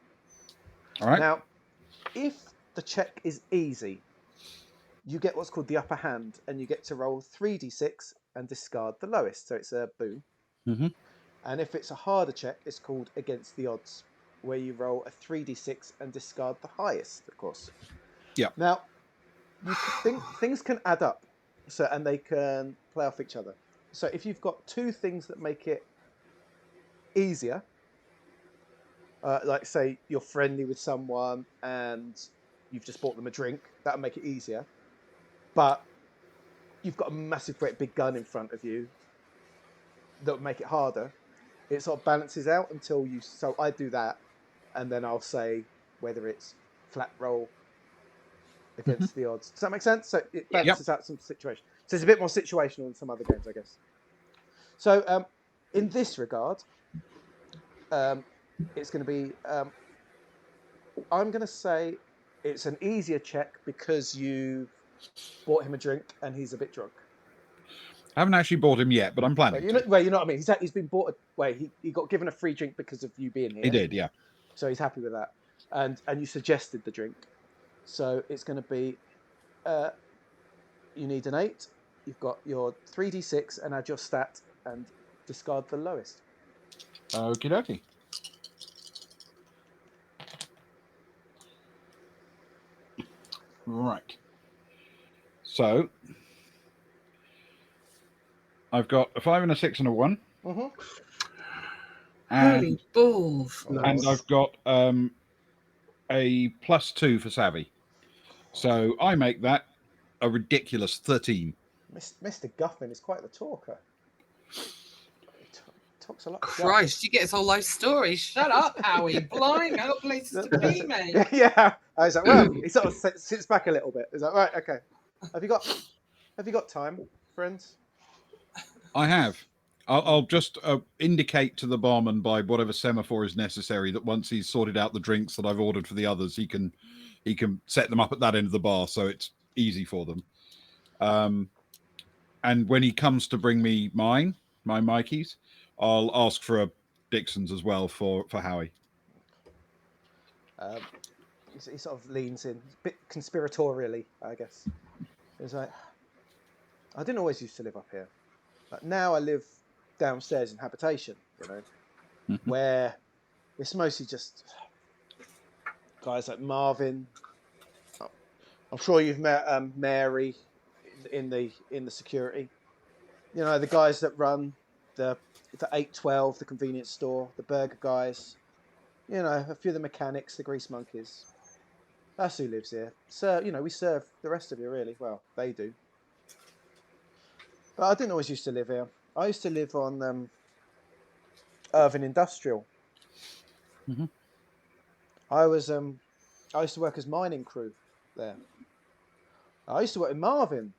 S4: All right.
S1: Now, if the check is easy, you get what's called the upper hand, and you get to roll 3d6 and discard the lowest. So it's a boon.
S4: Mm-hmm.
S1: And if it's a harder check, it's called against the odds, where you roll a 3d6 and discard the highest, of course.
S4: Yeah.
S1: Now, you think things can add up, and they can play off each other. So if you've got 2 things that make it easier, like say you're friendly with someone and you've just bought them a drink, that'll make it easier. But you've got a massive, great big gun in front of you that would make it harder. It sort of balances out until you. So I do that, and then I'll say whether it's flat roll against the odds. Does that make sense? So it balances out some situation. So it's a bit more situational than some other games, I guess. So in this regard, it's going to be. I'm going to say it's an easier check because you bought him a drink and he's a bit drunk.
S4: I haven't actually bought him yet, but I'm planning.
S1: You know what I mean. He's been bought. He got given a free drink because of you being here.
S4: He did, yeah.
S1: So he's happy with that, and you suggested the drink, so it's going to be. You need an 8. You've got your 3d6 and add your stat and discard the lowest.
S4: Okie dokie. Right. So I've got a 5 and a 6 and a 1.
S1: Mm-hmm.
S3: Holy balls.
S4: And I've got a +2 for savvy. So I make that a ridiculous 13.
S1: Mr. Guffin is quite the talker. He talks a lot.
S3: Christ, you get his whole life story. Shut up, Howie. Blind, no places to be, mate.
S1: Yeah. I was like, well, he sort of sits back a little bit. He's like, right, okay. Have you got time, friends?
S4: I have. I'll just indicate to the barman by whatever semaphore is necessary that once he's sorted out the drinks that I've ordered for the others, he can set them up at that end of the bar, so it's easy for them. And when he comes to bring me my Mikeys, I'll ask for a Dixon's as well for Howie.
S1: He sort of leans in, a bit conspiratorially, I guess. He's like, I didn't always used to live up here. But now I live downstairs in habitation, where it's mostly just guys like Marvin. I'm sure you've met Mary in the security. The guys that run the 812, the convenience store, the burger guys. A few of the mechanics, the grease monkeys. That's who lives here. So we serve the rest of you, really. Well, they do. But I didn't always used to live here. I used to live on Irving Industrial.
S4: Mm-hmm.
S1: I used to work as mining crew there. I used to work with Marvin.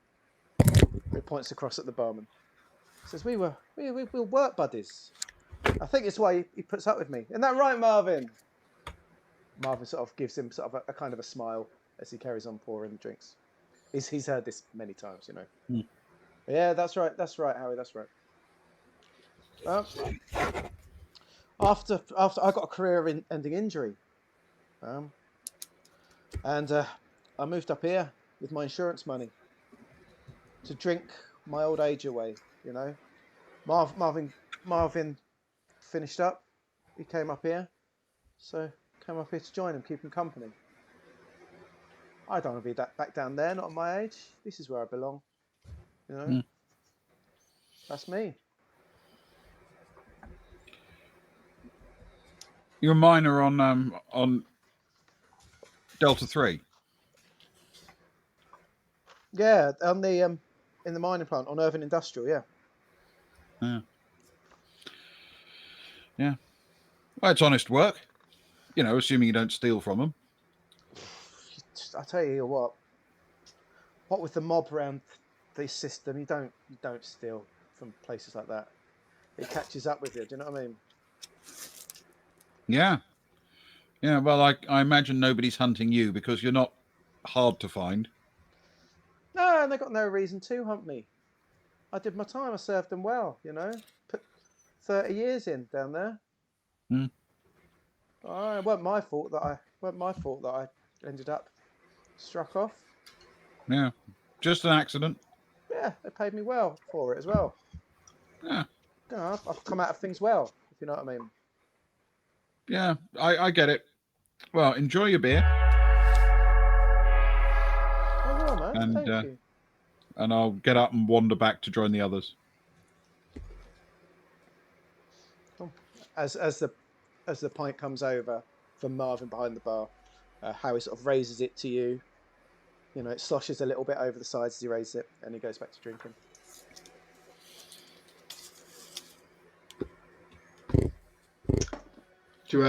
S1: He points across at the barman. He says we were work buddies. I think it's why he puts up with me. Isn't that right, Marvin? Marvin sort of gives him sort of a kind of a smile as he carries on pouring the drinks. He's heard this many times,
S4: Mm.
S1: Yeah, that's right, Howie, that's right. After I got a career-ending injury, And I moved up here with my insurance money to drink my old age away. You know, Marvin finished up. He came up here, so came up here to join him, keep him company. I don't want to be back down there, not at my age. This is where I belong. You know, that's me.
S4: You're a miner on Delta 3.
S1: Yeah, on the in the mining plant on Irvine Industrial. Yeah.
S4: Yeah. Yeah. Well, it's honest work. You know, assuming you don't steal from them.
S1: I tell you what with the mob around this system, you don't steal from places like that. It catches up with you. Do you know what I mean?
S4: Yeah. Yeah. Well, I imagine nobody's hunting you because you're not hard to find.
S1: No, and they got no reason to hunt me. I did my time. I served them well. You know, put 30 years in down there.
S4: Hmm.
S1: It wasn't my fault that I ended up struck off.
S4: Yeah. Just an accident.
S1: Yeah, they paid me well for it as well.
S4: Yeah.
S1: You know, I've come out of things well, if you know what I mean.
S4: Yeah, I get it. Well, enjoy your beer.
S1: Oh, well, man.
S4: And,
S1: Thank you.
S4: And I'll get up and wander back to join the others.
S1: As the pint comes over from Marvin behind the bar, Harry sort of raises it to you. You know, it sloshes a little bit over the sides as he raises it, and he goes back to drinking.
S2: Do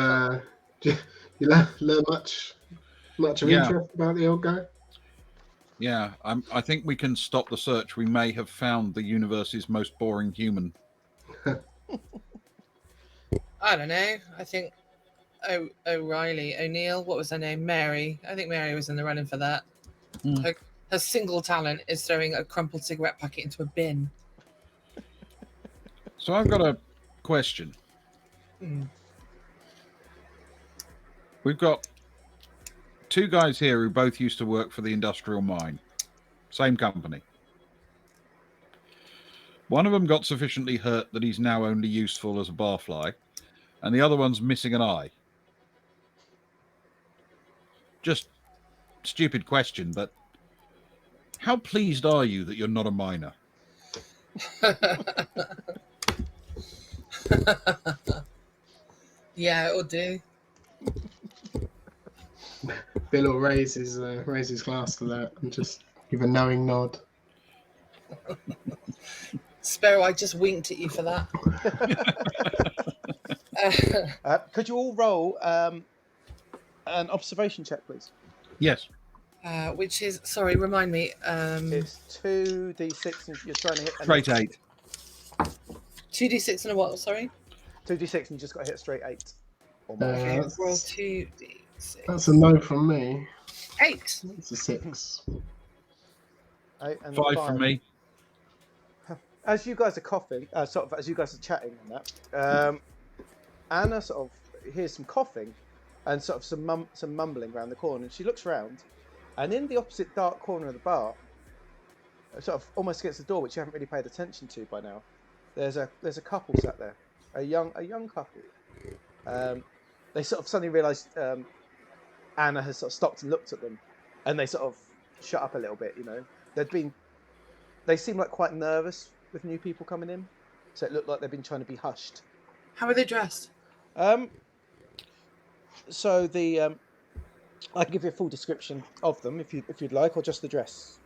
S2: you learn much of interest about the old guy?
S4: Yeah, I think we can stop the search. We may have found the universe's most boring human.
S3: I don't know. I think O'Neill, what was her name? Mary. I think Mary was in the running for that. Her single talent is throwing a crumpled cigarette packet into a bin.
S4: So I've got a question. We've got two guys here who both used to work for the industrial mine. Same company. One of them got sufficiently hurt that he's now only useful as a barfly, and the other one's missing an eye. Just stupid question, but how pleased are you that you're not a miner?
S3: Yeah, it'll do.
S2: Bill will raise his glass to that and just give a knowing nod.
S3: Sparrow, I just winked at you for that.
S1: Could you all roll an observation check, please?
S4: Yes.
S3: Which is, sorry, remind me.
S1: It's 2d6 and you're trying to hit...
S4: Straight 8.
S3: 2d6 and a what, sorry?
S1: 2d6 and you just got to hit a straight 8. Or more.
S3: Okay, roll 2d6.
S2: That's a no from me.
S3: 8.
S2: It's a 6.
S1: 8 and
S4: 5 from me.
S1: As you guys are coughing, as you guys are chatting and that, Anna sort of hears some coughing and sort of some mumbling around the corner, and she looks around, and in the opposite dark corner of the bar, sort of almost against the door, which you haven't really paid attention to by now, there's a couple sat there, a young couple. They sort of suddenly realised Anna has sort of stopped and looked at them, and they sort of shut up a little bit. You know, they seem like quite nervous with new people coming in, so it looked like they've been trying to be hushed.
S3: How are they dressed?
S1: So I can give you a full description of them if you'd like, or just the dress.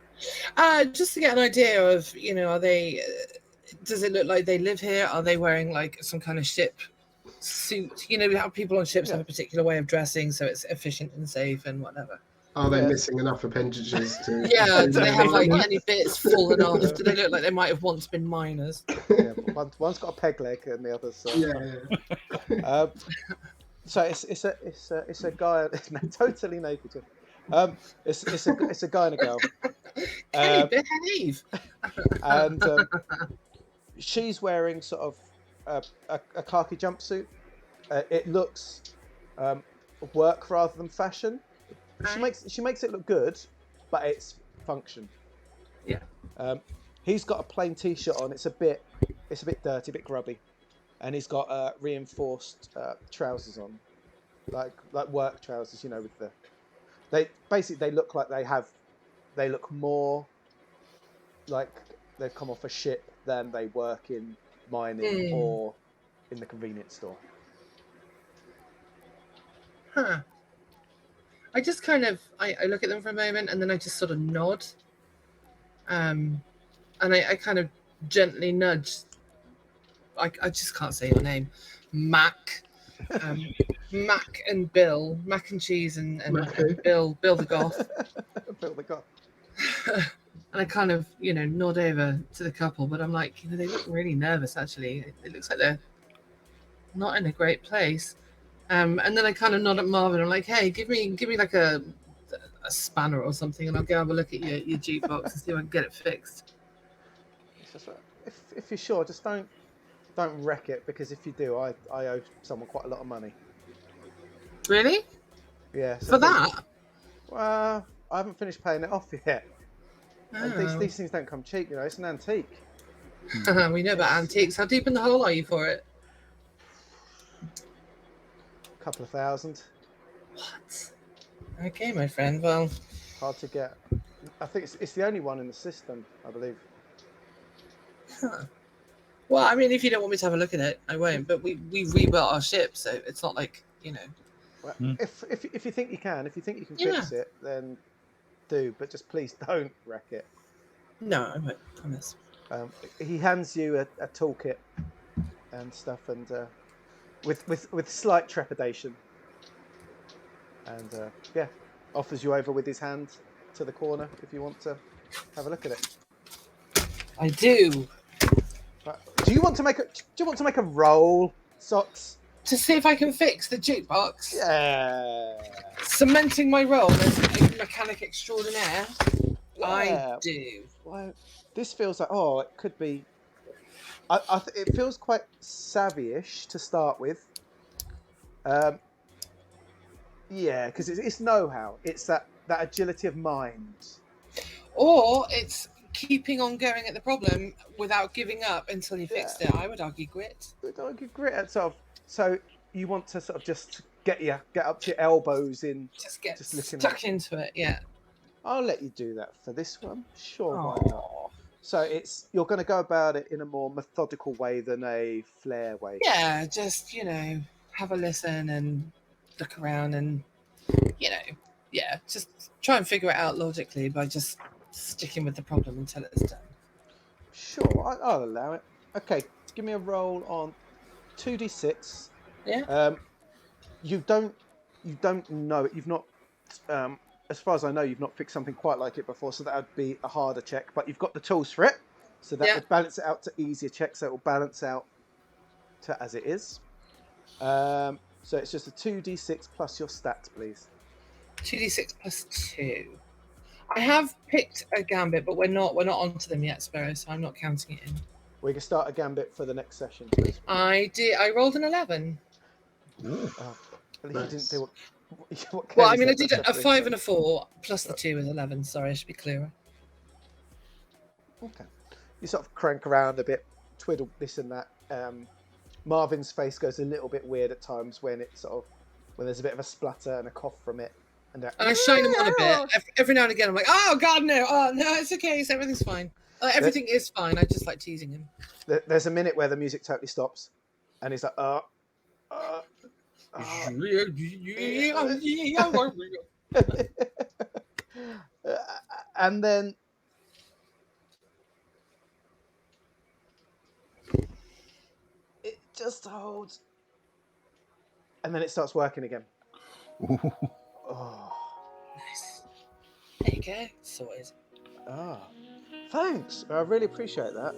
S3: Just to get an idea of, you know, are they? Does it look like they live here? Are they wearing like some kind of ship suit? You know, we have people on ships have a particular way of dressing, so it's efficient and safe and whatever.
S2: Are they missing enough appendages to...
S3: Yeah, do they have like any bits fallen off? Do they look like they might have once been miners?
S1: Yeah, one's got a peg leg and the other's... So it's a guy totally naked. It's a guy and a girl.
S3: Kenny, behave.
S1: And she's wearing sort of a khaki jumpsuit. It looks work rather than fashion. she makes it look good, but it's function.
S3: Yeah.
S1: He's got a plain t-shirt on. It's a bit dirty, a bit grubby, and he's got reinforced trousers on, like work trousers. You know, with they look like they look more like they've come off a ship than they work in mining or in the convenience store.
S3: Huh. I just kind of I look at them for a moment and then I just sort of nod. And I kind of gently nudge. I just can't say your name. Mac. Mac and Bill. Mac and Cheese and Bill the Goth.
S1: Bill the Goth.
S3: And I kind of, nod over to the couple, but I'm like, they look really nervous actually. It looks like they're not in a great place. And then I kind of nod at Marvin. I'm like, hey, give me like a spanner or something, and I'll go have a look at your jukebox and see if I can get it fixed.
S1: If you're sure, just don't wreck it, because if you do, I owe someone quite a lot of money.
S3: Really?
S1: Yeah.
S3: For that?
S1: Well, I haven't finished paying it off yet. And
S3: Oh.
S1: these things don't come cheap, It's an antique.
S3: We know about antiques. How deep in the hole are you for it?
S1: A couple of thousand.
S3: What? Okay, my friend. Well,
S1: Hard to get. I think it's the only one in the system, I believe.
S3: huh. Well, I mean, if you don't want me to have a look at it, I won't. But we rebuilt our ship, so it's not like
S1: Well, if you think you can fix it, then do. But just please don't wreck it.
S3: No, I won't. Promise.
S1: He hands you a toolkit and stuff, and with slight trepidation, and offers you over with his hand to the corner if you want to have a look at it.
S3: I do.
S1: Do you want to make a roll, Socks?
S3: To see if I can fix the jukebox.
S1: Yeah.
S3: Cementing my role as a mechanic extraordinaire.
S1: Yeah.
S3: I do.
S1: Well, this feels like it could be. It feels quite savvy-ish to start with. Yeah, because it's know-how. It's that agility of mind.
S3: Or it's keeping on going at the problem without giving up until you fixed it. I would argue grit.
S1: Grit at sort of. So you want to sort of just get up to your elbows in.
S3: Just get
S1: looking
S3: stuck into it. Yeah.
S1: I'll let you do that for this one. Sure, why not? So you're going to go about it in a more methodical way than a flare way.
S3: Yeah, just have a listen and look around and just try and figure it out logically by just sticking with the problem until it's done.
S1: Sure, I'll allow it. Okay, give me a roll on 2d6.
S3: Yeah.
S1: You don't know it. You've not, as far as I know, you've not fixed something quite like it before, so that would be a harder check. But you've got the tools for it, so that would balance it out to easier checks. So it will balance out to as it is. So it's just a 2d6 plus your stats, please.
S3: 2d6 plus 2. I have picked a gambit, but we're not onto them yet, Sparrow, so I'm not counting it in.
S1: We can start a gambit for the next session, please.
S3: I did. I rolled an 11.
S1: You didn't do what
S3: Well, I mean, I did a 5 and a 4 plus the 2 is 11. Sorry, I should be clearer.
S1: Okay. You sort of crank around a bit, twiddle this and that. Marvin's face goes a little bit weird at times when there's a bit of a splutter and a cough from it. And
S3: I shine him on a bit. Every now and again, I'm like, oh, God, no. Oh, no, it's okay. Everything's fine. Everything is fine. I just like teasing him.
S1: There's a minute where the music totally stops. And he's like, and then it just holds. And then it starts working again. Oh.
S3: Nice. There you go. Sorted.
S1: Thanks. I really appreciate that.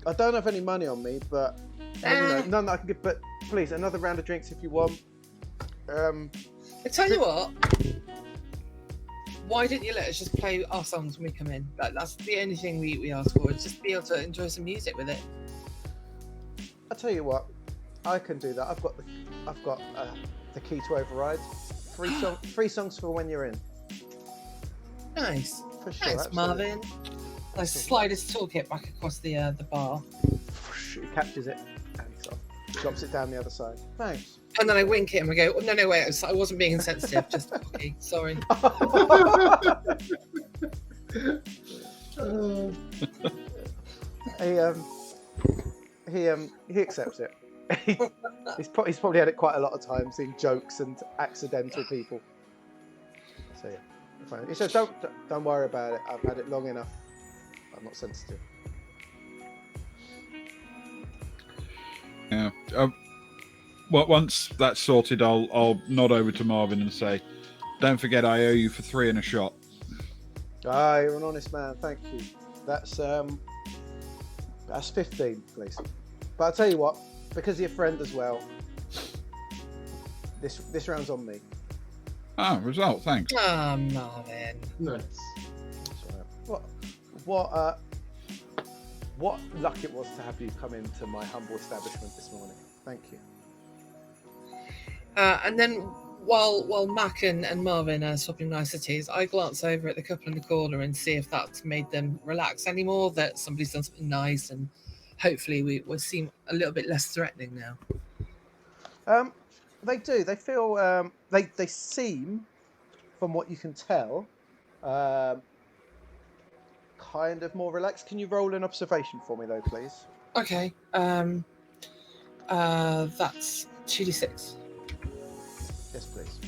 S1: I don't have any money on me, but none that I can give. But please, another round of drinks if you want.
S3: I tell you what. Why didn't you let us just play our songs when we come in? That's the only thing we ask for. Is just be able to enjoy some music with it.
S1: I tell you what, I can do that. I've got the key to override. Three songs for when you're in.
S3: Nice.
S1: For sure.
S3: Thanks,
S1: absolutely.
S3: Marvin. I slide his toolkit back across the bar.
S1: He catches it and sort of drops it down the other side. Thanks.
S3: And then I wink at him and go, "Oh, no, wait, I wasn't being insensitive, just okay, sorry."
S1: He accepts it. He's probably had it quite a lot of times seeing jokes and accidental people. So yeah, fine. He says, "Don't worry about it. I've had it long enough. I'm not sensitive."
S4: Yeah. Well, once that's sorted, I'll nod over to Marvin and say, "Don't forget, I owe you for 3 and a shot."
S1: Ah, you're an honest man. Thank you. That's 15, please. But I'll tell you what, because you're a friend as well, this round's on me.
S4: Ah, result. Thanks.
S3: Ah, Marvin.
S2: Nice.
S1: What luck it was to have you come into my humble establishment this morning. Thank you.
S3: And then while Mac and Marvin are swapping niceties, I glance over at the couple in the corner and see if that's made them relax anymore, that somebody's done something nice, and hopefully we seem a little bit less threatening now.
S1: They do. They feel. They seem, from what you can tell, kind of more relaxed. Can you roll an observation for me, though, please?
S3: Okay. That's 2d6.
S1: Yes, please.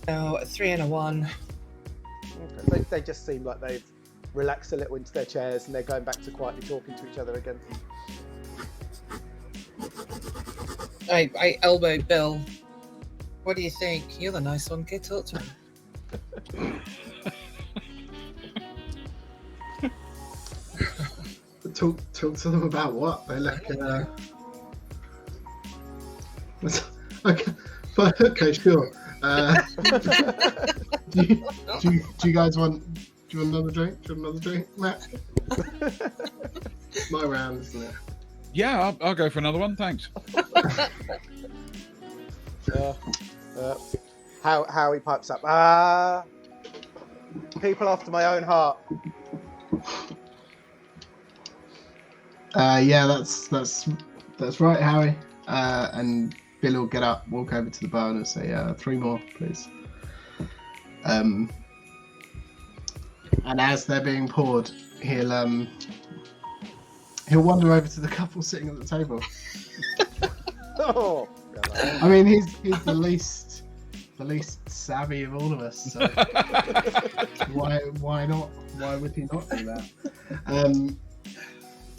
S3: So a 3 and a 1.
S1: Okay. They just seem like they've relaxed a little into their chairs and they're going back to quietly talking to each other again.
S3: I elbow Bill. What do you think? You're the nice one. Go talk to him.
S2: Talk to them about what? They're like, okay, sure. Do you guys want? Do you want another drink? Do you want another drink, Matt? My round, isn't it?
S4: Yeah, I'll go for another one. Thanks.
S1: How he pipes up. People after my own heart.
S2: Yeah, that's right, Howie. And Bill will get up, walk over to the bar, and say, 3 more, please. And as they're being poured, he'll wander over to the couple sitting at the table.
S1: Oh,
S2: I mean, he's the least savvy of all of us. So why not? Why would he not do that?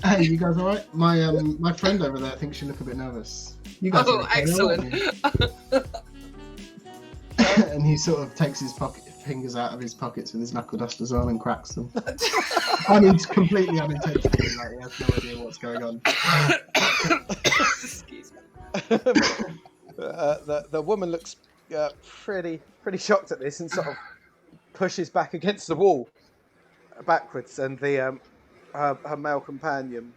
S2: Hey, you guys all right? My friend over there thinks you look a bit nervous. You guys are okay,
S3: excellent.
S2: And he sort of takes his fingers out of his pockets with his knuckle dusters on and cracks them. I mean, it's completely unintentionally, like he has no idea what's going on.
S3: Excuse me.
S1: The woman looks pretty shocked at this and sort of pushes back against the wall backwards, and the her male companion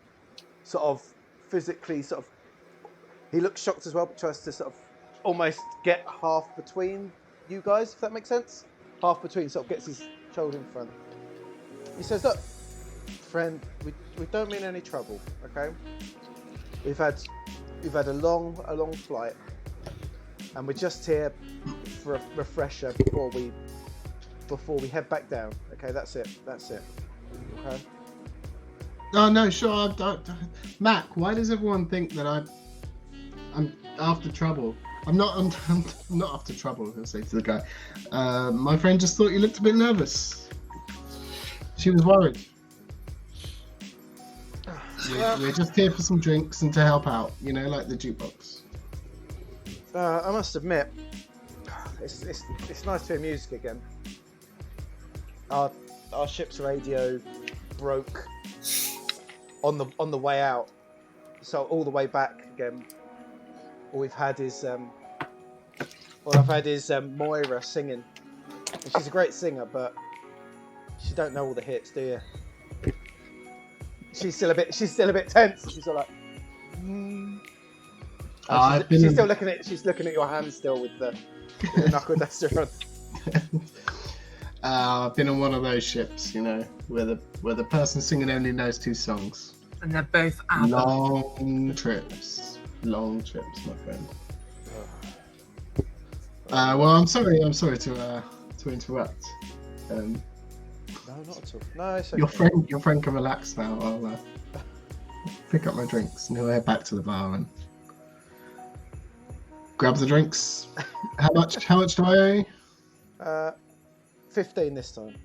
S1: sort of physically he looks shocked as well, but tries to sort of almost get half between you guys, if that makes sense. Half between, sort of gets his shoulder in front. He says, "Look, friend, we don't mean any trouble, okay? We've had a long flight, and we're just here for a refresher before we head back down. Okay, that's it. Okay."
S2: Oh no, sure. Mac, why does everyone think that I'm after trouble? I'm not after trouble. He'll say to the guy. My friend just thought you looked a bit nervous. She was worried. We're just here for some drinks and to help out, like the jukebox.
S1: I must admit, it's nice to hear music again. Our ship's radio broke on the way out, so all the way back again. All I've had is Moira singing, and she's a great singer, but she don't know all the hits, do you? She's still a bit tense. She's all like,
S2: I've been
S1: She's
S2: in-
S1: still looking at. She's looking at your hand still with the knuckle duster on.
S2: I've been on one of those ships, you know, where the person singing only knows 2 songs.
S3: And they're both ABBA.
S2: Long trips, my friend. Well, I'm sorry to interrupt.
S1: No, not at all. No, it's okay.
S2: Your friend can relax now. I'll pick up my drinks and he'll head back to the bar and grab the drinks. How much do I owe you?
S1: 15 this time.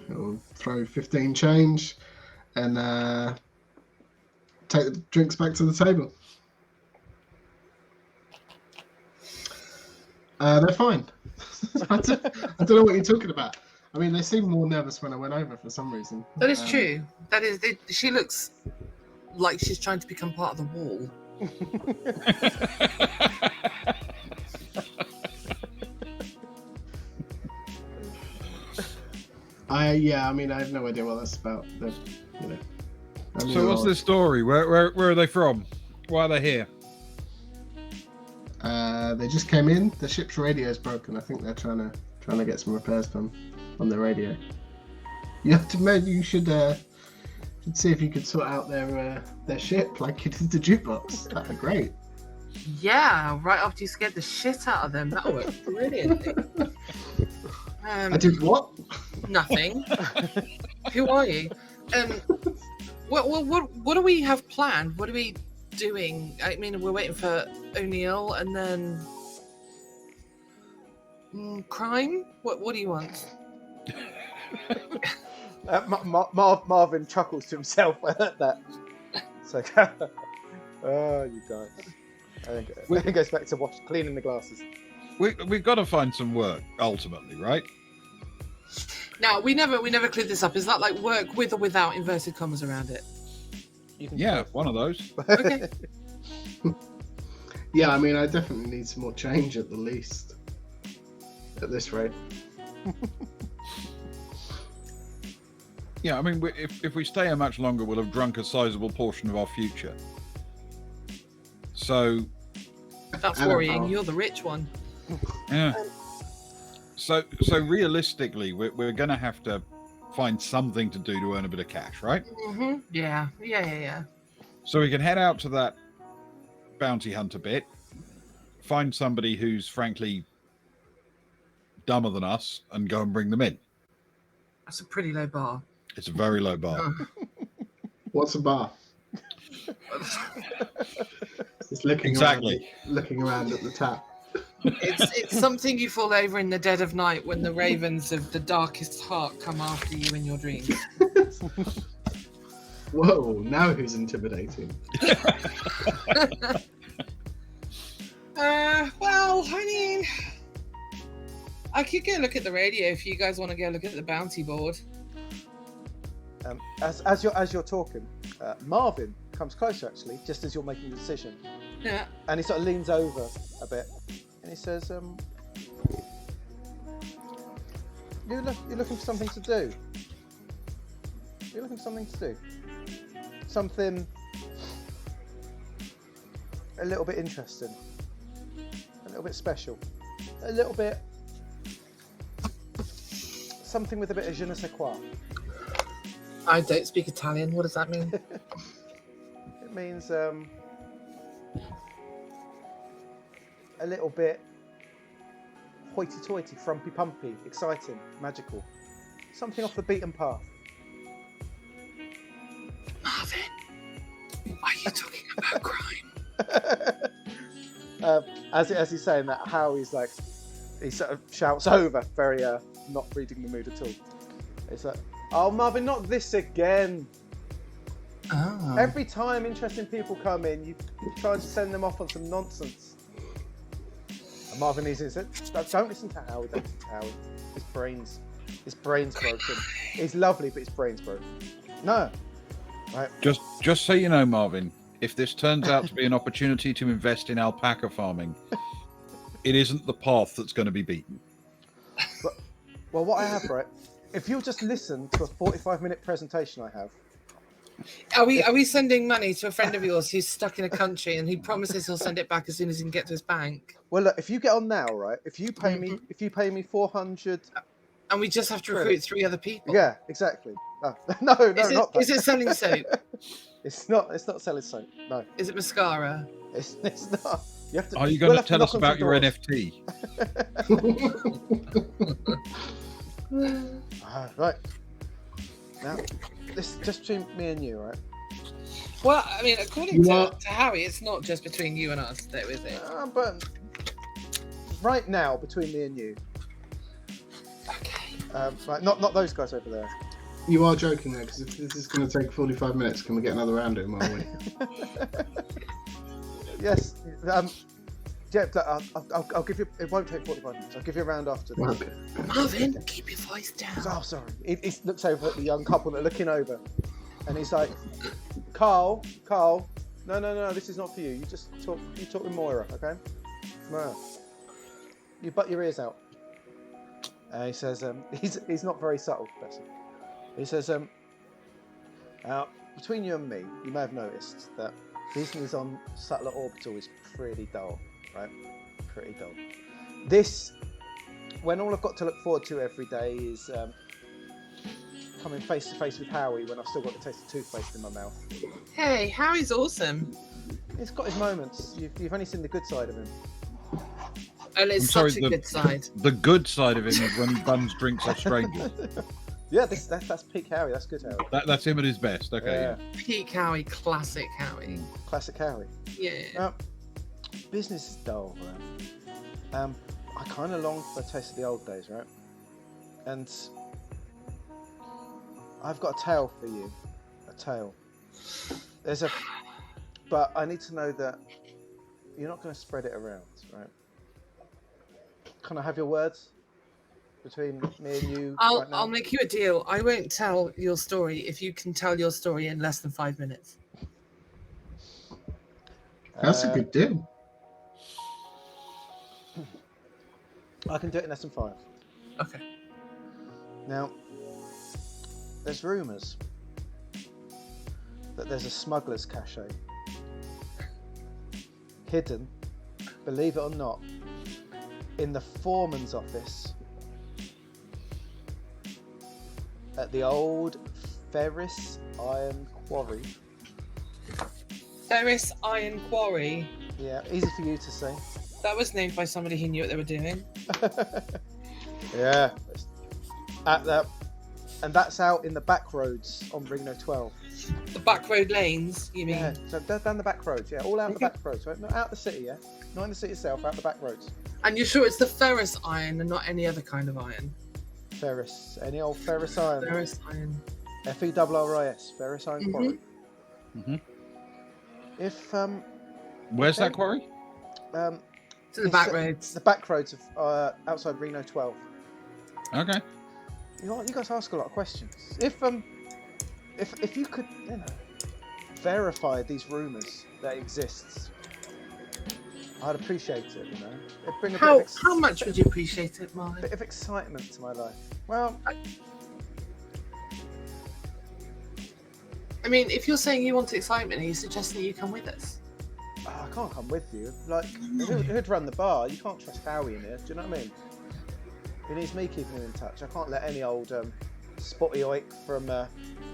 S2: He'll throw 15 change and take the drinks back to the table. They're fine. I don't know what you're talking about. I mean, they seemed more nervous when I went over for some reason.
S3: That is true. That is. She looks like she's trying to become part of the wall.
S2: I mean, I have no idea what that's about. But, you know. I mean,
S4: So what's this story? Where are they from? Why are they here?
S2: They just came in. The ship's radio's broken. I think they're trying to get some repairs done on the radio. You have to imagine you should see if you could sort out their ship like you did the jukebox. That'd be great.
S3: Yeah, right after you scared the shit out of them. That worked brilliantly.
S2: I did what?
S3: Nothing. Who are you? What do we have planned? What are we doing? I mean, we're waiting for O'Neill and then crime. What do you want?
S1: Marvin chuckles to himself at that. It's like, oh, you guys. And then he goes back to cleaning the glasses.
S4: We've got to find some work ultimately, right?
S3: Now we never cleared this up. Is that like work with or without inverted commas around it?
S1: You can
S4: Yeah, one of those.
S3: Okay.
S2: Yeah, I mean, I definitely need some more change at the least. At this rate.
S4: Yeah, I mean, if we stay here much longer, we'll have drunk a sizable portion of our future. So,
S3: That's worrying. You're the rich one.
S4: yeah. So realistically, we're going to have to find something to do to earn a bit of cash, right?
S3: Mm-hmm. Yeah.
S4: So we can head out to that bounty hunter bit, find somebody who's frankly dumber than us, and go and bring them in.
S3: That's a pretty low bar.
S4: It's a very low bar.
S2: What's a bar? Just looking around at the tap.
S3: It's something you fall over in the dead of night when the ravens of the darkest heart come after you in your dreams.
S2: Whoa, now who's intimidating?
S3: Well, I mean, I could go look at the radio if you guys want to go look at the bounty board.
S1: As you're talking, Marvin comes closer actually, just as you're making the decision.
S3: Yeah.
S1: And he sort of leans over a bit, and he says, "You're looking for something to do. You're looking for something to do. Something a little bit interesting, a little bit special, a little bit something with a bit of je ne sais quoi."
S3: I don't speak Italian. What does that mean?
S1: It means a little bit hoity-toity, frumpy-pumpy, exciting, magical. Something off the beaten path.
S3: Marvin, are you talking about crime?
S1: As he's saying that, Howie's like, he sort of shouts over, very not reading the mood at all. It's like, "Oh, Marvin, not this again.
S3: Oh.
S1: Every time interesting people come in, you try to send them off on some nonsense." And Marvin says, "Don't listen to Howard. Don't listen to Howard. His brain's broken. He's lovely, but his brain's broken." No. Right.
S4: Just so you know, Marvin, if this turns out to be an opportunity to invest in alpaca farming, it isn't the path that's going to be beaten.
S1: Well, what I have, right? If you'll just listen to a 45-minute presentation I have,
S3: Are we sending money to a friend of yours who's stuck in a country and he promises he'll send it back as soon as he can get to his bank?
S1: Well, look, if you get on now, right? If you pay me 400.
S3: And we just have to recruit
S1: Credits.
S3: 3 other people.
S1: Yeah, exactly. No, not that.
S3: Is it selling soap?
S1: It's not selling soap. No,
S3: Is it mascara?
S1: it's not. You have to.
S4: Are you going
S1: we'll
S4: to tell us about your
S1: doors.
S4: NFT?
S1: Right. Now, this is just between me and you, right?
S3: Well, I mean, according to Harry, it's not just between you and us, though, is it?
S1: But right now, between me and you.
S3: Okay.
S1: Right, not those guys over there.
S2: You are joking though, because if this is going to take 45 minutes, can we get another round in while we?
S1: Yes. Yeah, I'll give you. It won't take 45 minutes. I'll give you a round after this.
S2: Okay.
S3: Marvin, keep your voice down.
S1: Oh, sorry. He looks over at the young couple that are looking over, and he's like, Carl, no, this is not for you. You just talk. You talk with Moira, okay? Moira, you butt your ears out. He says, he's not very subtle, bless him. He says, between you and me, you may have noticed that business on Sutler Orbital is pretty dull, right? Pretty dull. This, when all I've got to look forward to every day is coming face to face with Howie when I've still got the taste of toothpaste in my mouth.
S3: Hey, Harry's awesome.
S1: He's got his moments. You've only seen the good side of him.
S3: And it's such a good side.
S4: The good side of him is when he buns drinks off strangers.
S1: Yeah, that's peak Howie. That's good Howie.
S4: That's him at his best. Okay.
S1: Yeah.
S3: Peak Howie, classic Howie.
S1: Classic Howie.
S3: Yeah.
S1: Business is dull, right? I kind of long for a taste of the old days, right? And I've got a tale for you. A tale. But I need to know that you're not going to spread it around, right? Can I have your words between me and you? right now?
S3: I'll make you a deal. I won't tell your story if you can tell your story in less than 5 minutes.
S2: That's a good deal.
S1: I can do it in less than 5.
S3: Okay.
S1: Now, there's rumours that there's a smuggler's cache hidden, believe it or not, in the foreman's office at the old Ferris Iron Quarry.
S3: Ferris Iron Quarry.
S1: Yeah, easy for you to say.
S3: That was named by somebody who knew what they were doing.
S1: Yeah. And that's out in the back roads on Reno 12.
S3: The back road lanes, you mean?
S1: Yeah, so down the back roads, yeah, all out the back roads, right? Not out the city, yeah? Not in the city itself, out the back roads.
S3: And you're sure it's the ferrous iron and not any other kind of iron?
S1: Ferris, any old Ferris Iron.
S3: Ferrous iron.
S1: Ferris, Ferris Iron Quarry.
S4: Mm-hmm.
S1: If,
S4: Where's that quarry?
S3: To the back roads.
S1: The back roads of outside Reno 12.
S4: Okay.
S1: You guys ask a lot of questions. If you could, verify these rumours that exists, I'd appreciate it. It'd bring a
S3: How
S1: bit of
S3: how much would you appreciate it,
S1: a
S3: Marley?
S1: bit of excitement to my life. Well,
S3: I mean, if you're saying you want excitement, are you suggesting that you come with us?
S1: I can't come with you. Like, who'd run the bar? You can't trust Howie in here. Do you know what I mean? It needs me keeping him in touch. I can't let any old spotty oik from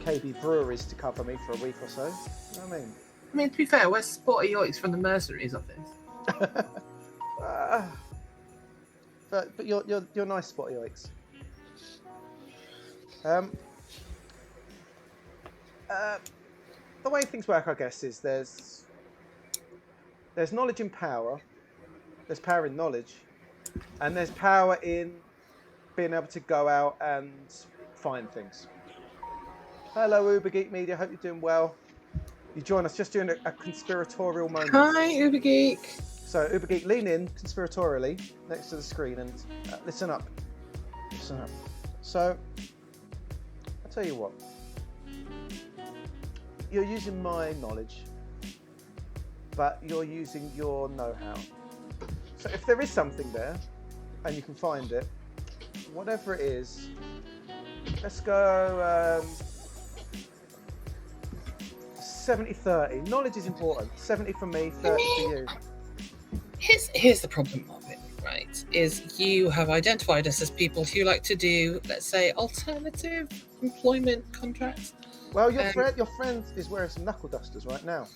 S1: KB Breweries to cover me for a week or so. You know what I mean?
S3: I mean, to be fair, where's Spotty Oaks from the mercenaries office?
S1: But you're nice, spotty oiks. The way things work, I guess, is there's knowledge in power. There's power in knowledge, and there's power in being able to go out and find things. Hello, Uber Geek Media. Hope you're doing well. You join us just during a conspiratorial moment.
S3: Hi, Uber Geek.
S1: So, Uber Geek, lean in conspiratorially next to the screen and listen up. Listen up. So, I'll tell you what. You're using my knowledge, but you're using your know-how. So, if there is something there, and you can find it, whatever it is, let's go 70-30. Knowledge is important. 70 for me, 30 for you.
S3: Here's the problem of it, right? Is you have identified us as people who like to do, let's say, alternative employment contracts.
S1: Well, your friend is wearing some knuckle dusters right now.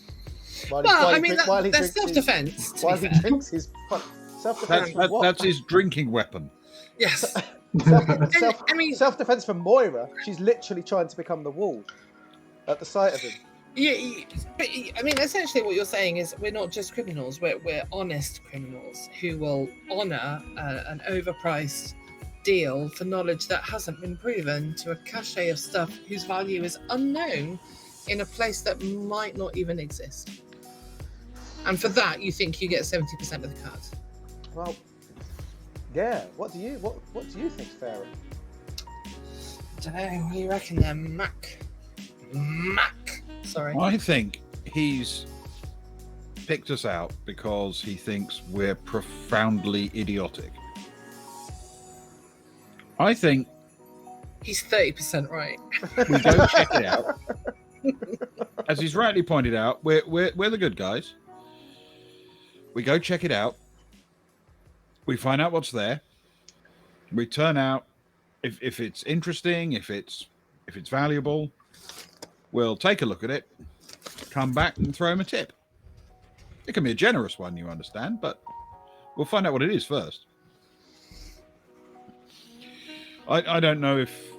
S1: While
S3: That's self-defense.
S1: While he drinks his self-defense.
S4: That's his drinking weapon.
S3: Yes.
S1: Self-defense for Moira. She's literally trying to become the wall at the sight of him.
S3: Yeah, but I mean, essentially, what you're saying is we're not just criminals; we're honest criminals who will honour an overpriced deal for knowledge that hasn't been proven to a cachet of stuff whose value is unknown in a place that might not even exist. And for that, you think you get 70% of the cut?
S1: Well, yeah. What do you think, Farah?
S3: I don't know. What do you reckon, there, Mac? Sorry.
S4: I think he's picked us out because he thinks we're profoundly idiotic. I think
S3: he's 30% right.
S4: We go check it out. As he's rightly pointed out, we're the good guys. We go check it out. We find out what's there. We turn out if it's interesting, if it's valuable, we'll take a look at it, come back and throw him a tip. It can be a generous one, you understand, but we'll find out what it is first. I don't know if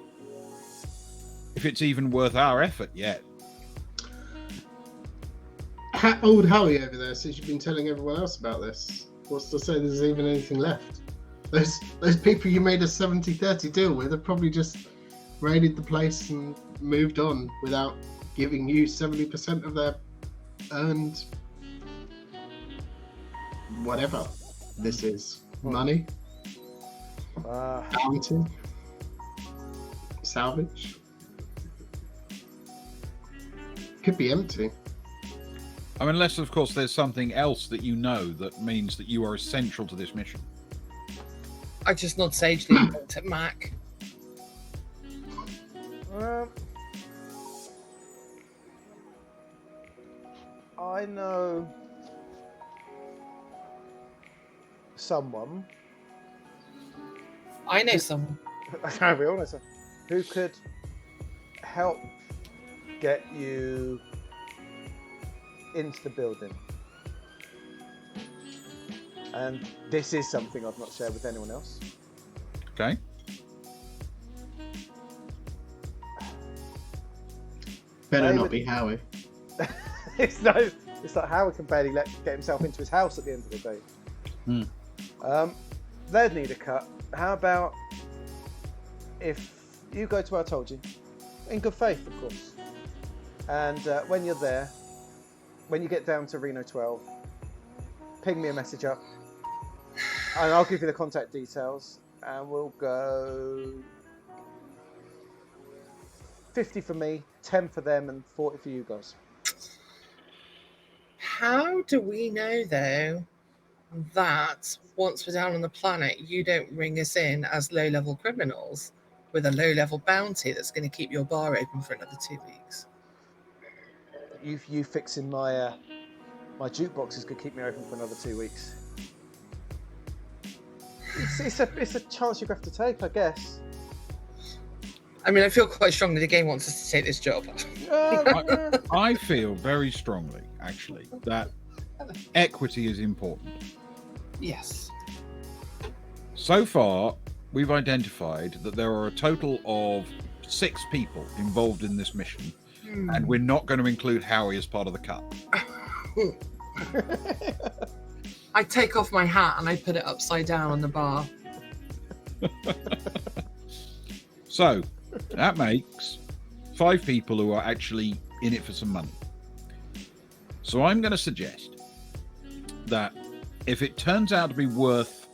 S4: it's even worth our effort yet.
S2: Old Howie over there says you've been telling everyone else about this. What's to say there's even anything left? Those people you made a 70-30 deal with have probably just raided the place and moved on without giving you 70% of their earned whatever this is. Money, bounty, salvage. Could be empty.
S4: I mean, unless, of course, there's something else that you know that means that you are essential to this mission.
S3: I just nod sagely and looked at Mac.
S1: I know someone.
S3: I know someone.
S1: We all know someone who could help get you into the building. And this is something I've not shared with anyone else.
S4: Okay.
S2: Better not be Howie.
S1: It's like Howard can barely get himself into his house at the end of the day. They'd need a cut. How about if you go to where I told you, in good faith, of course, and when you're there, when you get down to Reno 12, ping me a message up, and I'll give you the contact details, and we'll go 50 for me, 10 for them, and 40 for you guys.
S3: How do we know, though, that once we're down on the planet, you don't ring us in as low-level criminals with a low-level bounty that's going to keep your bar open for another 2 weeks?
S1: You fixing my jukeboxes could keep me open for another 2 weeks. It's a chance you have to take, I guess.
S3: I mean, I feel quite strongly the game wants us to take this job.
S4: I feel very strongly, actually, that equity is important.
S3: Yes.
S4: So far, we've identified that there are a total of 6 people involved in this mission, and we're not going to include Howie as part of the cut.
S3: I take off my hat and I put it upside down on the bar.
S4: So, that makes 5 people who are actually in it for some money. So I'm going to suggest that if it turns out to be worth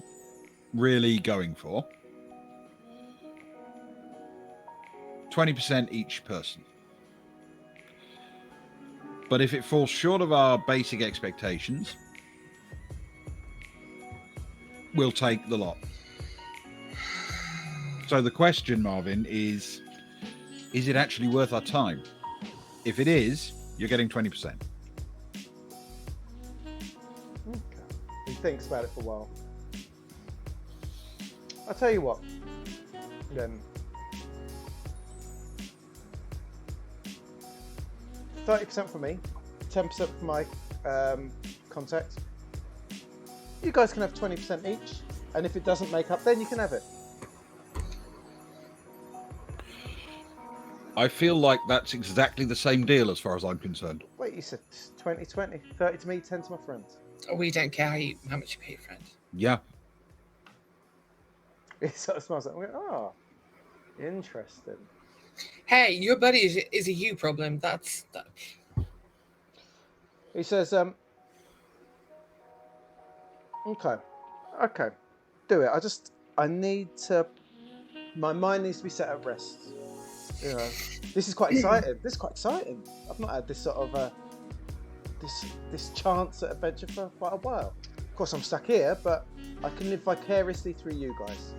S4: really going for, 20% each person. But if it falls short of our basic expectations, we'll take the lot. So the question, Marvin, is it actually worth our time? If it is, you're getting 20%.
S1: Okay. He thinks about it for a while. I'll tell you what. Then 30% for me, 10% for my contact. You guys can have 20% each, and if it doesn't make up, then you can have it.
S4: I feel like that's exactly the same deal as far as I'm concerned.
S1: Wait, you said 20-20, 30 to me, 10 to my friends.
S3: We don't care how much you pay your friend.
S4: Yeah.
S1: He sort of smiles like, oh, interesting.
S3: Hey, your buddy is a you problem. That's that.
S1: He says, okay, do it. I need to, my mind needs to be set at rest. You know, this is quite exciting. I've not had this sort of, this chance at adventure for quite a while. Of course, I'm stuck here, but I can live vicariously through you guys.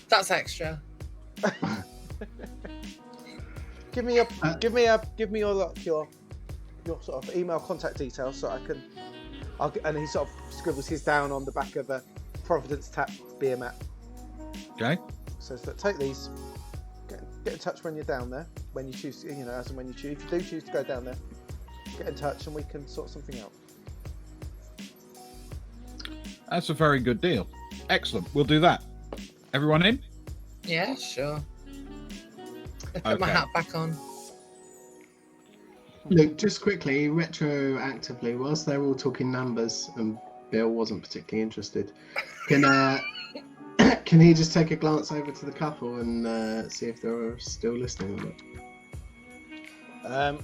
S3: That's extra.
S1: Give me your sort of email contact details so I can. And he sort of scribbles his down on the back of a Providence Tap beer mat.
S4: Okay.
S1: Says that take these. Get in touch when you're down there. When you choose, you know, as and when you choose. If you do choose to go down there, get in touch and we can sort something out.
S4: That's a very good deal. Excellent. We'll do that. Everyone in?
S3: Yeah, sure. I put my hat back on.
S2: Look, just quickly, retroactively, whilst they're all talking numbers and Bill wasn't particularly interested, can he just take a glance over to the couple and see if they're still listening or not?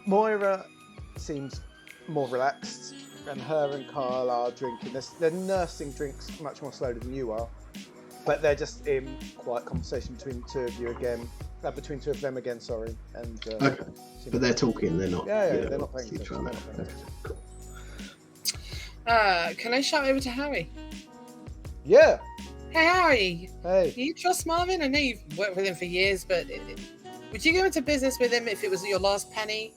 S1: Moira seems more relaxed, and her and Carl are drinking. They're nursing drinks much more slowly than you are, but they're just in quiet conversation between the two of you again. Between two of them again, sorry. And
S2: Okay. But they're talking, they're not.
S1: Yeah, they're not paying attention.
S2: Cool.
S3: Can I shout over to Harry?
S1: Yeah.
S3: Hey, Harry.
S1: Hey.
S3: Do you trust Marvin? I know you've worked with him for years, but would you go into business with him if it was your last penny?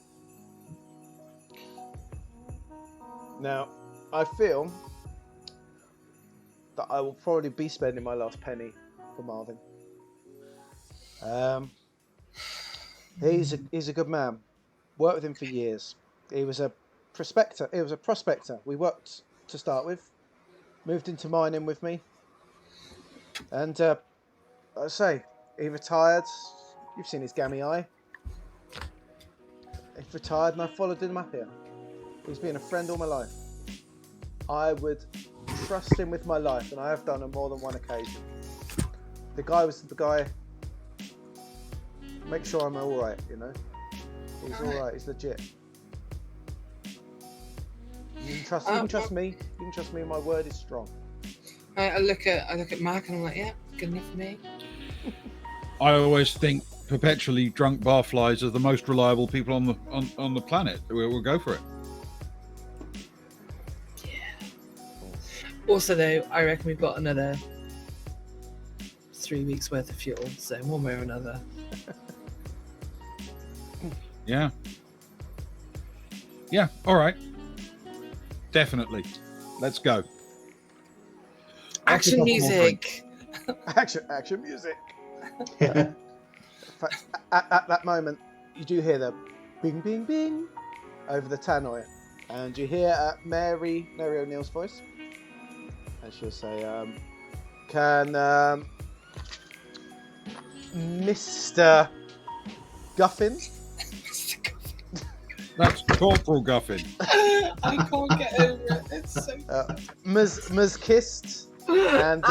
S1: Now, I feel that I will probably be spending my last penny for Marvin. He's a good man. Worked with him for years. He was a prospector. We worked to start with. Moved into mining with me. And I say, he retired. You've seen his gammy eye. He retired and I followed him up here. He's been a friend all my life. I would trust him with my life, and I have done on more than one occasion. The guy was the guy. Make sure I'm all right, you know. He's all right. He's legit. You can trust. You can trust me. You can trust me. My word is strong.
S3: I look at Mark and I'm like, yeah, good enough for me.
S4: I always think perpetually drunk barflies are the most reliable people on the planet. We'll go for it.
S3: Also, though, I reckon we've got another 3 weeks worth of fuel, so one way or another.
S4: Yeah. Yeah. All right. Definitely. Let's go.
S3: Action music.
S1: Action music. In fact, at that moment, you do hear the bing, bing, bing over the tannoy, and you hear Mary O'Neill's voice, and she'll say, "Can Mr. Guffin?"
S4: That's Corporal Guffin.
S3: I can't get over it. It's so.
S1: Ms. Kist and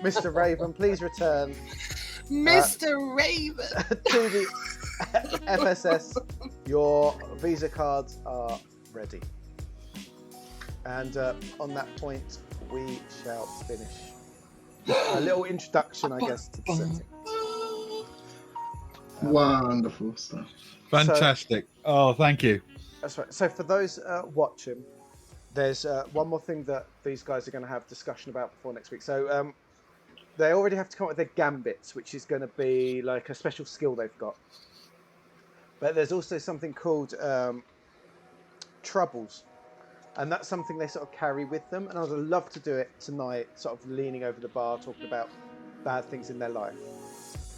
S1: Mr. Raven, please return.
S3: Mr. Raven
S1: to the FSS. Your visa cards are ready. And on that point, we shall finish. A little introduction, I guess, to the setting.
S2: Wonderful stuff.
S4: Fantastic. Thank you.
S1: That's right. So for those watching, there's one more thing that these guys are going to have discussion about before next week. So they already have to come up with their gambits, which is going to be like a special skill they've got. But there's also something called troubles, and that's something they sort of carry with them. And I'd love to do it tonight, sort of leaning over the bar, talking about bad things in their life.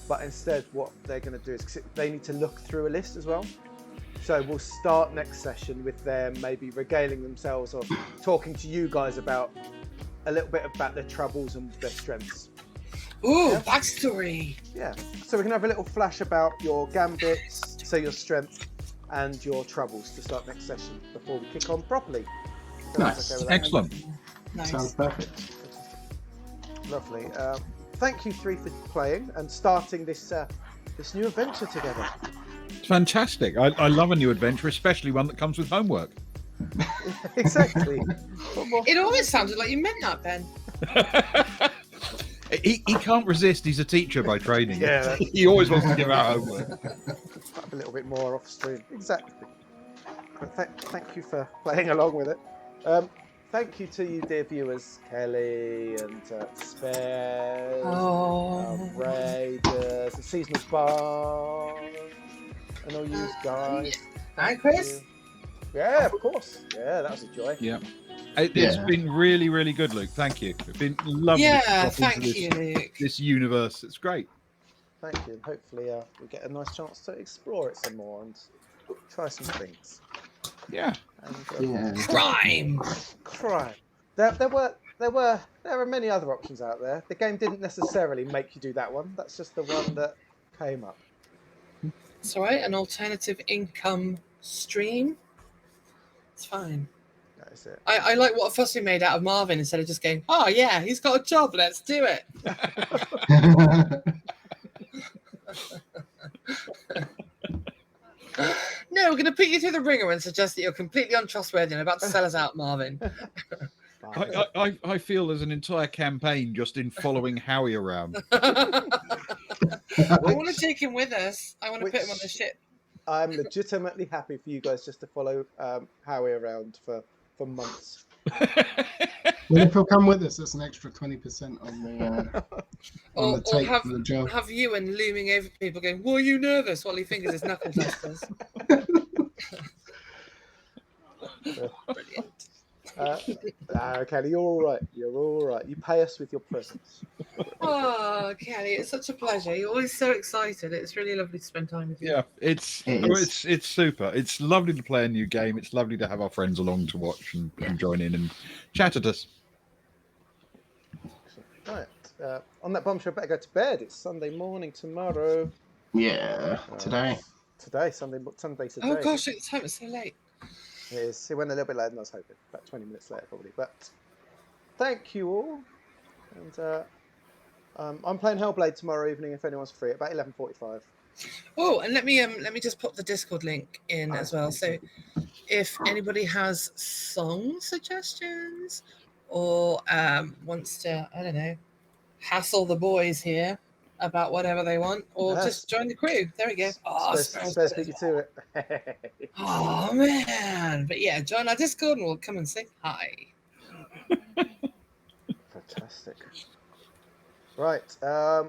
S1: But instead, what they're going to do is they need to look through a list as well. So we'll start next session with them maybe regaling themselves or talking to you guys about a little bit about their troubles and their strengths.
S3: Ooh, backstory.
S1: Yeah. So we can have a little flash about your gambits, so your strength and your troubles to start next session before we kick on properly. So
S2: Nice.
S1: that's okay with that.
S4: Excellent.
S3: Nice.
S2: Sounds perfect.
S1: Lovely. Thank you three for playing and starting this this new adventure together.
S4: Fantastic. I love a new adventure, especially one that comes with homework.
S1: Exactly. What more?
S3: It always sounded like you meant that, Ben.
S4: He can't resist. He's a teacher by training.
S1: Yeah, that's-
S4: He always wants to give out homework.
S1: a little bit more off stream. Exactly. But thank you for playing along with it. Thank you to you, dear viewers, Kelly and Spares, Raiders, the Seasonal Bar, and all you guys.
S3: Hi, Chris.
S1: Yeah, of course. Yeah, that was a joy.
S4: Yeah. It's been really, really good, Luke. Thank you. It's been lovely.
S3: Yeah,
S4: to drop into
S3: thank
S4: this,
S3: you, Luke.
S4: This universe. It's great.
S1: Thank you. And hopefully we get a nice chance to explore it some more and try some things.
S4: Yeah.
S1: And,
S3: Crime.
S1: Crime. There are many other options out there. The game didn't necessarily make you do that one. That's just the one that came up.
S3: It's all right. An alternative income stream. It's fine.
S1: That is it.
S3: I like what Fussy made out of Marvin instead of just going, oh, yeah, he's got a job. Let's do it. No, we're going to put you through the ringer and suggest that you're completely untrustworthy and about to sell us out, Marvin.
S4: I feel there's an entire campaign just in following Howie around.
S3: I want to take him with us. I want to put him on the ship.
S1: I'm legitimately happy for you guys just to follow Howie around for months.
S2: Well, if he'll come with us, that's an extra 20% on the
S3: Or
S2: take
S3: have,
S2: for the job.
S3: have you and looming over people going, why are you nervous? While he fingers his knuckle dusters. Brilliant.
S1: Kelly, you're all right. You're all right. You pay us with your presence.
S3: Oh, Kelly, it's such a pleasure. You're always so excited. It's really lovely to spend time with you.
S4: Yeah, it's super. It's lovely to play a new game. It's lovely to have our friends along to watch and join in and chat at us.
S1: Right. On that bombshell, I better go to bed. It's Sunday morning tomorrow.
S2: Yeah, today.
S1: Sunday today.
S3: Oh, gosh, the time is so late.
S1: It is. It went a little bit later than I was hoping. About 20 minutes later, probably. But thank you all. And I'm playing Hellblade tomorrow evening if anyone's free, about 11:45.
S3: Oh, and let me just pop the Discord link in as well. So if anybody has song suggestions or wants to, I don't know, hassle the boys here about whatever they want, or just join the crew. There we go. Oh,
S1: Spares beat you to it.
S3: Oh, man. But yeah, join our Discord and we'll come and say hi.
S1: Fantastic. Right. I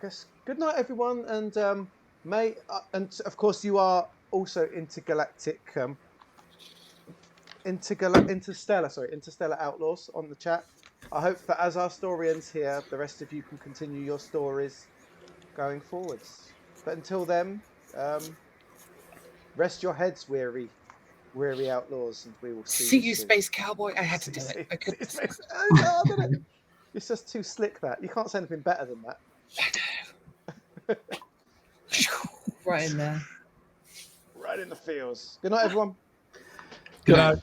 S1: guess good night, everyone. And and of course, you are also interstellar Outlaws on the chat. I hope that as our story ends here, the rest of you can continue your stories going forwards. But until then, rest your heads, weary outlaws, and we will see
S3: you,
S1: soon.
S3: Space Cowboy. I had to do it. I couldn't.
S1: It's just too slick, that. You can't say anything better than that.
S3: I know. Right in there.
S1: Right in the feels. Good night, everyone.
S4: Good night.